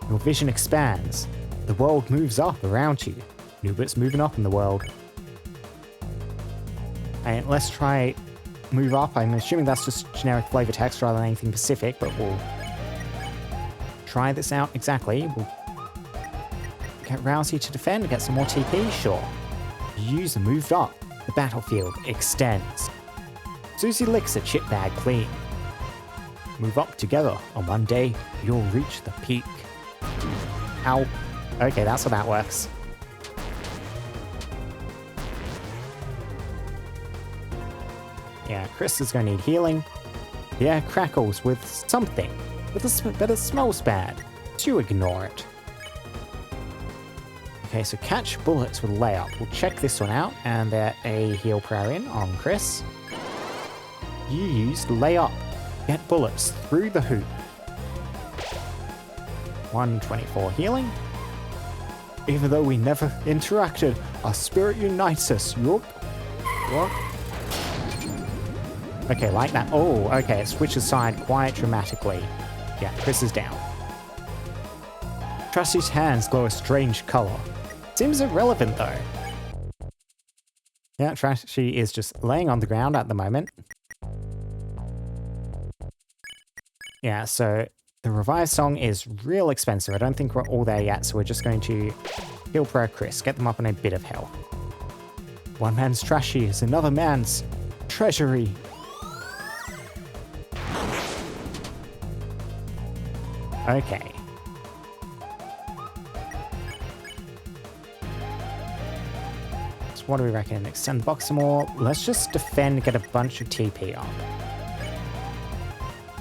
Your vision expands. The world moves up around you. Nubit's moving up in the world. And let's try move up. I'm assuming that's just generic flavor text rather than anything specific, but we'll try this out exactly. We'll get Rousey to defend, get some more TP, sure. User moved up. The battlefield extends. Susie licks a chip bag clean. Move up together, and one day you'll reach the peak. Ow. Okay, that's how that works. Yeah, Chris is going to need healing. The air crackles with something, but it smells bad, so you ignore it. Okay, so catch bullets with layup. We'll check this one out, and they're a heal prayer in on Chris. You used layup. Get bullets through the hoop. 124 healing. Even though we never interacted, our spirit unites us. Yup. Yup. Okay, like that. Oh, okay, it switches side quite dramatically. Yeah, Chris is down. Trusty's hands glow a strange color. Seems irrelevant though. Yeah, Trashy is just laying on the ground at the moment. Yeah, so the revised song is real expensive. I don't think we're all there yet, so we're just going to heal prayer Chris, get them up in a bit of health. One man's trashy is another man's treasury. Okay. So what do we reckon? Extend the box some more. Let's just defend, get a bunch of TP up.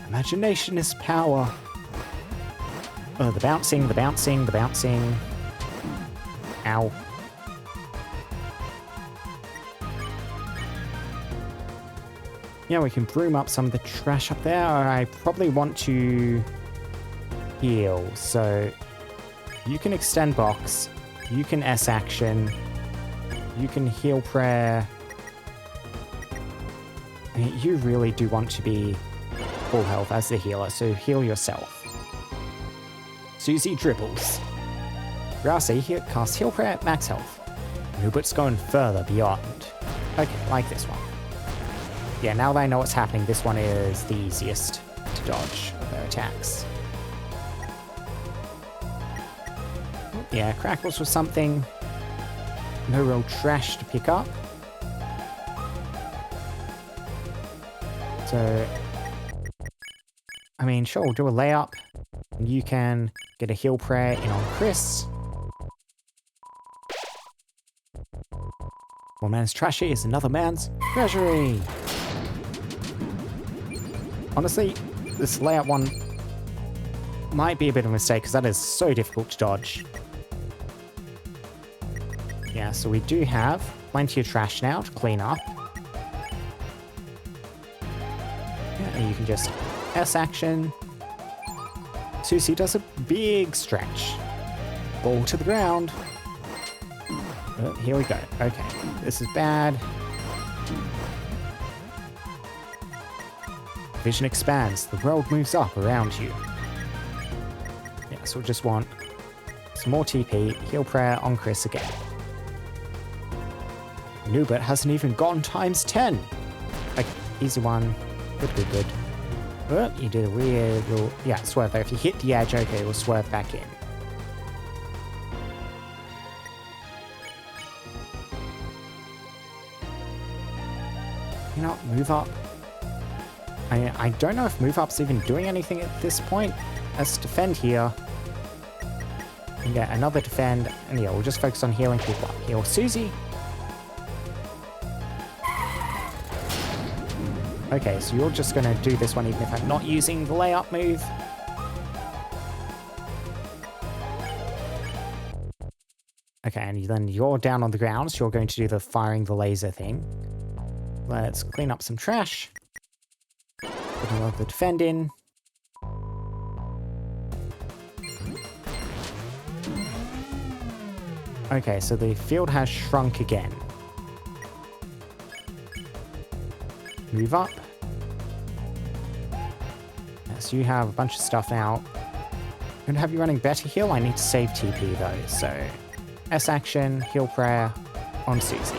Imagination is power. Oh, the bouncing, the bouncing, the bouncing. Ow. Yeah, we can broom up some of the trash up there. I probably want to heal, so you can extend box, you can S action, you can heal prayer. I mean, you really do want to be full health as the healer, so heal yourself. Susie dribbles. Rousey casts heal prayer, max health. Nubit's going further beyond. Okay, like this one. Yeah, now that I know what's happening, this one is the easiest to dodge their attacks. Yeah, crackles was something. No real trash to pick up. So, I mean, sure, we'll do a layup. You can get a heal prayer in on Chris. One man's trashy is another man's treasury. Honestly, this layup one might be a bit of a mistake because that is so difficult to dodge. Yeah, so we do have plenty of trash now to clean up. Yeah, and you can just S action. Susie does a big stretch. Ball to the ground. Oh, here we go. Okay, this is bad. Vision expands. The world moves up around you. Yeah, so we'll just want some more TP. Heal prayer on Chris again. Nubert hasn't even gone times 10. Okay, easy one. Good, good, good. Oh, you did a weird little... Yeah, swerve there. If you hit the edge, okay, we'll swerve back in. You know, move up. I don't know if move up's even doing anything at this point. Let's defend here. And get another defend. And yeah, we'll just focus on healing people up. Heal Susie. Okay, so you're just going to do this one even if I'm not using the layup move. Okay, and then you're down on the ground, so you're going to do the firing the laser thing. Let's clean up some trash. Put another defend in. Okay, so the field has shrunk again. Move up. So you have a bunch of stuff now. I'm going to have you running better heal. I need to save TP though, so S action, heal prayer on Susie.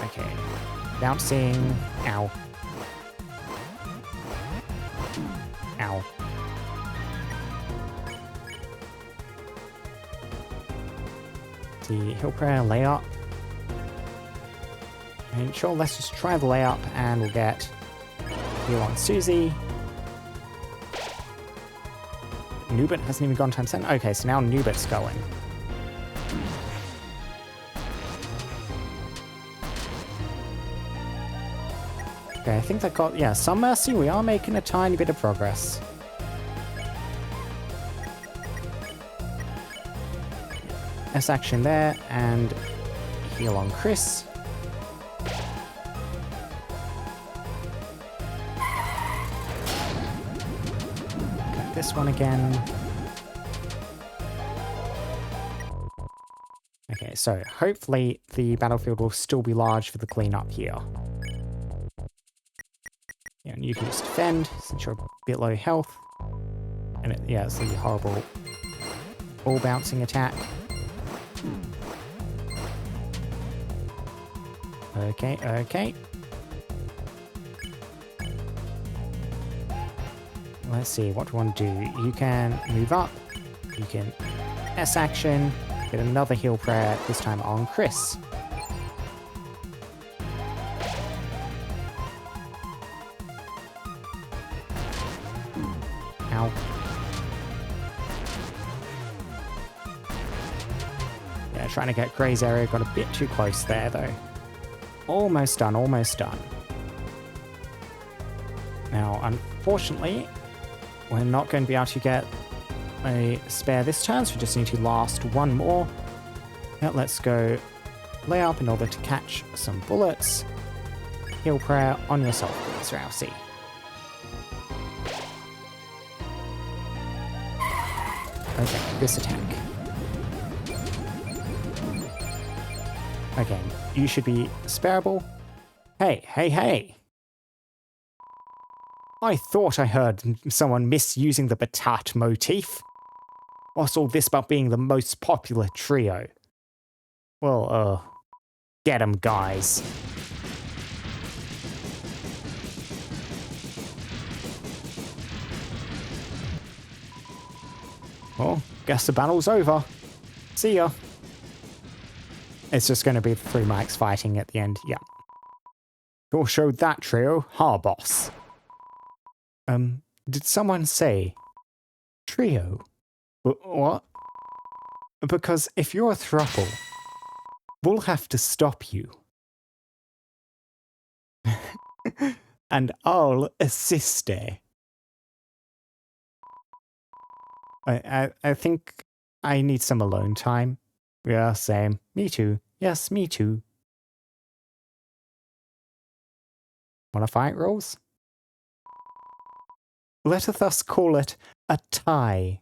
Okay, bouncing. Ow. Ow. The heal prayer layup. And sure, let's just try the layup and we'll get heal on Susie. Nubert hasn't even gone times 10. Okay, so now Nubert's going. Okay, I think that got, yeah, some mercy. We are making a tiny bit of progress. S action there and heal on Chris. This one again. Okay, so hopefully the battlefield will still be large for the cleanup here. Yeah, and you can just defend since you're a bit low health. And yeah, it's the horrible ball bouncing attack. Okay, okay. Let's see, what do you want to do? You can move up. You can S action. Get another heal prayer, this time on Chris. Ow. Yeah, trying to get Gray's area. Got a bit too close there, though. Almost done, almost done. Now, unfortunately, we're not going to be able to get a spare this turn, so we just need to last one more. Now let's go lay up in order to catch some bullets. Heal prayer on yourself, please, Rousey. Okay, this attack. Okay, you should be spareable. Hey, hey, hey! I thought I heard someone misusing the batat motif. What's all this about being the most popular trio? Well, get 'em, guys. Well, guess the battle's over. See ya. It's just going to be the three mics fighting at the end, yeah. Sure showed that trio, huh, boss? Did someone say trio? What? Because if you're a throuple, we'll have to stop you. And I'll assist. I think I need some alone time. Yeah, same. Me too. Yes, me too. Wanna fight, Rose? Let us thus call it a tie.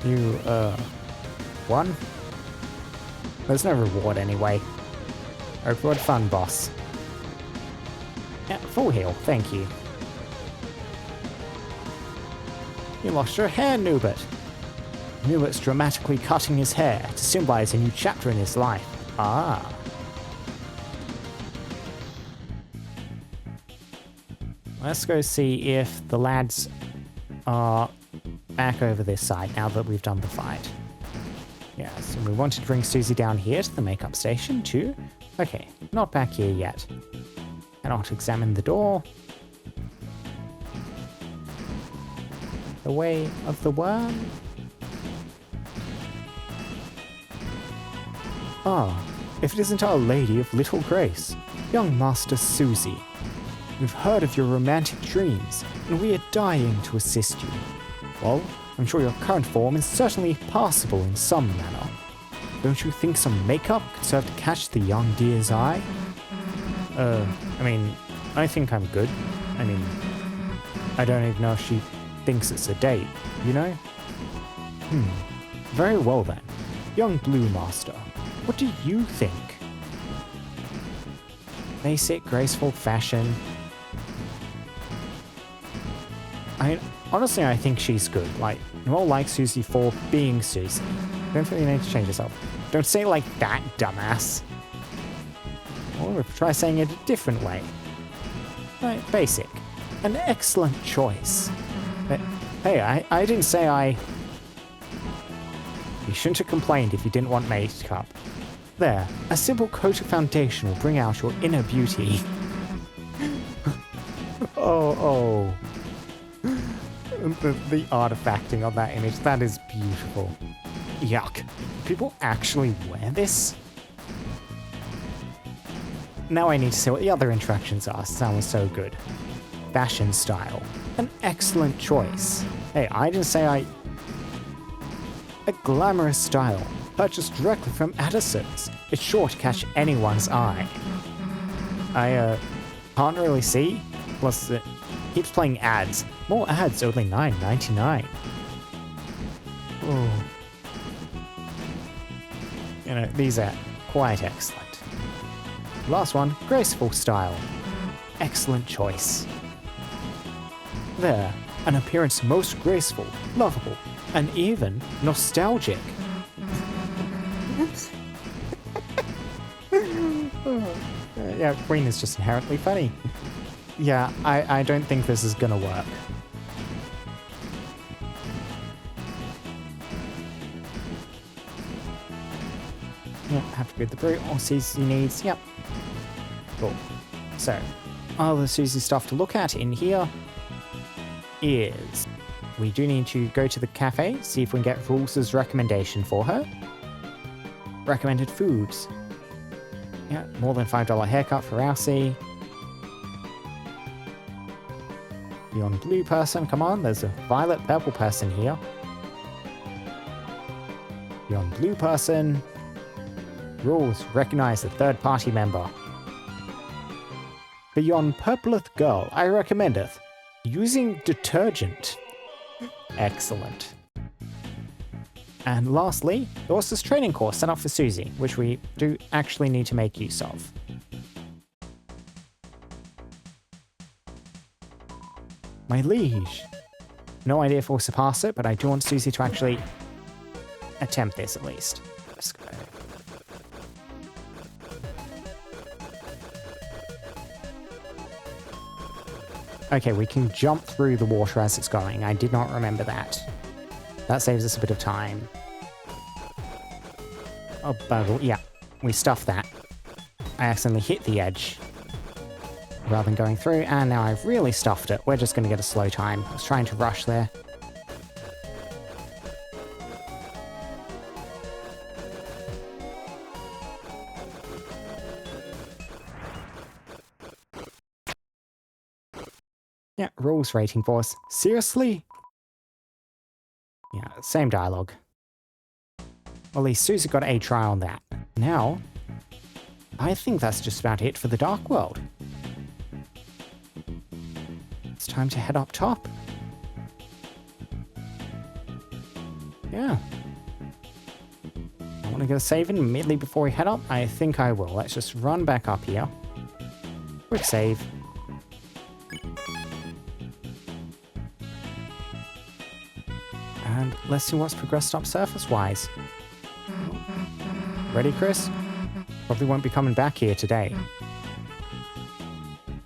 You, won? There's no reward anyway. Reward fun, boss. Yeah, full heal, thank you. You lost your hair, Nubert. Nubert's dramatically cutting his hair to symbolize a new chapter in his life. Ah. Let's go see if the lads are back over this side now that we've done the fight. Yes, and we wanted to bring Susie down here to the makeup station too. Okay, not back here yet. Cannot examine the door. The way of the worm. Ah, if it isn't Our Lady of Little Grace, young Master Susie. We've heard of your romantic dreams, and we are dying to assist you. Well, I'm sure your current form is certainly passable in some manner. Don't you think some makeup could serve to catch the young dear's eye? I think I'm good. I don't even know if she thinks it's a date, you know? Very well then. Young Blue Master, what do you think? Basic, graceful fashion. Honestly, I think she's good. Like, more like Susie for being Susie. Don't really need to change yourself. Don't say it like that, dumbass. Or try saying it a different way. Right, basic. An excellent choice. But, hey, I didn't say I... You shouldn't have complained if you didn't want makeup. There, a simple coat of foundation will bring out your inner beauty. oh. The artifacting on that image, that is beautiful. Yuck. People actually wear this? Now I need to see what the other interactions are. Sounds so good. Fashion style. An excellent choice. Hey, I didn't say I... A glamorous style. Purchased directly from Addison's. It's sure to catch anyone's eye. I, can't really see. Plus, it keeps playing ads. More ads, only $9.99. Oh. You know, these are quite excellent. Last one, graceful style. Excellent choice. There, an appearance most graceful, lovable, and even nostalgic. Yeah, Queen is just inherently funny. Yeah, I don't think this is gonna work. Yeah, have to go to the brute. All Susie needs. Yep. Cool. So, other Susie stuff to look at in here is we do need to go to the cafe, see if we can get Rules' recommendation for her. Recommended foods. Yeah, more than $5 haircut for Rousey. Beyond blue person, come on, there's a violet purple person here. Beyond blue person. Rules, recognize a third party member. Beyond purpleth girl, I recommendeth using detergent. Excellent. And lastly, there was this training course set up for Susie, which we do actually need to make use of. My liege. No idea if we'll surpass it, but I do want Susie to actually attempt this at least. Let's go. Okay, we can jump through the water as it's going. I did not remember that. That saves us a bit of time. Oh, buggle. Yeah, we stuffed that. I accidentally hit the edge rather than going through, and now I've really stuffed it. We're just going to get a slow time. I was trying to rush there. Yeah, rules rating for us. Seriously? Yeah, same dialogue. Well, at least Susie got a try on that. Now, I think that's just about it for the Dark World. It's time to head up top. Yeah. I want to go save immediately before we head up. I think I will. Let's just run back up here. Quick save. And let's see what's progressed up surface-wise. Ready, Chris? Probably won't be coming back here today.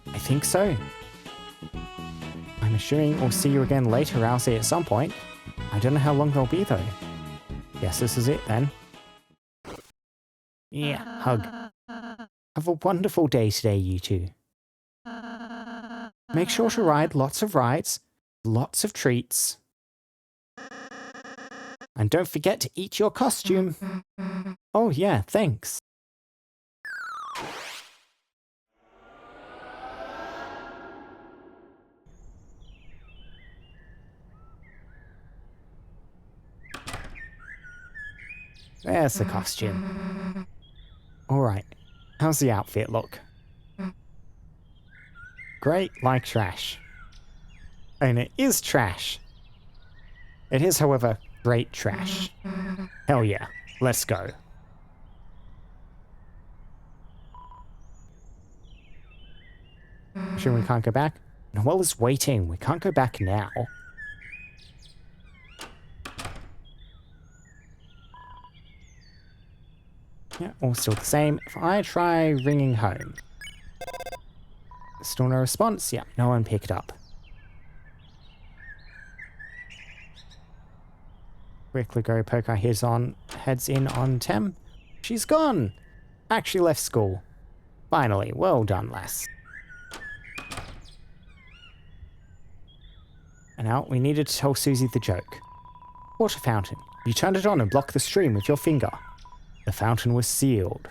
I think so. I'm assuming we'll see you again later, Rousey, at some point. I don't know how long they'll be, though. Guess this is it, then. Yeah, hug. Have a wonderful day today, you two. Make sure to ride lots of rides, lots of treats. And don't forget to eat your costume. Oh yeah, thanks. There's the costume. Alright, how's the outfit look? Great, like trash. And it is trash. It is, however, great trash. Hell yeah, let's go. Sure we can't go back? Noelle is waiting, we can't go back now. Yeah, all still the same. If I try ringing home. Still no response? Yeah, no one picked up. Quickly go poke our heads in on Tem. She's gone! Actually left school. Finally, well done, lass. And now we needed to tell Susie the joke. Water fountain. You turned it on and blocked the stream with your finger. The fountain was sealed.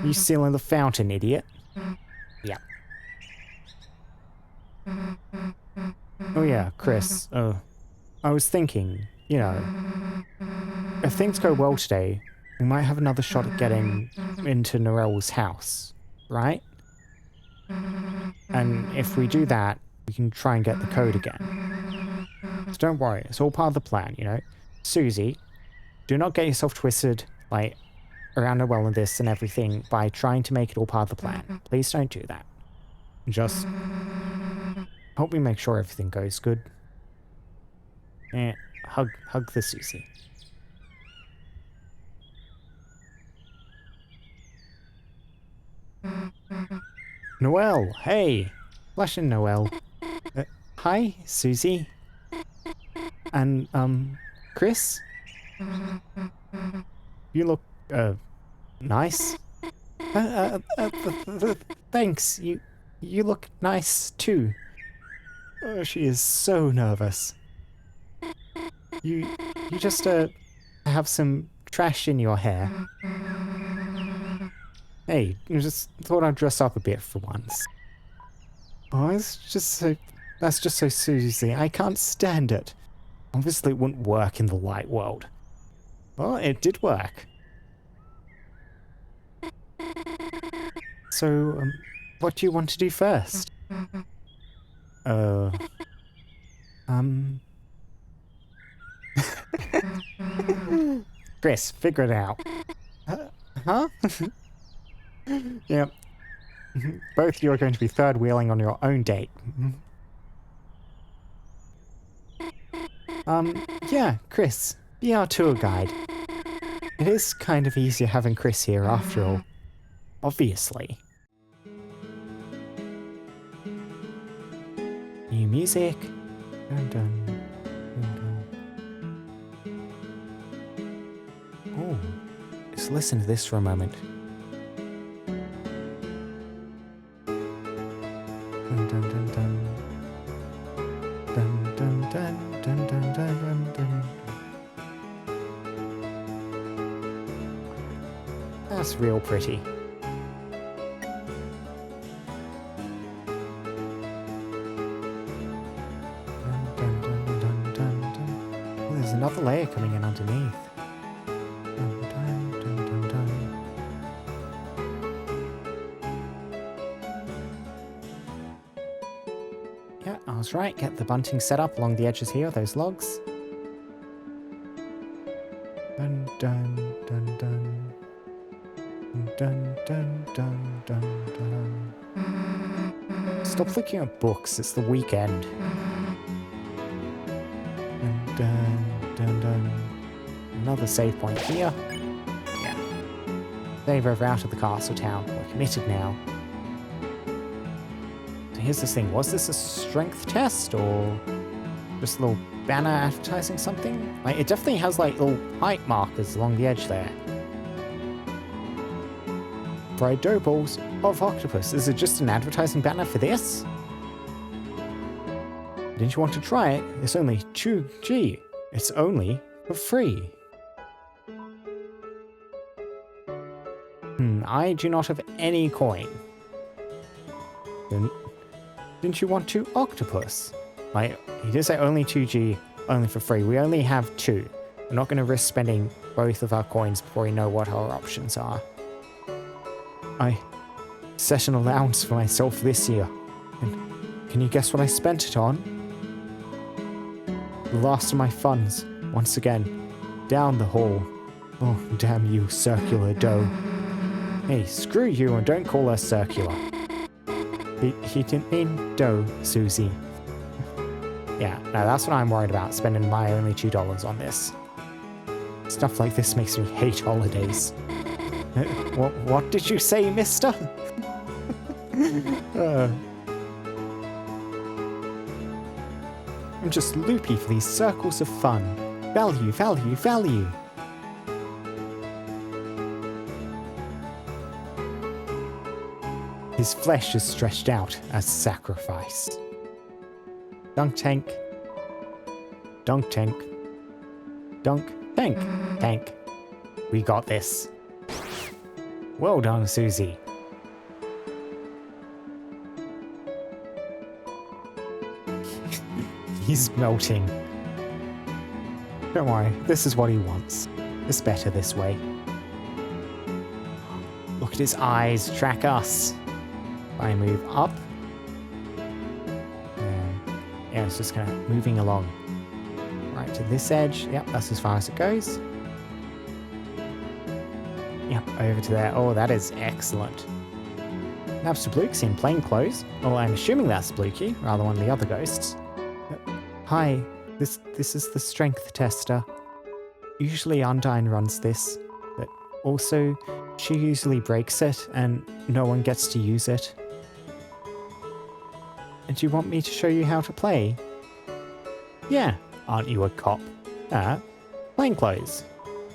You sealing the fountain, idiot? Yeah. Oh yeah, Chris. I was thinking, you know, if things go well today, we might have another shot at getting into Noelle's house, right? And if we do that, we can try and get the code again. So don't worry, it's all part of the plan, you know? Susie, do not get yourself twisted, like, around Noelle and this and everything by trying to make it all part of the plan. Please don't do that. Just help me make sure everything goes good. Hug the Susie. Noelle, hey! Flash and Noelle. Hi, Susie. And, Chris? You look, nice. Thanks. You look nice, too. Oh, she is so nervous. You just, have some trash in your hair. Hey, you just thought I'd dress up a bit for once. Oh, that's just so Susie. I can't stand it. Obviously it wouldn't work in the light world. Well, it did work. So, what do you want to do first? Chris, figure it out. Huh? Yeah. Both of you are going to be third wheeling on your own date. Yeah, Chris, be our tour guide. It is kind of easier having Chris here after all. Obviously. New music. Dun, dun, dun, dun. Oh, just listen to this for a moment. Dun, dun, dun, dun. Dun, dun, dun, dun, dun, dun, dun. That's real pretty. There's another layer coming in underneath. Dun, dun, dun, dun, dun. Yeah, I was right. Get the bunting set up along the edges here, those logs. stop looking at books. It's the weekend. Dun, dun, dun, dun. Another save point here. Yeah. Save over out of the castle town. We're committed now. So here's this thing. Was this a strength test or just a little banner advertising something? Like, it definitely has like little height markers along the edge there. Fried dough balls of octopus. Is it just an advertising banner for this? Didn't you want to try it? It's only 2G. It's only for free. I do not have any coin. Didn't you want to octopus? Like, he did say only 2G, only for free. We only have 2. We're not going to risk spending both of our coins before we know what our options are. I set an allowance for myself this year. And can you guess what I spent it on? The last of my funds, once again, down the hall. Oh, damn you, circular dough. Hey, screw you and don't call us circular. He didn't mean dough, Susie. Yeah, no, that's what I'm worried about, spending my only $2 on this. Stuff like this makes me hate holidays. What did you say, mister? I'm just loopy for these circles of fun. Value, value, value. His flesh is stretched out as sacrifice. Dunk tank. Dunk tank. Dunk tank. Tank. We got this. Well done, Susie. He's melting. Don't worry, this is what he wants. It's better this way. Look at his eyes, track us. I move up. Yeah, it's just kind of moving along. Right to this edge. Yep, that's as far as it goes. Yep, over to there. Oh, that is excellent. Now Spluke's in plain clothes. Well, I'm assuming that's Splukey, rather one of the other ghosts. Hi, this is the strength tester. Usually Undyne runs this, but also she usually breaks it and no one gets to use it. And do you want me to show you how to play? Yeah, aren't you a cop? Plain clothes.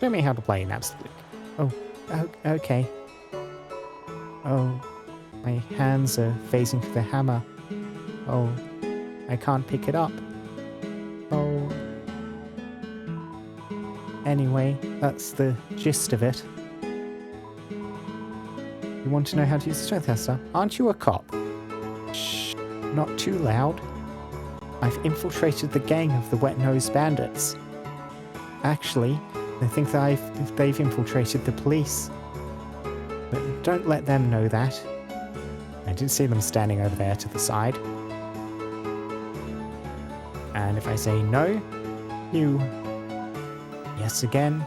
Show me how to play in Absolute. Oh, okay. Oh, my hands are facing the hammer. Oh, I can't pick it up. Oh. Anyway, that's the gist of it. You want to know how to use the strength tester? Aren't you a cop? Shh, not too loud. I've infiltrated the gang of the Wet-Nosed Bandits. Actually, they think that they've infiltrated the police. But don't let them know that. I did see them standing over there to the side. And if I say no, you... Yes again.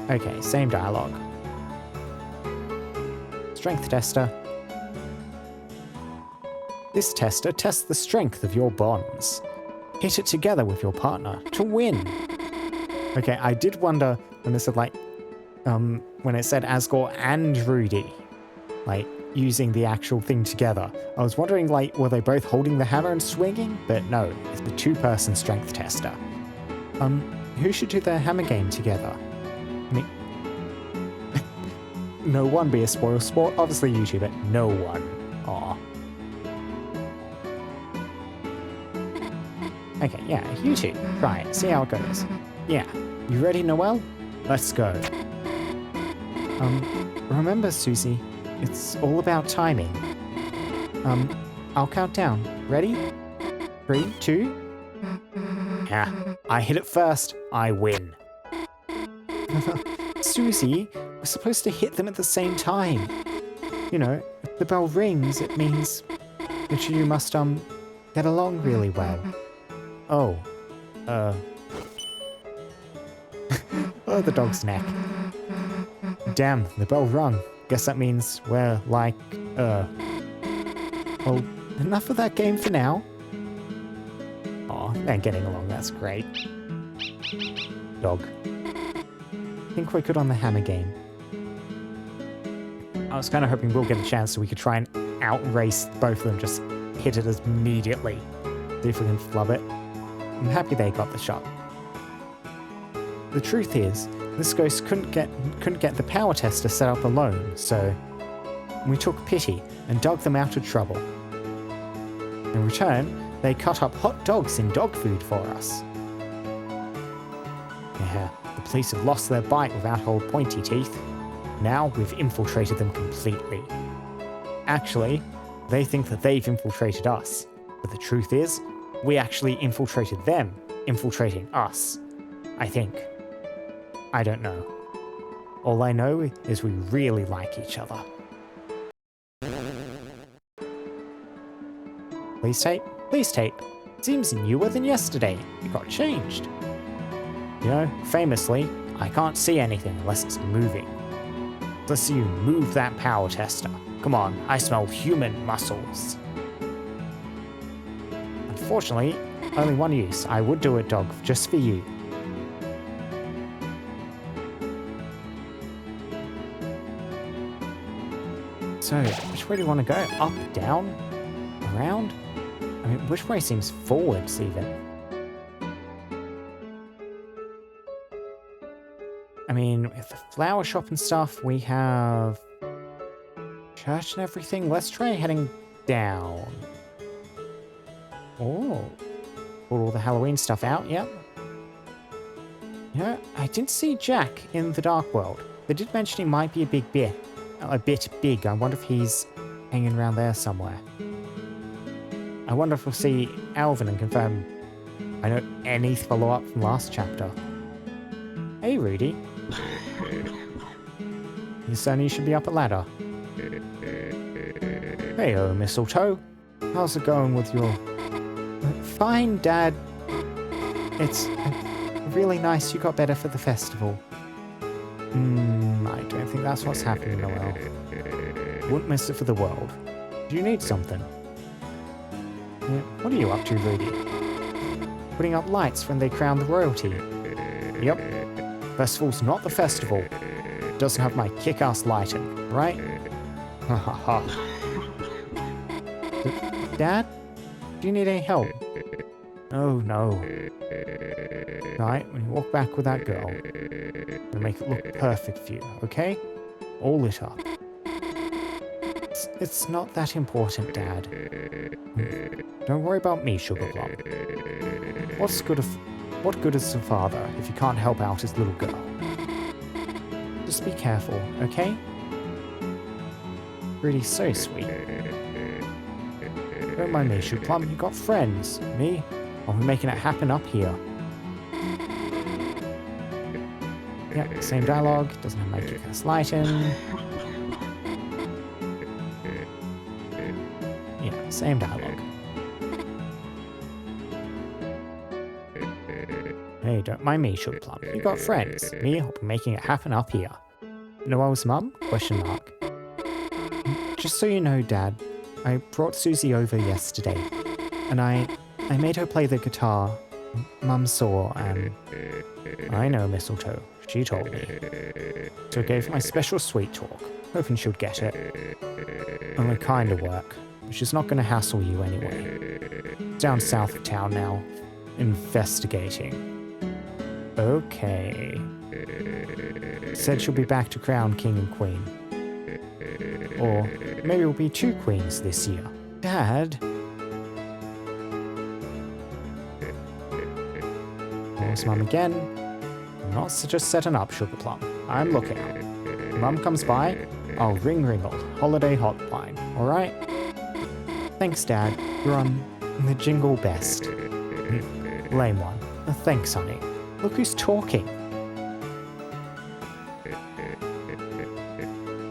Okay, same dialogue. Strength tester. This tester tests the strength of your bonds. Hit it together with your partner to win. Okay, I did wonder when it said when it said Asgore and Rudy, using the actual thing together. I was wondering, were they both holding the hammer and swinging? But no, it's the two-person strength tester. Who should do the hammer game together? I mean, no one be a spoil sport. Obviously you two, but no one. Aw. Okay, yeah, you two. Try it. See how it goes. Yeah. You ready, Noelle? Let's go. Remember, Susie, it's all about timing. I'll count down. Ready? 3, 2... Yeah, I hit it first. I win. Susie, we're supposed to hit them at the same time. You know, if the bell rings, it means that you must, get along really well. Oh, oh, the dog's neck. Damn, the bell rung. Guess that means we're Well, enough of that game for now. Aw, they're getting along, that's great. Dog. Think we're good on the hammer game. I was kind of hoping we'll get a chance so we could try and outrace both of them, just hit it immediately. See if we can flub it. I'm happy they got the shot. The truth is, this ghost couldn't get the power tester set up alone, so we took pity and dug them out of trouble. In return, they cut up hot dogs in dog food for us. Yeah, the police have lost their bite without old pointy teeth. Now we've infiltrated them completely. Actually, they think that they've infiltrated us, but the truth is, we actually infiltrated them, infiltrating us. I think. I don't know. All I know is we really like each other. Police tape? Police tape. Seems newer than yesterday. It got changed. You know, famously, I can't see anything unless it's moving. Let's see you move that power tester. Come on, I smell human muscles. Unfortunately, only one use. I would do it, dog, just for you. So, which way do you want to go? Up, down, around? I mean, which way seems forwards, even? I mean, with the flower shop and stuff, we have church and everything. Let's try heading down. Oh, pulled all the Halloween stuff out, yep. Yeah, I didn't see Jack in the Dark World. They did mention he might be a bit big. I wonder if he's hanging around there somewhere. I wonder if we'll see Alvin and confirm I know any follow-up from last chapter. Hey, Rudy. You said you should be up a ladder. Hey, Mistletoe. How's it going with your... Fine, Dad. It's really nice you got better for the festival. I don't think that's what's happening, Noel. Wouldn't miss it for the world. Do you need something? Yeah, what are you up to, Rudy? Putting up lights when they crown the royalty. Yep. Festival's not the festival. It doesn't have my kick-ass lighting, right? Ha ha ha. Dad? Do you need any help? Oh no. Right, when you walk back with that girl, we'll make it look perfect for you, okay? All lit up. It's not that important, Dad. Don't worry about me, Sugar Plum. What good is a father if you can't help out his little girl? Just be careful, okay? Really so sweet. Don't mind me, Sugar Plum, you got friends. Me? I'll be making it happen up here. Yep, same dialogue, doesn't have my kick-ass lighting. Yeah, same dialogue. Hey, don't mind me, Sugar Plum. You got friends. Me, I'll be making it happen up here. Noel's mum? Question mark. Just so you know, Dad, I brought Susie over yesterday, and I made her play the guitar. Mum saw, and I know Mistletoe. She told me. So I gave her my special sweet talk, hoping she'd get it. Only kind of work. She's not going to hassle you anyway. Down south of town now, investigating. Okay. Said she'll be back to crown king and queen. Or maybe we'll be 2 queens this year. Dad? There's Mum again. Not just setting up, Sugar Plum. I'm looking. Mum comes by, I'll ring-ringle, holiday hotline, alright? Thanks, Dad. You're on the jingle best. Lame one. Thanks, honey. Look who's talking.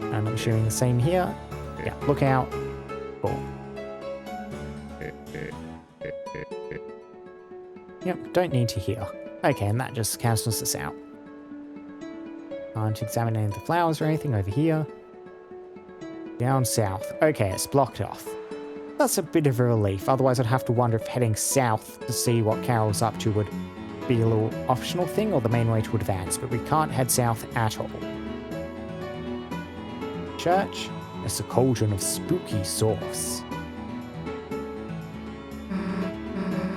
And I'm assuming the same here. Yeah, look out. Cool. Yep, don't need to hear. Okay, and that just cancels this out. Aren't examining any of the flowers or anything over here. Down south. Okay, it's blocked off. That's a bit of a relief, otherwise I'd have to wonder if heading south to see what Carol's up to would be a little optional thing or the main way to advance, but we can't head south at all. Church? It's a cauldron of spooky sauce.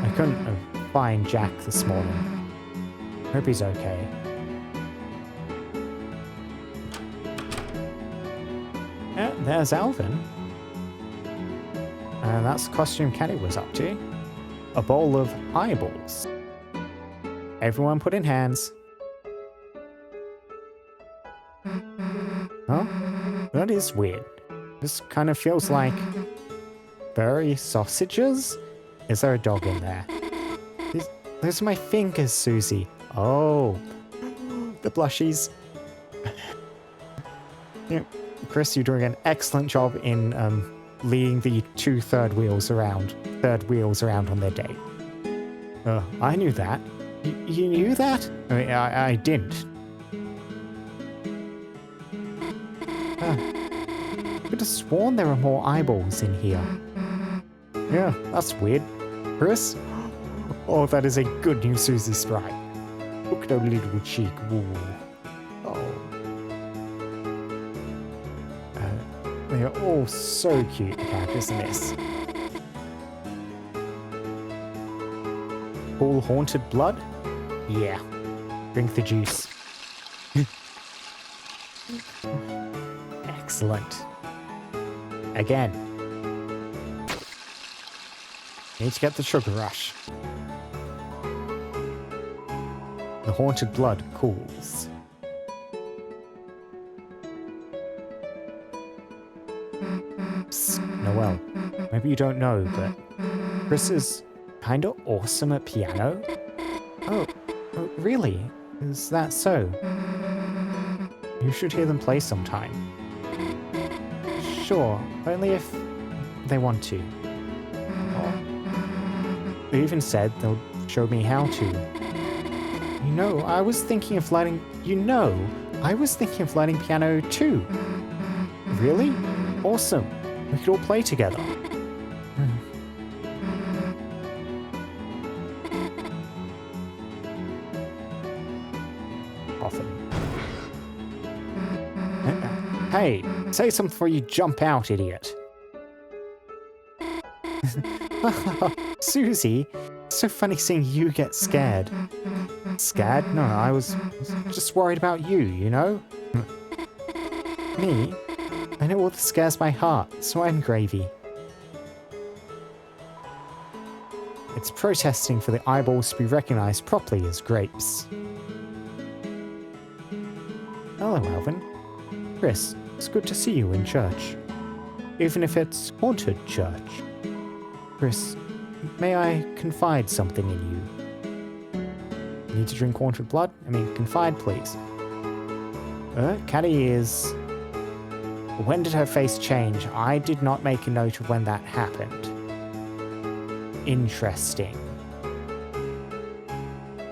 I couldn't find Jack this morning. Hope he's okay. Yeah, there's Alvin. And that's the costume Caddy was up to. A bowl of eyeballs. Everyone put in hands. Huh? That is weird. This kind of feels like furry sausages? Is there a dog in there? Those are my fingers, Susie. Oh, the blushies. Yeah, Chris, you're doing an excellent job in leading the two third wheels around on their date. I knew that. You knew that? I mean, I didn't. I could have sworn there were more eyeballs in here. Yeah, that's weird. Chris? Oh, that is a good new Susie sprite. Look at her little cheek. Woo. Oh. They are all so cute, the characters in this. All haunted blood? Yeah. Drink the juice. Excellent. Again. Need to get the sugar rush. The haunted blood cools. Psst, Noelle, maybe you don't know, but Chris is kinda awesome at piano. Oh, really? Is that so? You should hear them play sometime. Sure, only if they want to. They even said they'll show me how to. I was thinking of learning piano too. Really? Awesome. We could all play together. Often. Hey, say something before you jump out, idiot. Susie, it's so funny seeing you get scared. Scared? No, I was just worried about you, you know? Me? I know all that scares my heart, so I'm gravy. It's protesting for the eyeballs to be recognized properly as grapes. Hello, Alvin. Chris, it's good to see you in church. Even if it's haunted church. Chris, may I confide something in you? Need to drink haunted blood? I mean, confide, please. Caddy is... When did her face change? I did not make a note of when that happened. Interesting.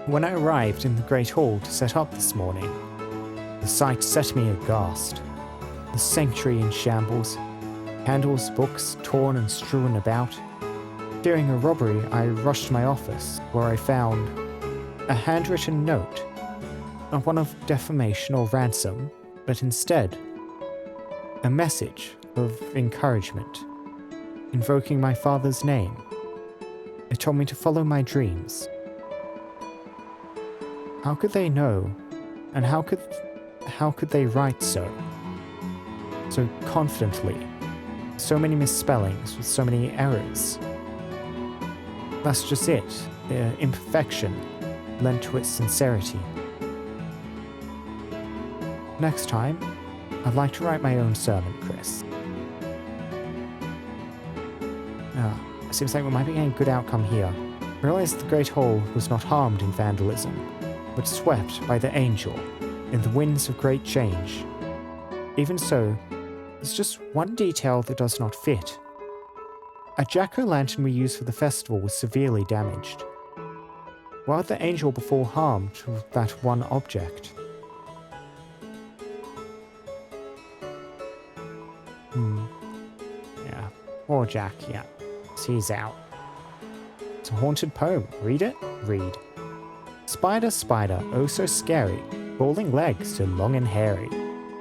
When I arrived in the Great Hall to set up this morning, the sight set me aghast. The sanctuary in shambles, candles, books torn and strewn about. Fearing a robbery, I rushed to my office, where I found a handwritten note, not one of defamation or ransom, but instead a message of encouragement, invoking my father's name. It told me to follow my dreams. How could they know, and how could they write so confidently, so many misspellings with so many errors? That's just it, the imperfection lent to its sincerity. Next time, I'd like to write my own sermon, Chris. Seems like we might be getting a good outcome here. I realized the Great Hall was not harmed in vandalism, but swept by the angel in the winds of great change. Even so, there's just one detail that does not fit. A jack-o'-lantern we used for the festival was severely damaged. Why would the angel befall harm to that one object? Yeah. Or Jack, yeah. He's out. It's a haunted poem. Read it? Read. Spider, spider, oh so scary, crawling legs so long and hairy.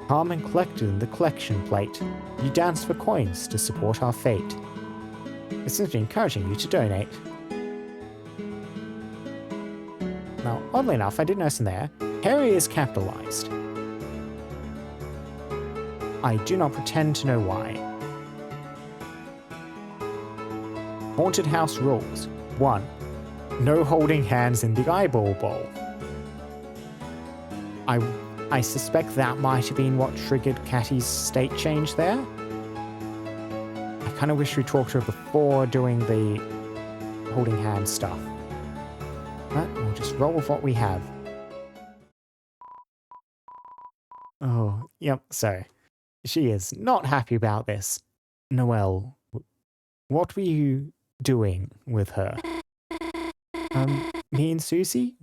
Calm and collected in the collection plate, you dance for coins to support our fate. It seems to be encouraging you to donate. Now, oddly enough, I did notice in there, Harry is capitalized. I do not pretend to know why. Haunted house rules. 1. No holding hands in the eyeball bowl. I suspect that might have been what triggered Catty's state change there. I kind of wish we talked to her before doing the holding hands stuff. But we'll just roll with what we have. Oh, yep, so she is not happy about this. Noelle, what were you doing with her? Me and Susie?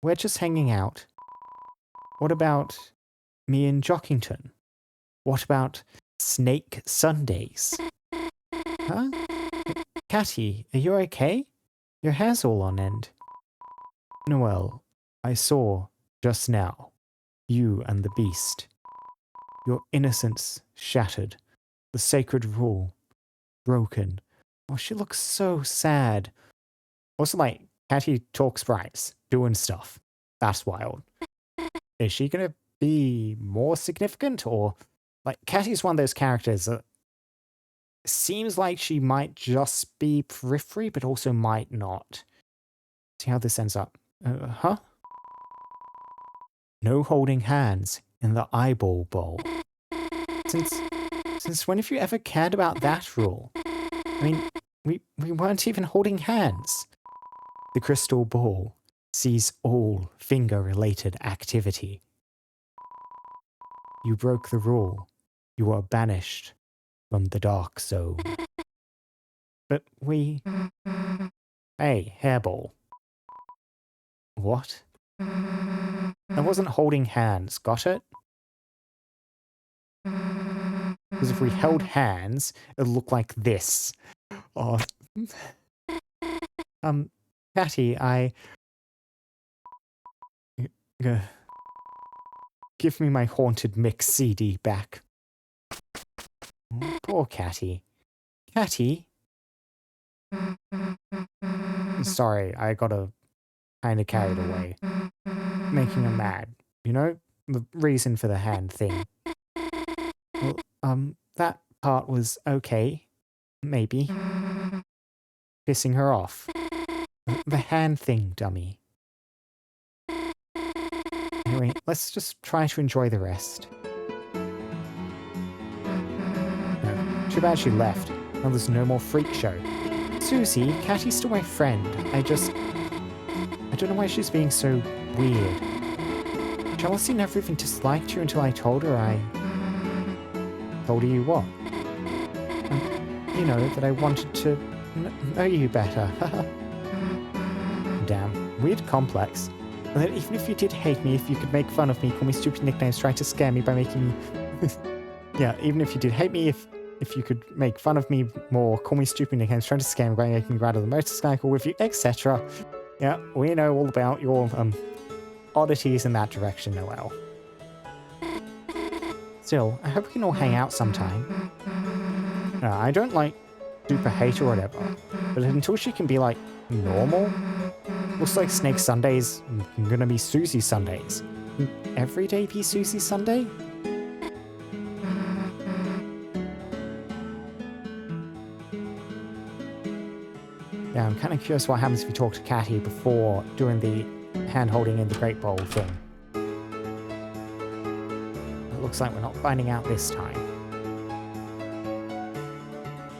We're just hanging out. What about me and Jockington? What about Snake Sundays? Huh? Catty, are you okay? Your hair's all on end. Noelle, I saw, just now, you and the beast. Your innocence shattered. The sacred rule broken. Oh, she looks so sad. Also, like, Catty talks sprites, doing stuff. That's wild. Is she gonna be more significant? Or, like, Catty's one of those characters that seems like she might just be periphery, but also might not. See how this ends up. Huh? No holding hands in the eyeball bowl. Since when have you ever cared about that rule? I mean, we weren't even holding hands. The crystal ball sees all finger-related activity. You broke the rule. You are banished from the dark zone. But we... Hey, hairball. What? I wasn't holding hands, got it? Because if we held hands, it'd look like this. Oh. Catty, give me my Haunted Mix CD back. Oh, poor Catty. Catty? Sorry, I got kind of carried away. Making her mad. You know? The reason for the hand thing. Well, that part was okay. Maybe. Pissing her off. The hand thing, dummy. Anyway, let's just try to enjoy the rest. No, too bad she left. Now there's no more freak show. Susie, Catty's still my friend. I don't know why she's being so weird. Chelsea never even disliked you until I told her Told her you what? You know, that I wanted to know you better. Damn, weird complex. And that even if you did hate me, if you could make fun of me, call me stupid nicknames, try to scare me by making me... Yeah, even if you did hate me, if you could make fun of me more, call me stupid nicknames, try to scare me by making me ride on the motorcycle with you, etc. Yeah, we know all about your oddities in that direction, Noelle. Still, I hope we can all hang out sometime. No, I don't like super hate or whatever, but until she can be like normal, looks like Snake Sundays gonna be Susie Sundays. Every day be Susie Sunday? Yeah, I'm kind of curious what happens if you talk to Catty before doing the hand-holding in the Great Bowl thing. It looks like we're not finding out this time.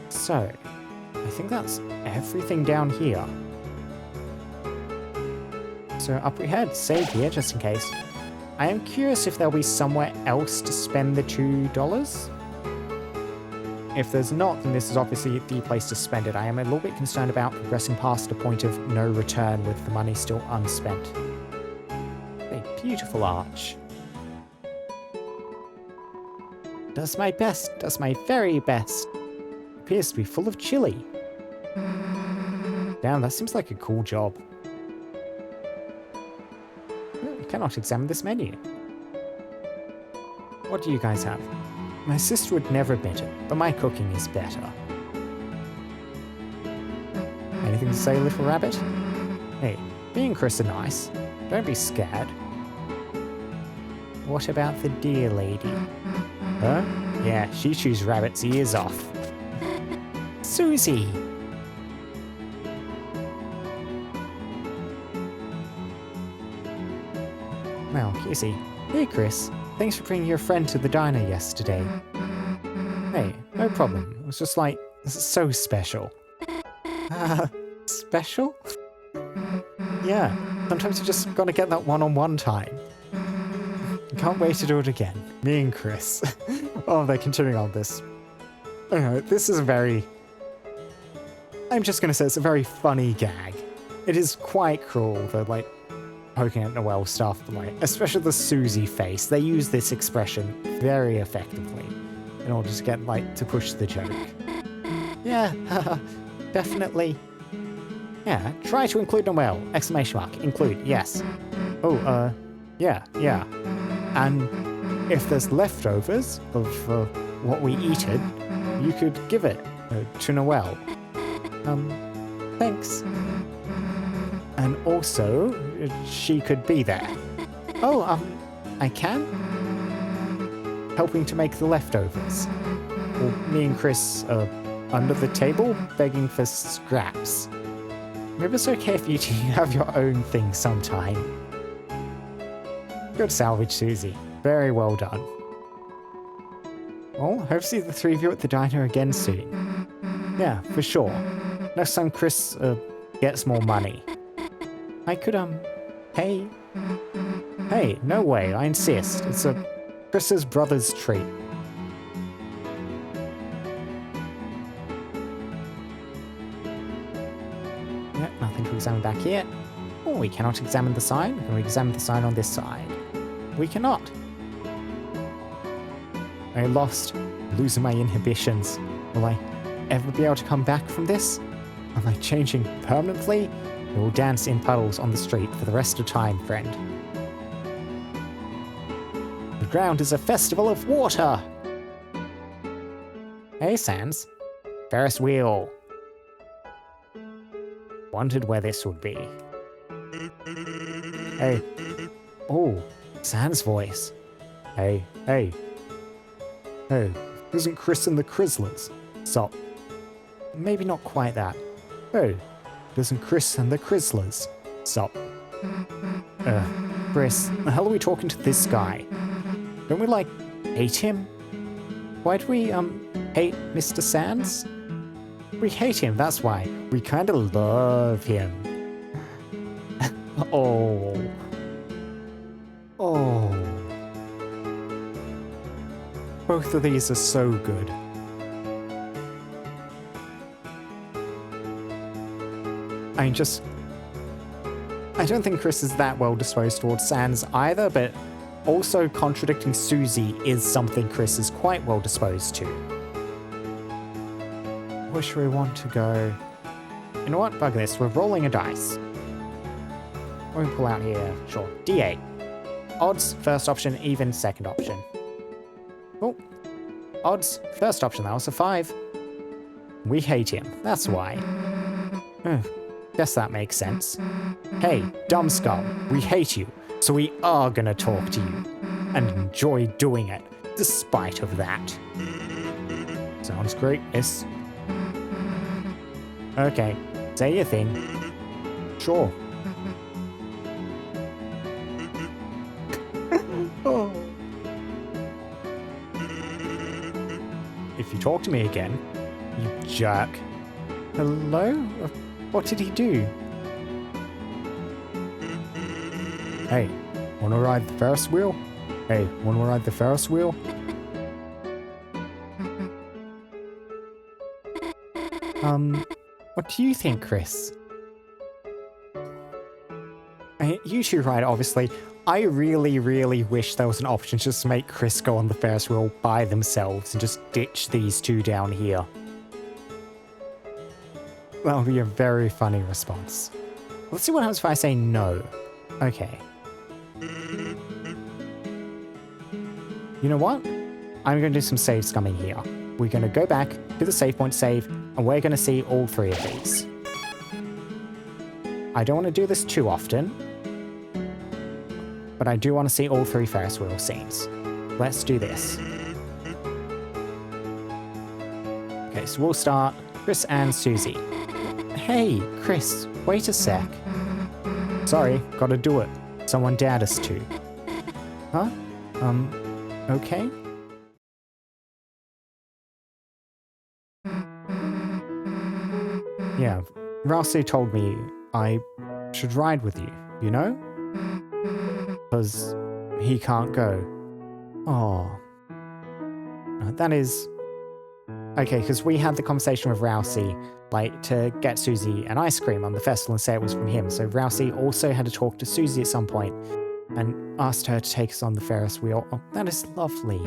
So, I think that's everything down here. So up we head, save here just in case. I am curious if there'll be somewhere else to spend the $2. If there's not, then this is obviously the place to spend it. I am a little bit concerned about progressing past the point of no return with the money still unspent. A beautiful arch. Does my best, does my very best. Appears to be full of chili. Damn, that seems like a cool job. You cannot examine this menu. What do you guys have? My sister would never admit it, but my cooking is better. Anything to say, little rabbit? Hey, me and Chris are nice. Don't be scared. What about the deer lady? Huh? Yeah, she chews rabbits' ears off. Susie! Well, Kissy. Hey, Chris. Thanks for bringing your friend to the diner yesterday. Hey, no problem. It was just like, this is so special. Special? Yeah, sometimes you just gotta get that one-on-one time. Can't wait to do it again. Me and Chris. Oh, they're continuing on this. This is a very... I'm just gonna say it's a very funny gag. It is quite cruel, though, like, poking at Noelle stuff, but like, especially the Susie face, they use this expression very effectively in order to get, like, to push the joke. Yeah, definitely. Yeah, try to include Noelle! Exclamation mark. Include, yes. Oh, yeah. And if there's leftovers of what we eated, you could give it to Noelle. Thanks. And also, she could be there. Oh, I can? Helping to make the leftovers. Or me and Chris are under the table begging for scraps. Maybe it's okay if you two have your own thing sometime. Good salvage, Susie. Very well done. Well, hope to see the three of you at the diner again soon. Yeah, for sure. Next time Chris gets more money. I could, pay. Hey, no way, I insist. It's Chris's brother's treat. Yeah, nothing to examine back here. Oh, we cannot examine the sign. Can we examine the sign on this side? We cannot. I lost, losing my inhibitions. Will I ever be able to come back from this? Am I changing permanently? We will dance in puddles on the street for the rest of time, friend. The ground is a festival of water! Hey, Sans. Ferris wheel. Wondered where this would be. Hey. Oh, Sans' voice. Hey. Hey, isn't Chris and the Crizzlers? Stop. Maybe not quite that. Oh, isn't Chris and the Crizzlers? Stop. Chris, the hell are we talking to this guy? Don't we, like, hate him? Why do we, hate Mr. Sans? We hate him, that's why. We kinda love him. Oh. Both of these are so good. I don't think Chris is that well disposed towards Sans either, but also contradicting Susie is something Chris is quite well disposed to. Where should we want to go? You know what? Bug this. We're rolling a dice. What do we pull out here? Sure. D8. Odds, first option, even, second option. Oh. Odds, first option, that was a 5. We hate him, that's why. Guess that makes sense. Hey, dumb scum, we hate you, so we are gonna talk to you. And enjoy doing it, despite of that. Sounds great, yes. Okay, say your thing. Sure. Oh. If you talk to me again, you jerk. Hello? What did he do? Hey, wanna ride the Ferris wheel? Hey, wanna ride the Ferris wheel? What do you think, Chris? You two ride, obviously. I really, really wish there was an option just to make Chris go on the Ferris wheel by themselves and just ditch these two down here. That'll be a very funny response. Let's see what happens if I say no. Okay. You know what? I'm going to do some save scumming here. We're going to go back to the save point save, and we're going to see all three of these. I don't want to do this too often, but I do want to see all three Ferris wheel scenes. Let's do this. Okay, so we'll start Chris and Susie. Hey, Chris, wait a sec. Sorry, gotta do it. Someone dared us to. Huh? Okay? Yeah, Rousey told me I should ride with you, you know? Because he can't go. Oh. That is... Okay, because we had the conversation with Rousey, like, to get Susie an ice cream on the festival and say it was from him. So Rousey also had to talk to Susie at some point and asked her to take us on the Ferris wheel. Oh, that is lovely.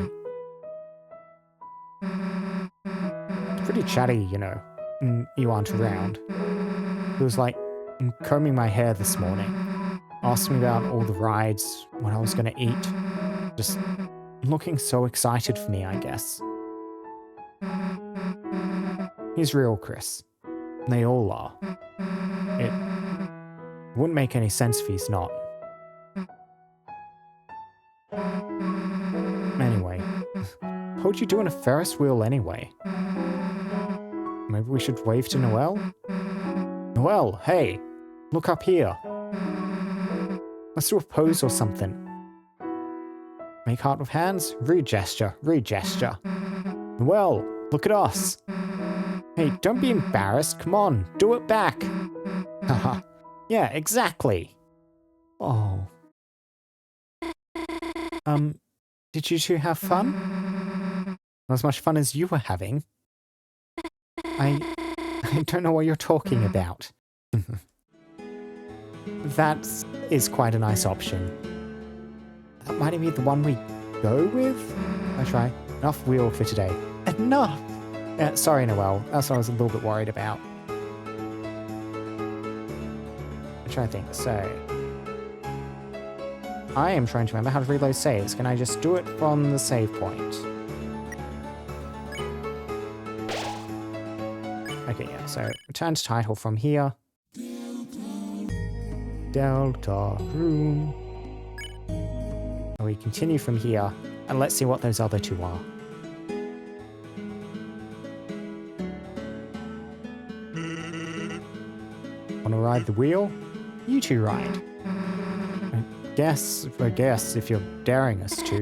It's pretty chatty, you know, when you aren't around. He was like combing my hair this morning, asking me about all the rides, what I was going to eat. Just looking so excited for me, I guess. He's real, Chris. They all are. It wouldn't make any sense if he's not. Anyway, what'd you do on a Ferris wheel anyway? Maybe we should wave to Noelle? Noelle, hey! Look up here. Let's do a pose or something. Make heart with hands? Rude gesture, rude gesture. Noelle, look at us. Hey, don't be embarrassed. Come on, do it back. Haha. Yeah, exactly. Oh. Did you two have fun? Not as much fun as you were having. I don't know what you're talking about. That is quite a nice option. That might be the one we go with? I try. Enough wheel for today. Enough! Sorry, Noelle. That's what I was a little bit worried about. I'm trying to think. So, I am trying to remember how to reload saves. Can I just do it from the save point? Okay, yeah. So, return to title from here. Deltarune. And we continue from here, and let's see what those other two are. Want to ride the wheel? You two ride. I guess if you're daring us to.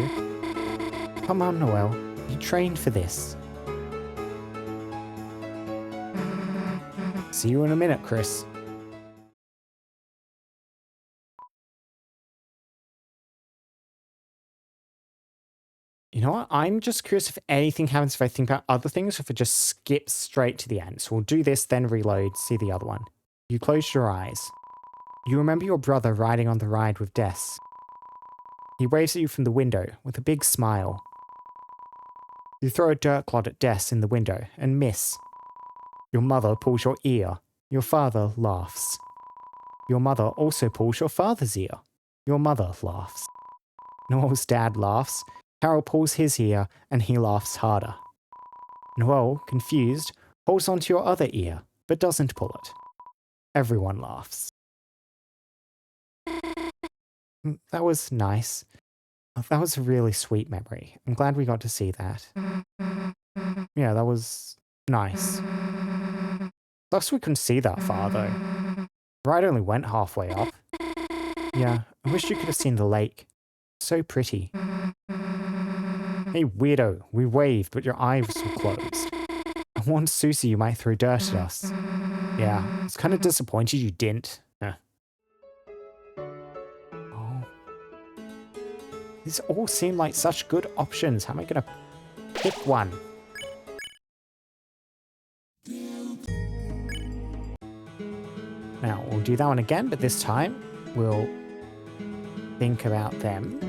Come on, Noelle. You trained for this. See you in a minute, Chris. You know what? I'm just curious if anything happens if I think about other things, or if it just skips straight to the end. So we'll do this, then reload, see the other one. You closed your eyes. You remember your brother riding on the ride with Des. He waves at you from the window with a big smile. You throw a dirt clod at Des in the window and miss. Your mother pulls your ear. Your father laughs. Your mother also pulls your father's ear. Your mother laughs. Noelle's dad laughs. Carol pulls his ear and he laughs harder. Noelle, confused, holds onto your other ear but doesn't pull it. Everyone laughs. That was nice. That was a really sweet memory. I'm glad we got to see that. Yeah, that was nice. Sucks we couldn't see that far, though. The ride only went halfway up. Yeah, I wish you could have seen the lake. So pretty. Hey, weirdo, we waved, but your eyes were closed. I warned Susie you might throw dirt at us. Yeah, I was kind of disappointed you didn't. Oh. These all seem like such good options. How am I going to pick one? Now, we'll do that one again, but this time we'll think about them.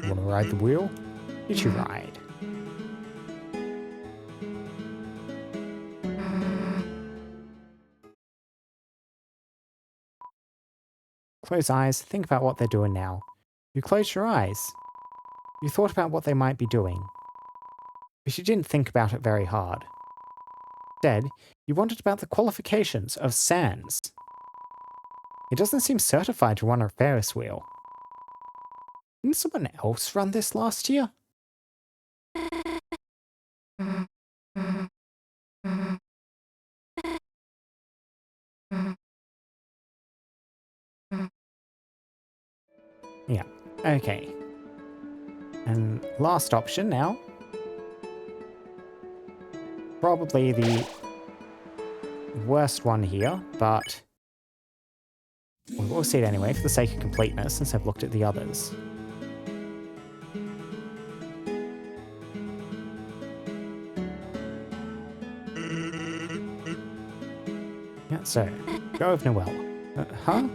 Want to ride the wheel? You two ride. Close eyes, think about what they're doing now. You closed your eyes. You thought about what they might be doing. But you didn't think about it very hard. Instead, you wondered about the qualifications of Sans. He doesn't seem certified to run a Ferris wheel. Didn't someone else run this last year? Yeah, okay. And last option now. Probably the worst one here, but we'll see it anyway for the sake of completeness since I've looked at the others. Yeah, so, go with Noelle. Huh?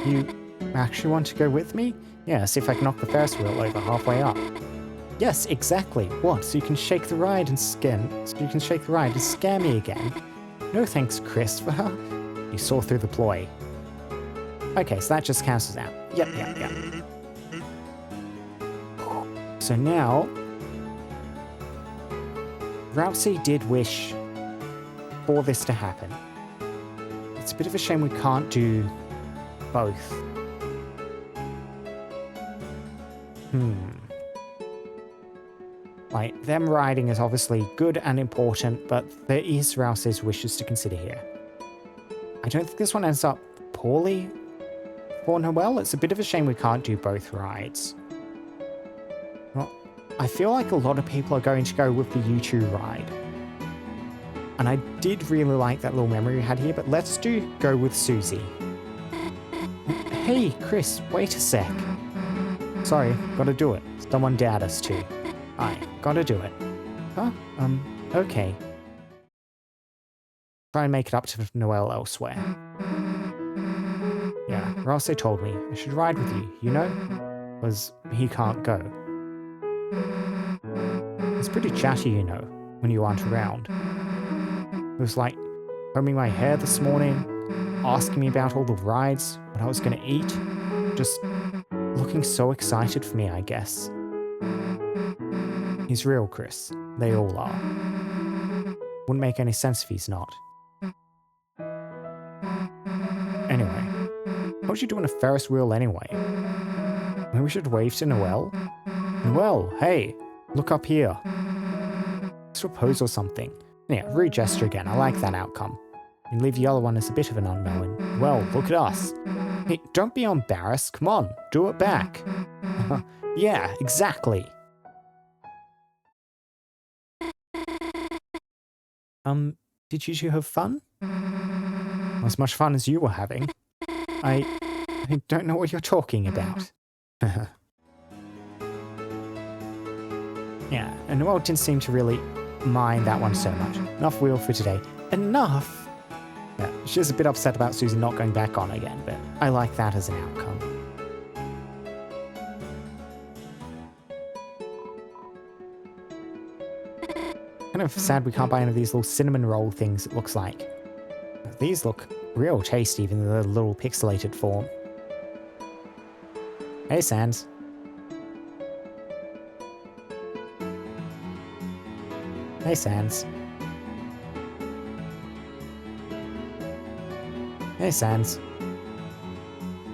You actually want to go with me? Yeah, see if I can knock the Ferris wheel over halfway up. Yes, exactly. What? So you can shake the ride and scare me again? No thanks, Christopher. You saw through the ploy. Okay, so that just cancels out. Yep. So now, Rousey did wish for this to happen. It's a bit of a shame we can't do both. Like, them riding is obviously good and important, but there is Rousey's wishes to consider here. I don't think this one ends up poorly for Noelle. It's a bit of a shame we can't do both rides. Well, I feel like a lot of people are going to go with the U2 ride. And I did really like that little memory we had here, but let's go with Susie. Hey, Chris, wait a sec. Sorry, gotta do it. Someone dared us to. I gotta do it. Huh? Okay. Try and make it up to Noelle elsewhere. Yeah, Rousey told me I should ride with you, you know? Because he can't go. It's pretty chatty, you know, when you aren't around. It was like combing my hair this morning, asking me about all the rides, what I was gonna eat. Just looking so excited for me, I guess. He's real, Chris. They all are. Wouldn't make any sense if he's not. Anyway, what you doing a Ferris wheel anyway? Maybe we should wave to Noelle? Noelle, hey, look up here. Let's propose or something. Yeah, rude gesture again. I like that outcome. And leave the other one as a bit of an unknown. Well, look at us. Hey, don't be embarrassed. Come on, do it back. Yeah, exactly. Did you two have fun? As much fun as you were having. I don't know what you're talking about. Yeah, and Noelle didn't seem to really mind that one so much. Enough wheel for today. Enough! Yeah, she's a bit upset about Susie not going back on again, but I like that as an outcome. Kind of sad we can't buy any of these little cinnamon roll things, it looks like. These look real tasty, even in the little pixelated form. Hey, Sans. Hey, Sans. Hey, Sans.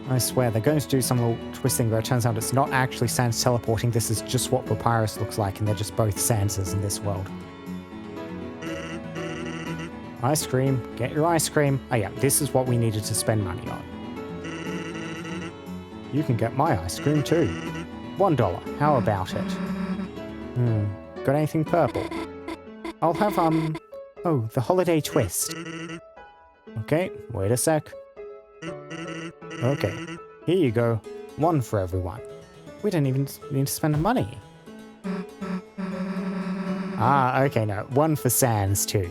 I swear, they're going to do some little twisting where it turns out it's not actually Sans teleporting, this is just what Papyrus looks like, and they're just both Sanses in this world. Ice cream. Get your ice cream. Oh yeah, this is what we needed to spend money on. You can get my ice cream too. $1. How about it? Got anything purple? I'll have, oh, the holiday twist. Okay, wait a sec. Okay, here you go. One for everyone. We don't even need to spend money. Ah, okay, no. One for Sans too.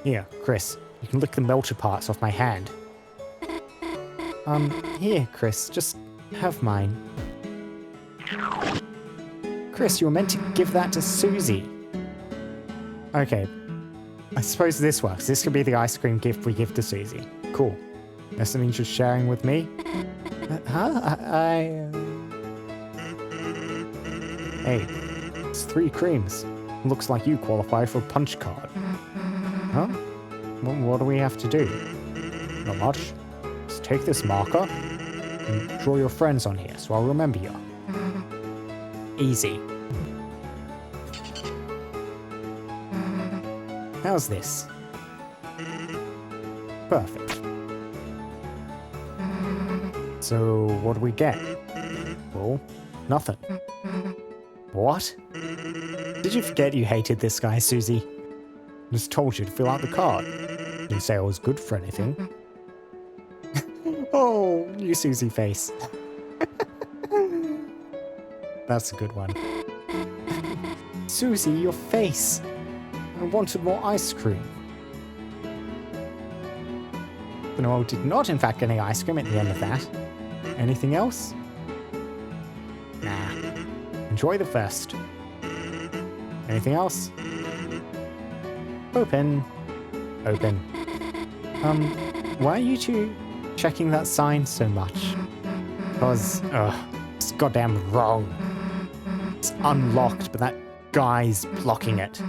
Here, Chris, you can lick the melted parts off my hand. Here, Chris, just have mine. Chris, you were meant to give that to Susie. Okay, I suppose this works. This could be the ice cream gift we give to Susie. Cool. Something just sharing with me? Huh? Hey, it's 3 creams. Looks like you qualify for a punch card. Huh? What do we have to do? Not much. Just take this marker and draw your friends on here so I'll remember you. Easy. How's this? Perfect. So, what do we get? Well, nothing. What? Did you forget you hated this guy, Susie? Just told you to fill out the card. Didn't say I was good for anything. Oh, you Susie face. That's a good one. Susie, your face. I wanted more ice cream. But no, I did not in fact get any ice cream at the end of that. Anything else? Nah. Enjoy the first. Anything else? Open. Open. Why are you two checking that sign so much? Because, it's goddamn wrong. It's unlocked, but that guy's blocking it.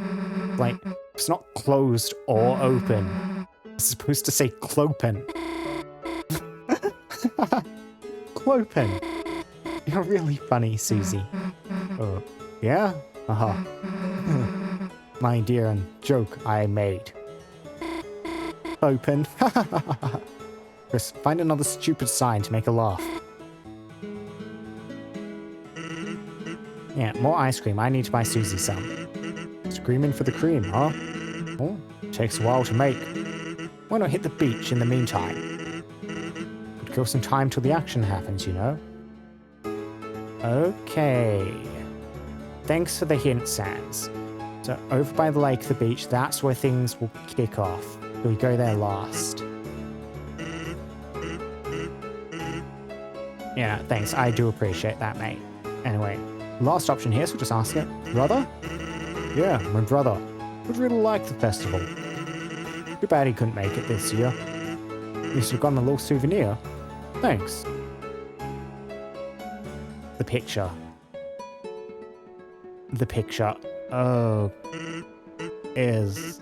Like, it's not closed or open. It's supposed to say clopen. Clopen. You're really funny, Susie. Oh, yeah? Uh-huh. My dear and joke I made. Open. Chris, find another stupid sign to make a laugh. Yeah, more ice cream. I need to buy Susie some. Screaming for the cream, huh? Oh, takes a while to make. Why not hit the beach in the meantime? Could kill some time till the action happens, you know? Okay. Thanks for the hint, Sans. So over by the lake, the beach, that's where things will kick off. We go there last. Yeah, thanks. I do appreciate that, mate. Anyway, last option here, so just ask it. Brother? Yeah, my brother. Would really like the festival. Too bad he couldn't make it this year. At least you've gotten a little souvenir. Thanks. The picture. The picture. Oh. Is...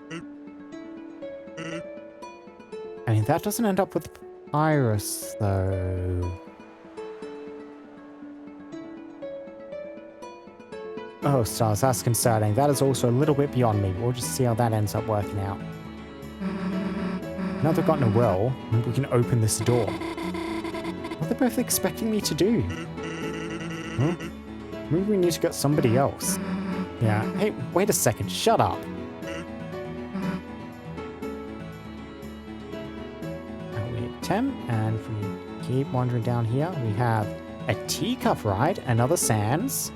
I mean, that doesn't end up with Iris, though. Oh, stars, that's concerning. That is also a little bit beyond me. We'll just see how that ends up working out. Now they've gotten a well, maybe we can open this door. What are they both expecting me to do? Huh? Maybe we need to get somebody else. Yeah, hey, wait a second, shut up. Tem, and if we keep wandering down here, we have a teacup ride, another Sans.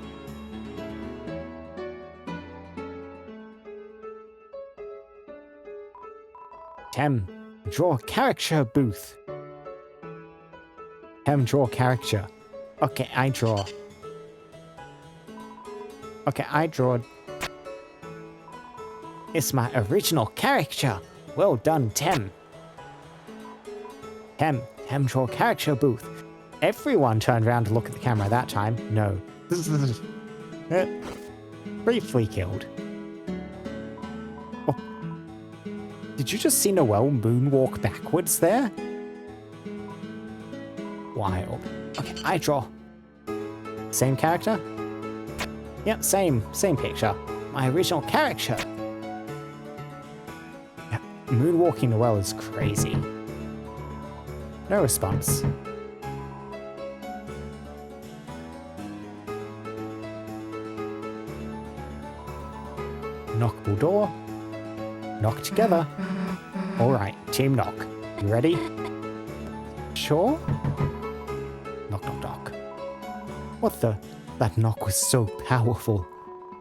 Tem, draw character booth. Tem, draw character. Okay, I draw. Okay, I draw. It's my original character. Well done, Tem. Tem, draw character booth. Everyone turned around to look at the camera that time. No. Briefly killed. Oh. Did you just see Noelle moonwalk backwards there? Wild. Okay, I draw. Same character? Yep, same picture. My original character. Yeah, moonwalking Noelle is crazy. No response. Knockable door. Knock together. Alright, team knock. You ready? Sure? Knock, knock, knock. What the? That knock was so powerful.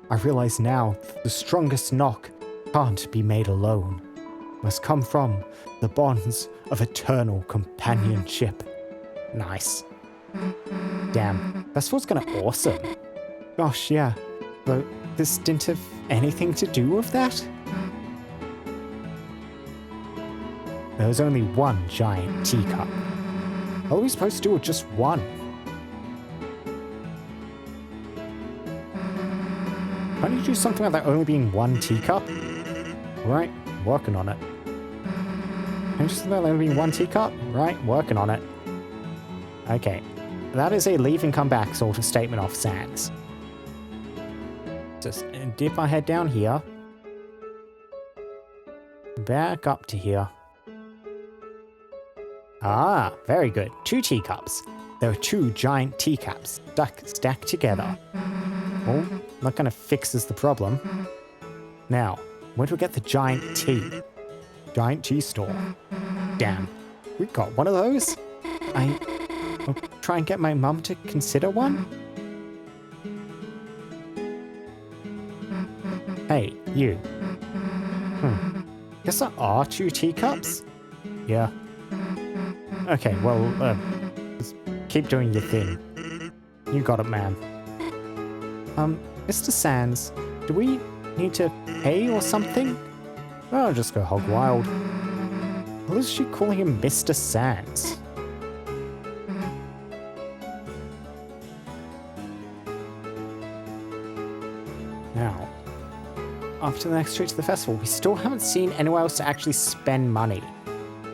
I realize now the strongest knock can't be made alone. Must come from the bonds of eternal companionship. Nice. Damn, festival's kinda awesome. Gosh, yeah. Though this didn't have anything to do with that? There was only one giant teacup. What are we supposed to do with just one? Can't you do something about there only being one teacup? Right, working on it. Can you do something about there only being one teacup? Right, working on it. Okay, that is a leave and come back sort of statement off Sans. Just dip our head down here. Back up to here. Ah, very good. 2 teacups. There are 2 giant teacups stacked together. Well, that kind of fixes the problem. Now, where do we get the giant tea? Giant tea store. Damn, we got one of those? I'll try and get my mum to consider one? Hey, you. Guess there are 2 teacups? Yeah. Okay, well, just keep doing your thing. You got it, man. Mr. Sans, do we need to pay or something? Well, I'll just go hog wild. What is she calling him Mr. Sans? Now, after the next trip to the festival, we still haven't seen anywhere else to actually spend money.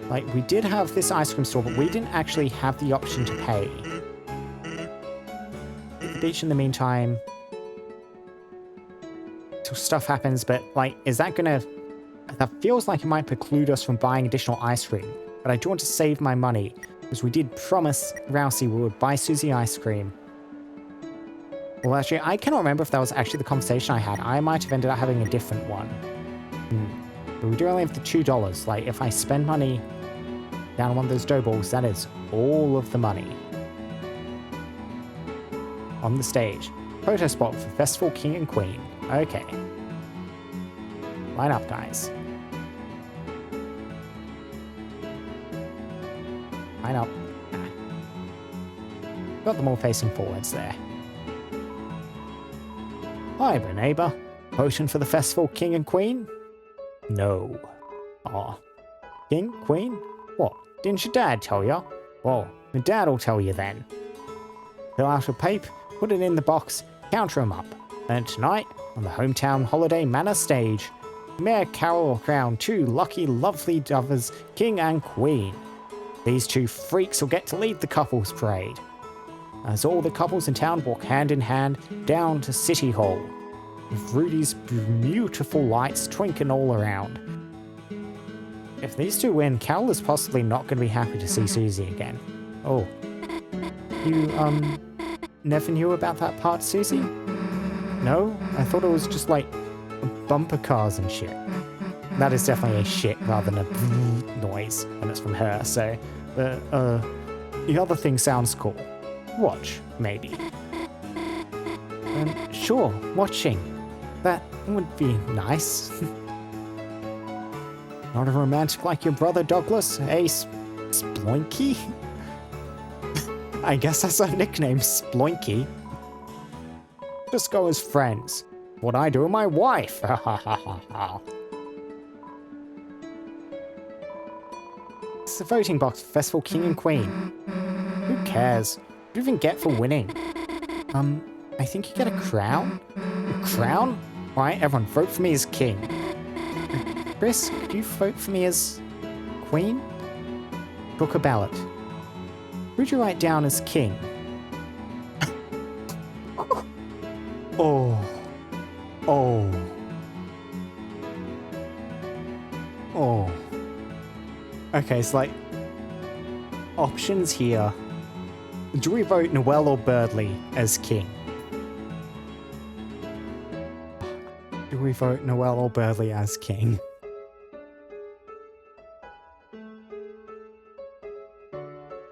Like, we did have this ice cream store, but we didn't actually have the option to pay. At the beach in the meantime, till stuff happens, but, like, is that gonna... That feels like it might preclude us from buying additional ice cream, but I do want to save my money, because we did promise Rousey we would buy Susie ice cream. Well, actually, I cannot remember if that was actually the conversation I had. I might have ended up having a different one. But we do only have the $2. Like, if I spend money down on one of those dough balls, that is all of the money. On the stage. Photo spot for Festival King and Queen. Okay. Line up, guys. Line up. Got them all facing forwards there. Hi, neighbour. Potion for the Festival King and Queen? No. Aw. King? Queen? What? Didn't your dad tell ya? Well, your dad'll tell you then. Fill out a pape, put it in the box, counter 'em up. And tonight, on the hometown holiday manor stage, Mayor Carol will crown 2 lucky, lovely dovers, King and Queen. These 2 freaks will get to lead the couples parade, as all the couples in town walk hand in hand down to City Hall, with Rudy's beautiful lights twinkling all around. If these 2 win, Carol is possibly not going to be happy to see Susie again. Oh. You, never knew about that part, Susie? No? I thought it was just like bumper cars and shit. That is definitely a shit rather than a noise when it's from her, so... the other thing sounds cool. Watch, maybe. Sure, watching. That would be nice. Not a romantic like your brother Douglas, eh, Sploinky? I guess that's our nickname, Sploinky. Just go as friends. What I do with my wife. Ha ha ha ha ha. It's the voting box for Festival King and Queen. Who cares? What do you even get for winning? I think you get a crown? A crown? Alright, everyone, vote for me as king. Chris, could you vote for me as queen? Book a ballot. Who'd you write down as king? Oh. Oh. Oh. Okay, it's like... options here. Do we vote Noel or Birdley as king? Do we vote Noel or Birdley as king?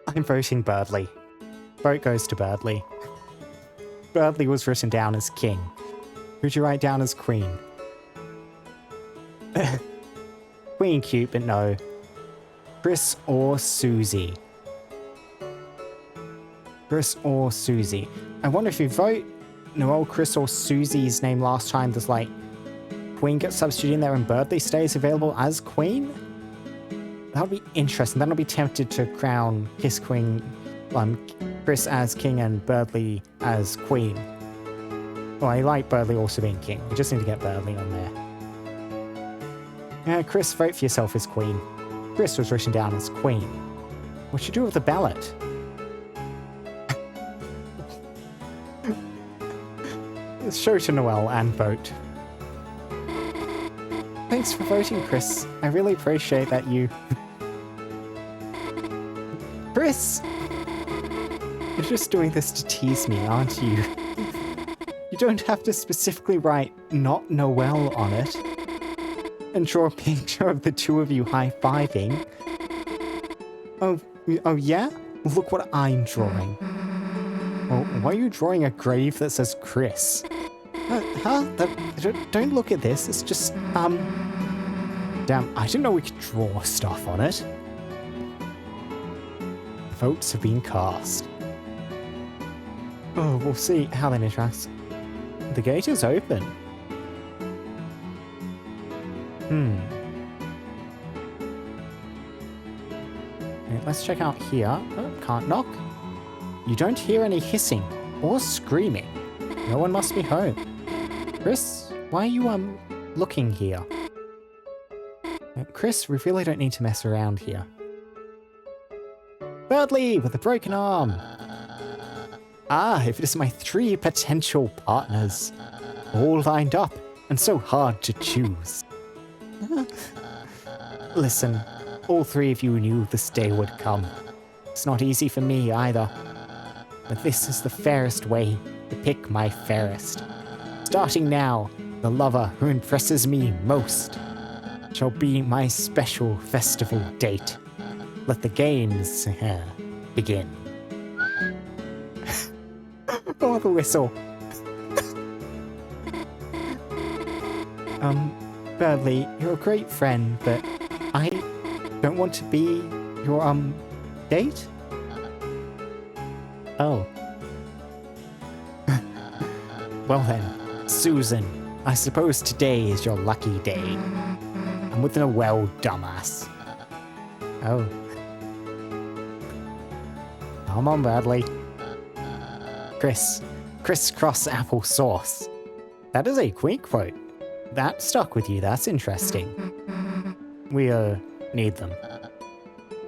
I'm voting Birdley. Vote goes to Birdley. Birdley was written down as king. Who'd you write down as queen? Queen cute, but no. Chris or Susie? Chris or Susie? I wonder if you vote Noel, Chris, or Susie's name last time, there's like Queen gets substituted in there and Birdley stays available as Queen? That'll be interesting. Then I'll be tempted to crown Chris as king and Birdley as queen. Well, I like Birdley also being king. We just need to get Birdley on there. Chris, vote for yourself as queen. Chris was written down as queen. What should you do with the ballot? Show to Noelle and vote. Thanks for voting, Chris. I really appreciate that you... Chris! You're just doing this to tease me, aren't you? You don't have to specifically write "not Noelle" on it and draw a picture of the two of you high-fiving. Oh yeah? Look what I'm drawing. Oh, why are you drawing a grave that says Chris? Don't look at this, it's just, Damn, I didn't know we could draw stuff on it. Votes have been cast. Oh, we'll see how that interacts. The gate is open. Okay, let's check out here. Oh, can't knock. You don't hear any hissing or screaming. No one must be home. Chris, why are you, looking here? Chris, we really don't need to mess around here. Birdley with a broken arm. Ah, if it is my 3 potential partners. All lined up and so hard to choose. Listen, all 3 of you knew this day would come. It's not easy for me either. But this is the fairest way to pick my fairest. Starting now, the lover who impresses me most shall be my special festival date. Let the games begin. Oh, the whistle. Birdley, you're a great friend, but I don't want to be your, date? Oh. Well then, Susan, I suppose today is your lucky day. I'm with Noelle, dumbass. Oh. Come on, Bradley. Chris. Crisscross apple sauce. That is a quick quote. That stuck with you, that's interesting. We, need them.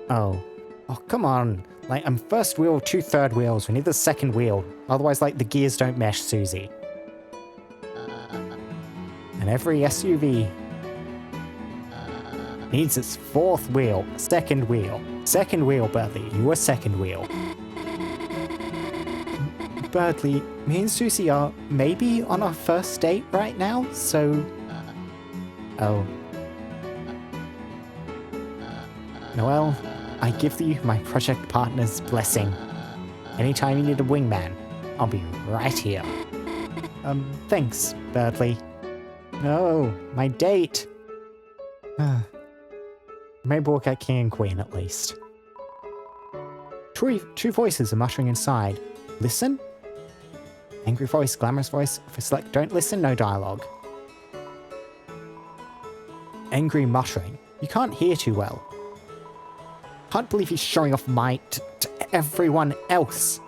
Oh. Oh, come on. Like, I'm first wheel, 2 third wheels. We need the second wheel. Otherwise, like, the gears don't mesh, Susie. And every SUV needs its 4th wheel. Second wheel. Second wheel, Birdley. You are second wheel. Birdley, me and Susie are maybe on our first date right now, so... Oh. Noelle, I give you my project partner's blessing. Anytime you need a wingman, I'll be right here. Thanks, Birdley. No, my date. Maybe we'll get king and queen at least. Two voices are muttering inside. Listen? Angry voice, glamorous voice. If I select don't listen, no dialogue. Angry muttering. You can't hear too well. Can't believe he's showing off might to everyone else.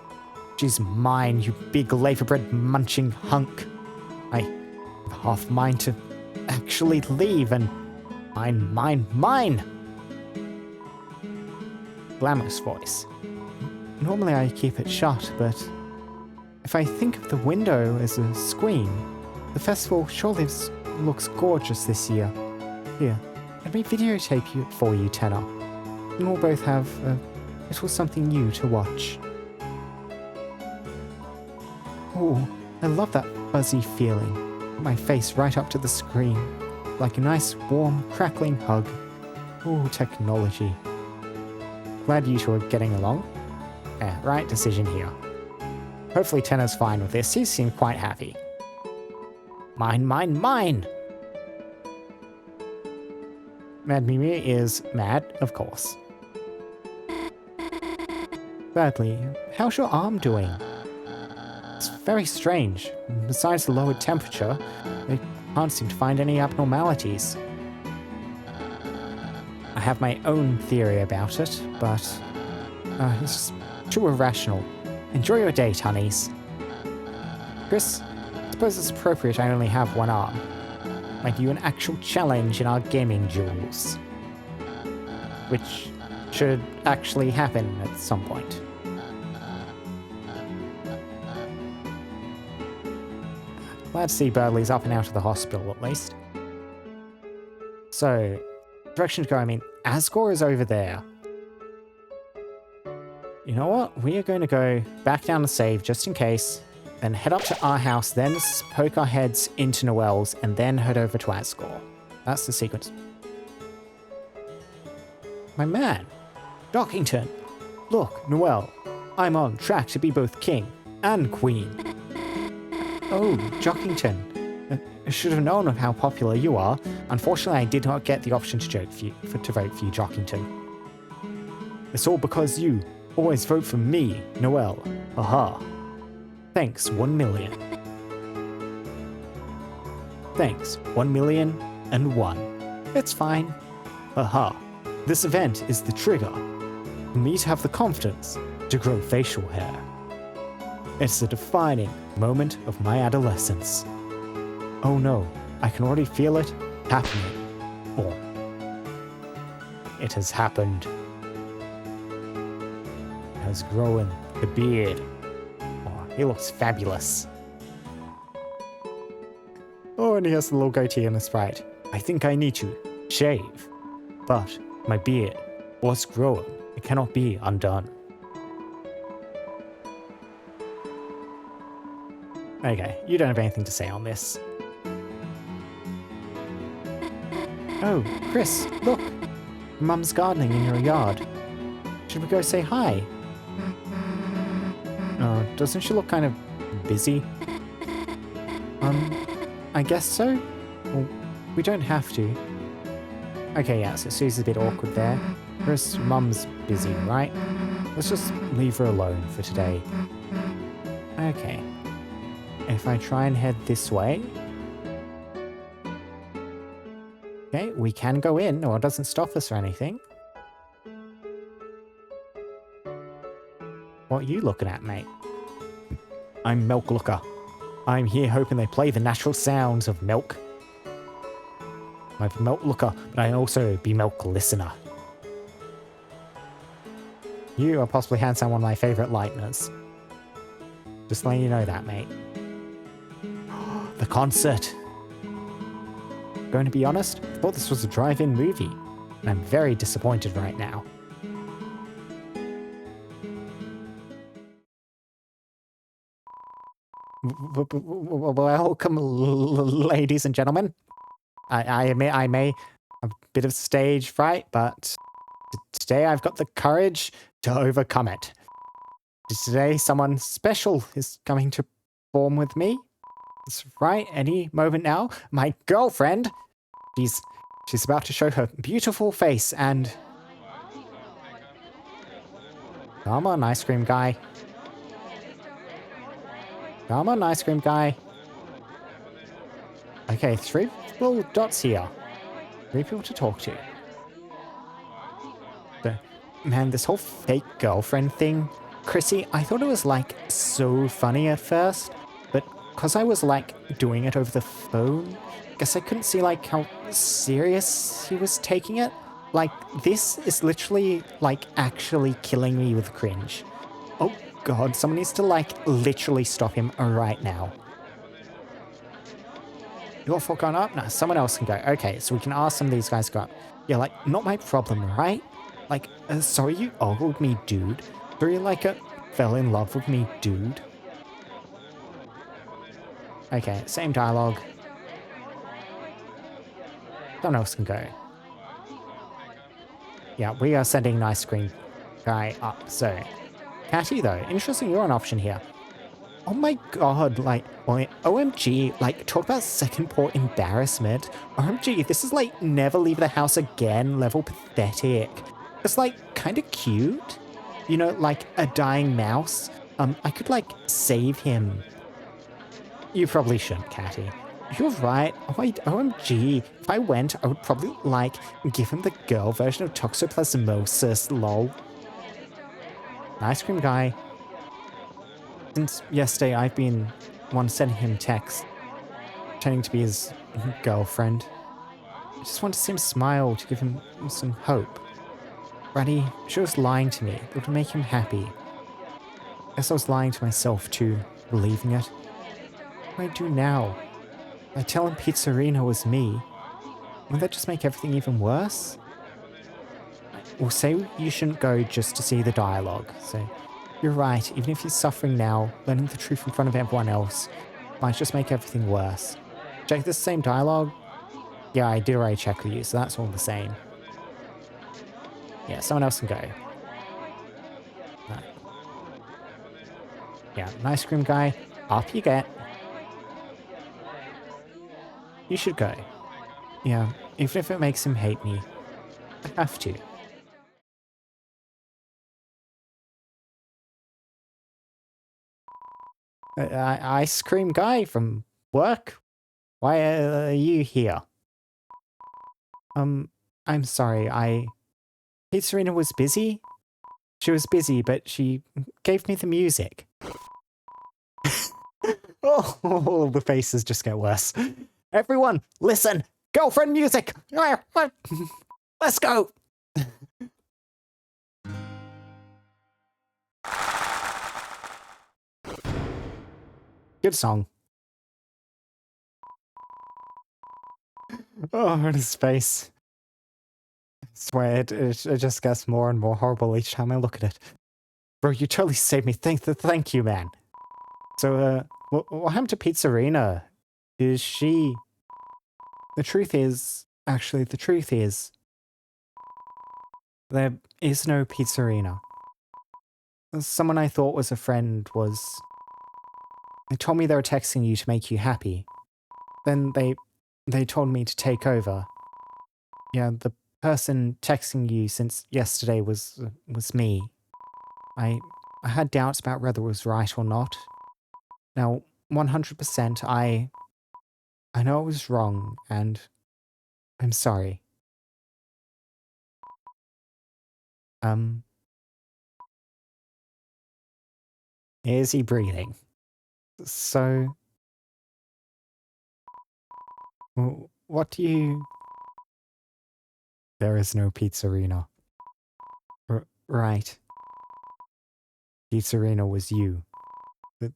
She's mine, you big labor bread munching hunk. I have half mine to actually leave and mine. Glamorous voice. Normally I keep it shut, but if I think of the window as a screen, the festival surely looks gorgeous this year. Here, let me videotape it for you, Tenor. And we'll both have a little something new to watch. Oh, I love that fuzzy feeling. Put my face right up to the screen, like a nice, warm, crackling hug. Oh, technology. Glad you two are getting along. Right decision here. Hopefully Tenor's fine with this. He seemed quite happy. Mine! Mad Mimi is mad, of course. Bradley, how's your arm doing? It's very strange. Besides the lowered temperature, they can't seem to find any abnormalities. I have my own theory about it, but it's just too irrational. Enjoy your date, honeys. Chris, I suppose it's appropriate I only have one arm. Might do an actual challenge in our gaming duels. Which should actually happen at some point. Glad to see Birdley's up and out of the hospital, at least. So, direction to go, I mean, Asgore is over there. You know what? We are going to go back down the save, just in case, then head up to our house, then poke our heads into Noelle's, and then head over to Asgore. That's the sequence. My man, Dockington. Look, Noelle, I'm on track to be both king and queen. Oh, Jockington. I should have known of how popular you are. Unfortunately, I did not get the option to vote for you, Jockington. It's all because you always vote for me, Noelle. Aha. Thanks, 1 million. Thanks, 1,000,001. It's fine. Aha. This event is the trigger for me to have the confidence to grow facial hair. It's the defining moment of my adolescence. Oh no, I can already feel it happening. Or it has happened. It has grown the beard. Oh, he looks fabulous. Oh, and he has the little goatee on his right. I think I need to shave. But my beard was growing. It cannot be undone. Okay, you don't have anything to say on this. Oh, Chris, look! Mum's gardening in your yard. Should we go say hi? Oh, doesn't she look kind of busy? I guess so? Well, we don't have to. Okay, yeah, so Susie's a bit awkward there. Chris, Mum's busy, right? Let's just leave her alone for today. Okay. If I try and head this way... Okay, we can go in, or it doesn't stop us or anything. What are you looking at, mate? I'm Milk Looker. I'm here hoping they play the natural sounds of milk. I'm Milk Looker, but I also be Milk Listener. You are possibly hands down one of my favourite lighteners. Just letting you know that, mate. The concert! Going to be honest, I thought this was a drive-in movie, and I'm very disappointed right now. Welcome, ladies and gentlemen. I admit I may have a bit of stage fright, but today I've got the courage to overcome it. Today someone special is coming to perform with me. That's right, any moment now. My girlfriend, she's about to show her beautiful face and... Come on, ice cream guy. Come on, ice cream guy. Okay, 3 little dots here. 3 people to talk to. But, man, this whole fake girlfriend thing, Chrissy, I thought it was like so funny at first, but because I was like doing it over the phone, I guess I couldn't see like how serious he was taking it. Like, this is literally like actually killing me with cringe. Oh god, someone needs to like literally stop him right now. You're for going up? No, someone else can go. Okay, so we can ask some of these guys to go up. Yeah, like, not my problem, right? Like, sorry you ogled me, dude. Sorry you, like, fell in love with me, dude. Okay, same dialogue. Someone else can go. Yeah, we are sending an ice cream guy up, so... Catty, though, interesting, you're an option here. Oh my god, like, OMG, like, talk about second port embarrassment. OMG, this is like never leave the house again level pathetic. It's like kind of cute. You know, like a dying mouse. I could like save him. You probably shouldn't, Catty. you're right. Oh, wait, OMG. If I went, I would probably, like, give him the girl version of toxoplasmosis, lol. An ice cream guy. Since yesterday, I've been one sending him texts, pretending to be his girlfriend. I just want to see him smile to give him some hope. Bratty, she was lying to me. That would make him happy. Guess I was lying to myself too, believing it. What do I do now? I tell him Pizzarino was me. Won't that just make everything even worse? Well, say you shouldn't go just to see the dialogue. So, you're right, even if he's suffering now, learning the truth in front of everyone else might just make everything worse. Check this same dialogue? Yeah, I did already check with you, so that's all the same. Yeah, someone else can go. Yeah, an ice cream guy. Up you get. You should go. Yeah, even if it makes him hate me. I have to. Ice cream guy from work? Why are you here? I'm sorry, Pizzarina was busy? She was busy, but she gave me the music. Oh, the faces just get worse. Everyone, listen! Girlfriend music! Let's go! Good song. Oh, his face. I swear, it just gets more and more horrible each time I look at it. Bro, you totally saved me. Thank you, man. So, what happened to Pizzarina? Is she... The truth is, there is no Pizzarina. Someone I thought was a friend was... They told me they were texting you to make you happy. Then they told me to take over. Yeah, the person texting you since yesterday was me. I had doubts about whether it was right or not. Now, 100%, I know I was wrong, and I'm sorry. Is he breathing? So, what do you... There is no Pizzarina. Right. Pizzarina was you. But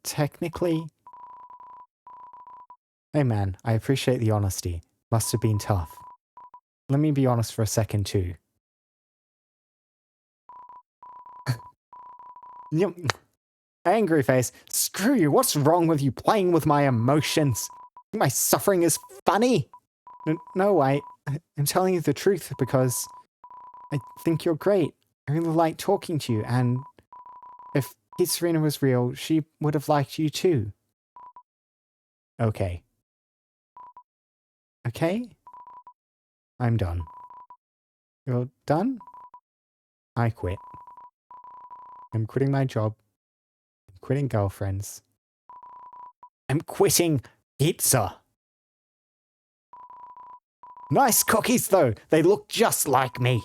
technically... Hey man, I appreciate the honesty. Must have been tough. Let me be honest for a second too. Yep. Angry face. Screw you, what's wrong with you playing with my emotions? My suffering is funny? No, I'm telling you the truth because I think you're great. I really like talking to you, and if Pizzarina was real, she would have liked you too. Okay. Okay? I'm done. You're done? I quit. I'm quitting my job. I'm quitting girlfriends. I'm quitting pizza. Nice cookies though. They look just like me.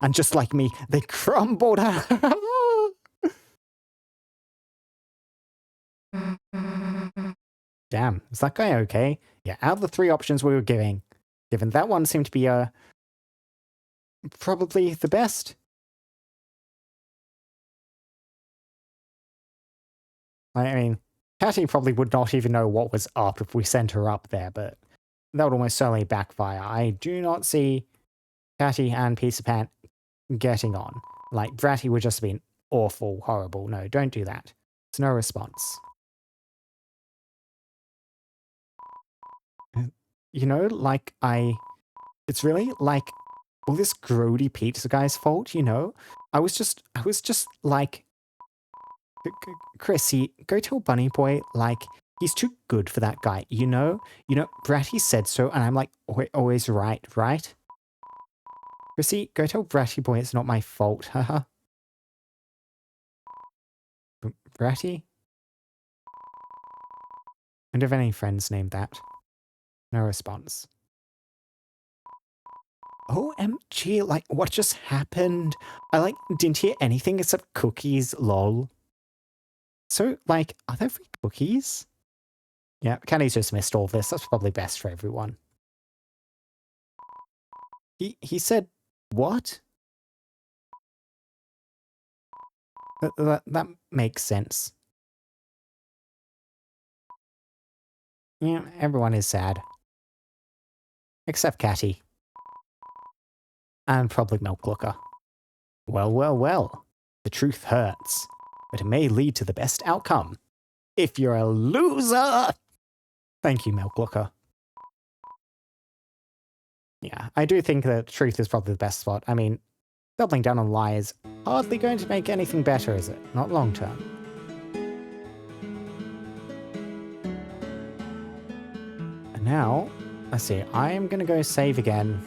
And just like me, they crumbled. Damn, is that guy okay? Yeah, out of the 3 options we were given, that one seemed to be probably the best. I mean, Patty probably would not even know what was up if we sent her up there, but that would almost certainly backfire. I do not see Patty and Pizzapant getting on. Like, Bratty would just be awful, horrible. No, don't do that. It's no response. You know, like, it's really, like, all this grody pizza guy's fault, you know? I was just, like, Chrissy, go tell Bunny Boy, like, he's too good for that guy, you know? You know, Bratty said so, and I'm like, always right, right? Chrissy, go tell Bratty Boy it's not my fault, haha. Bratty? I don't have any friends named that. No response. OMG, like, what just happened? I, like, didn't hear anything except cookies, lol. So, like, are there free cookies? Yeah, Kenny's just missed all this. That's probably best for everyone. He said, what? That makes sense. Yeah, everyone is sad. Except Catty. And probably Milk Looker. Well, well, well. The truth hurts, but it may lead to the best outcome. If you're a loser! Thank you, Milk Looker. Yeah, I do think that truth is probably the best spot. I mean, doubling down on lie is hardly going to make anything better, is it? Not long term. And now, let's see, I am going to go save again.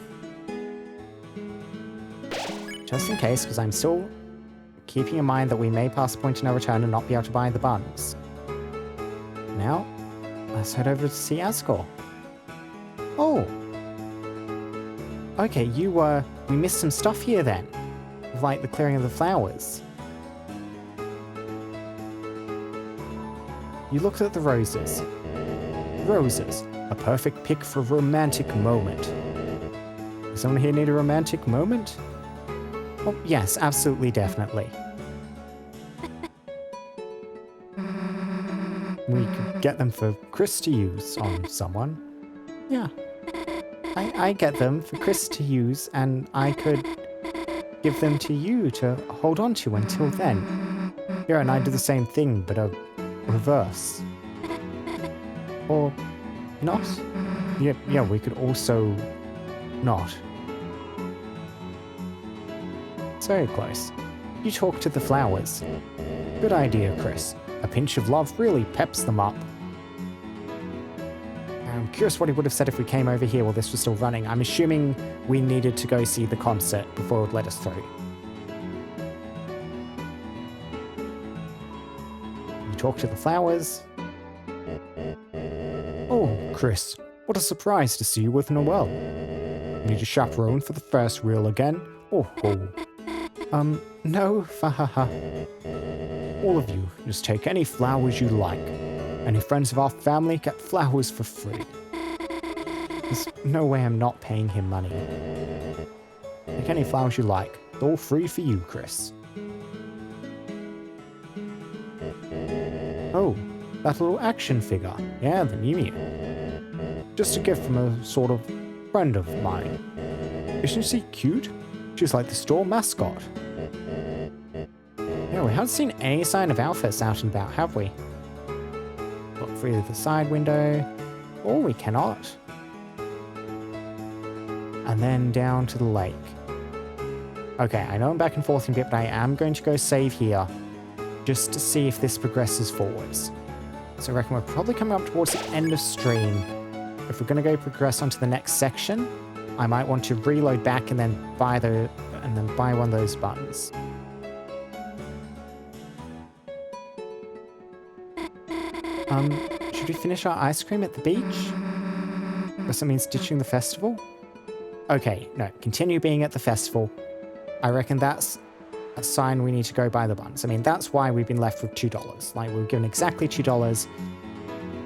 Just in case, because I'm still keeping in mind that we may pass the point of no return and not be able to buy the buns. Now, let's head over to see Asgore. Oh! Okay, we missed some stuff here then. Like the clearing of the flowers. You looked at the roses. Roses, a perfect pick for a romantic moment. Does someone here need a romantic moment? Oh, yes, absolutely, definitely. We could get them for Chris to use on someone. Yeah. I get them for Chris to use, and I could give them to you to hold on to until then. Yeah, and I do the same thing, but a reverse. Or not? Yeah, we could also not. It's very close. You talk to the flowers. Good idea, Chris. A pinch of love really peps them up. I'm curious what he would have said if we came over here while this was still running. I'm assuming we needed to go see the concert before it would let us through. You talk to the flowers. Oh, Chris, what a surprise to see you with Noelle. Need a chaperone for the first reel again? Oh ho. No, fahaha. All of you, just take any flowers you like. Any friends of our family get flowers for free. There's no way I'm not paying him money. Take any flowers you like. It's all free for you, Chris. Oh, that little action figure. Yeah, the Mew Mew. Just a gift from a sort of friend of mine. Isn't she cute? She's like the store mascot. Yeah, we haven't seen any sign of outfits out and about, have we? Look through the side window. Or we cannot. And then down to the lake. Okay, I know I'm back and forth a bit, but I am going to go save here. Just to see if this progresses forwards. So I reckon we're probably coming up towards the end of stream. If we're going to go progress onto the next section, I might want to reload back and then buy one of those buttons. Should we finish our ice cream at the beach? Does that mean ditching the festival? Okay, no, continue being at the festival. I reckon that's a sign we need to go buy the buns. I mean, that's why we've been left with $2. Like, we were given exactly $2.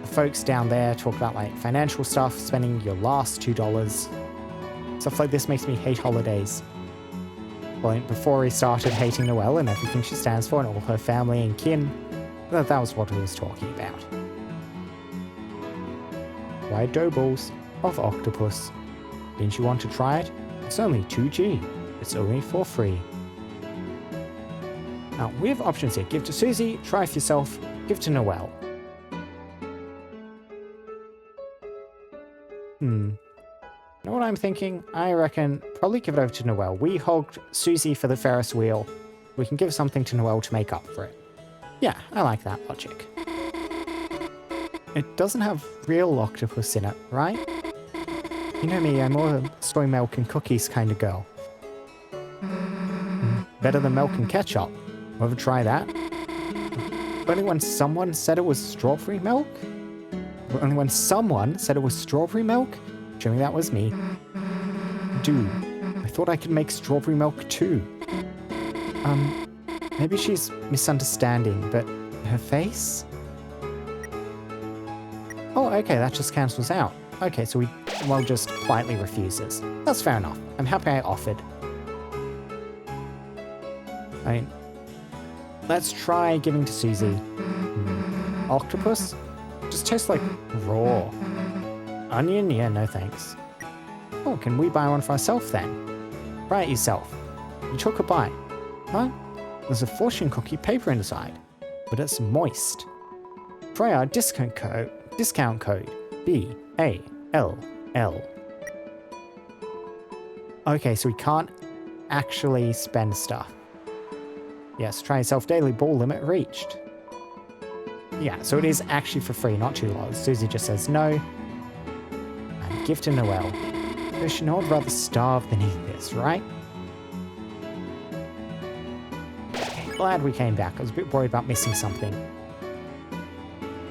The folks down there talk about, like, financial stuff, spending your last $2. Stuff like this makes me hate holidays. Well, before he started hating Noelle and everything she stands for and all her family and kin, that was what he was talking about. Fried dough balls of octopus. Didn't you want to try it? It's only 2G. It's only for free. Now, we have options here. Give to Susie, try for yourself, give to Noelle. You know what I'm thinking? I reckon probably give it over to Noelle. We hogged Susie for the Ferris wheel. We can give something to Noelle to make up for it. Yeah, I like that logic. It doesn't have real octopus in it, right? You know me, I'm more a soy milk and cookies kind of girl. Better than milk and ketchup. Ever try that? Only when someone said it was strawberry milk? only when someone said it was strawberry milk, assuming that was me. Dude, I thought I could make strawberry milk too. Maybe she's misunderstanding, but her face? Oh, okay, that just cancels out. Okay, so well, just quietly refuses. That's fair enough. I'm happy I offered. I mean, let's try giving to Susie. Octopus? Just tastes like raw. Onion? Yeah, no thanks. Oh, can we buy one for ourselves then? Try it yourself. You took a bite. Huh? There's a fortune cookie paper inside, but it's moist. Try our discount code BALL. Okay, so we can't actually spend stuff. Yes, try yourself daily ball limit reached. Yeah, so it is actually for free, not $2. Susie just says no. And gift to Noelle. Fish, I'd rather starve than eat this, right? Glad we came back. I was a bit worried about missing something.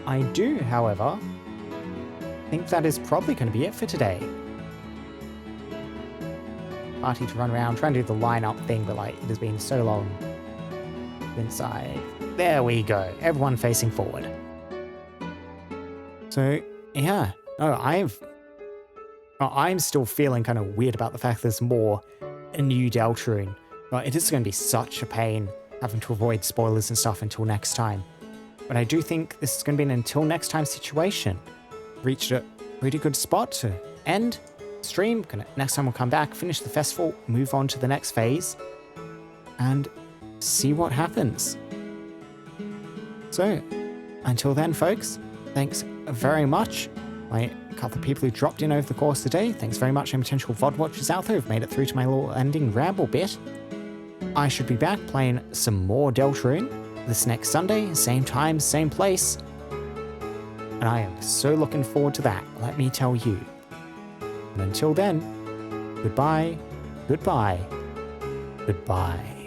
I do, however, think that is probably going to be it for today. Party to run around, trying to do the line-up thing, but like, it has been so long inside. There we go. Everyone facing forward. So, yeah. No, I'm still feeling kind of weird about the fact there's more a new Deltarune. But it is going to be such a pain having to avoid spoilers and stuff until next time. But I do think this is going to be an until next time situation. Reached a pretty good spot to end stream. Next time we'll come back, finish the festival, move on to the next phase, and see what happens. So, until then, folks, thanks very much. A couple of people who dropped in over the course of the day. Thanks very much, any potential VOD watchers out there who've made it through to my little ending ramble bit. I should be back playing some more Deltarune this next Sunday, same time, same place. And I am so looking forward to that, let me tell you. And until then, goodbye, goodbye, goodbye.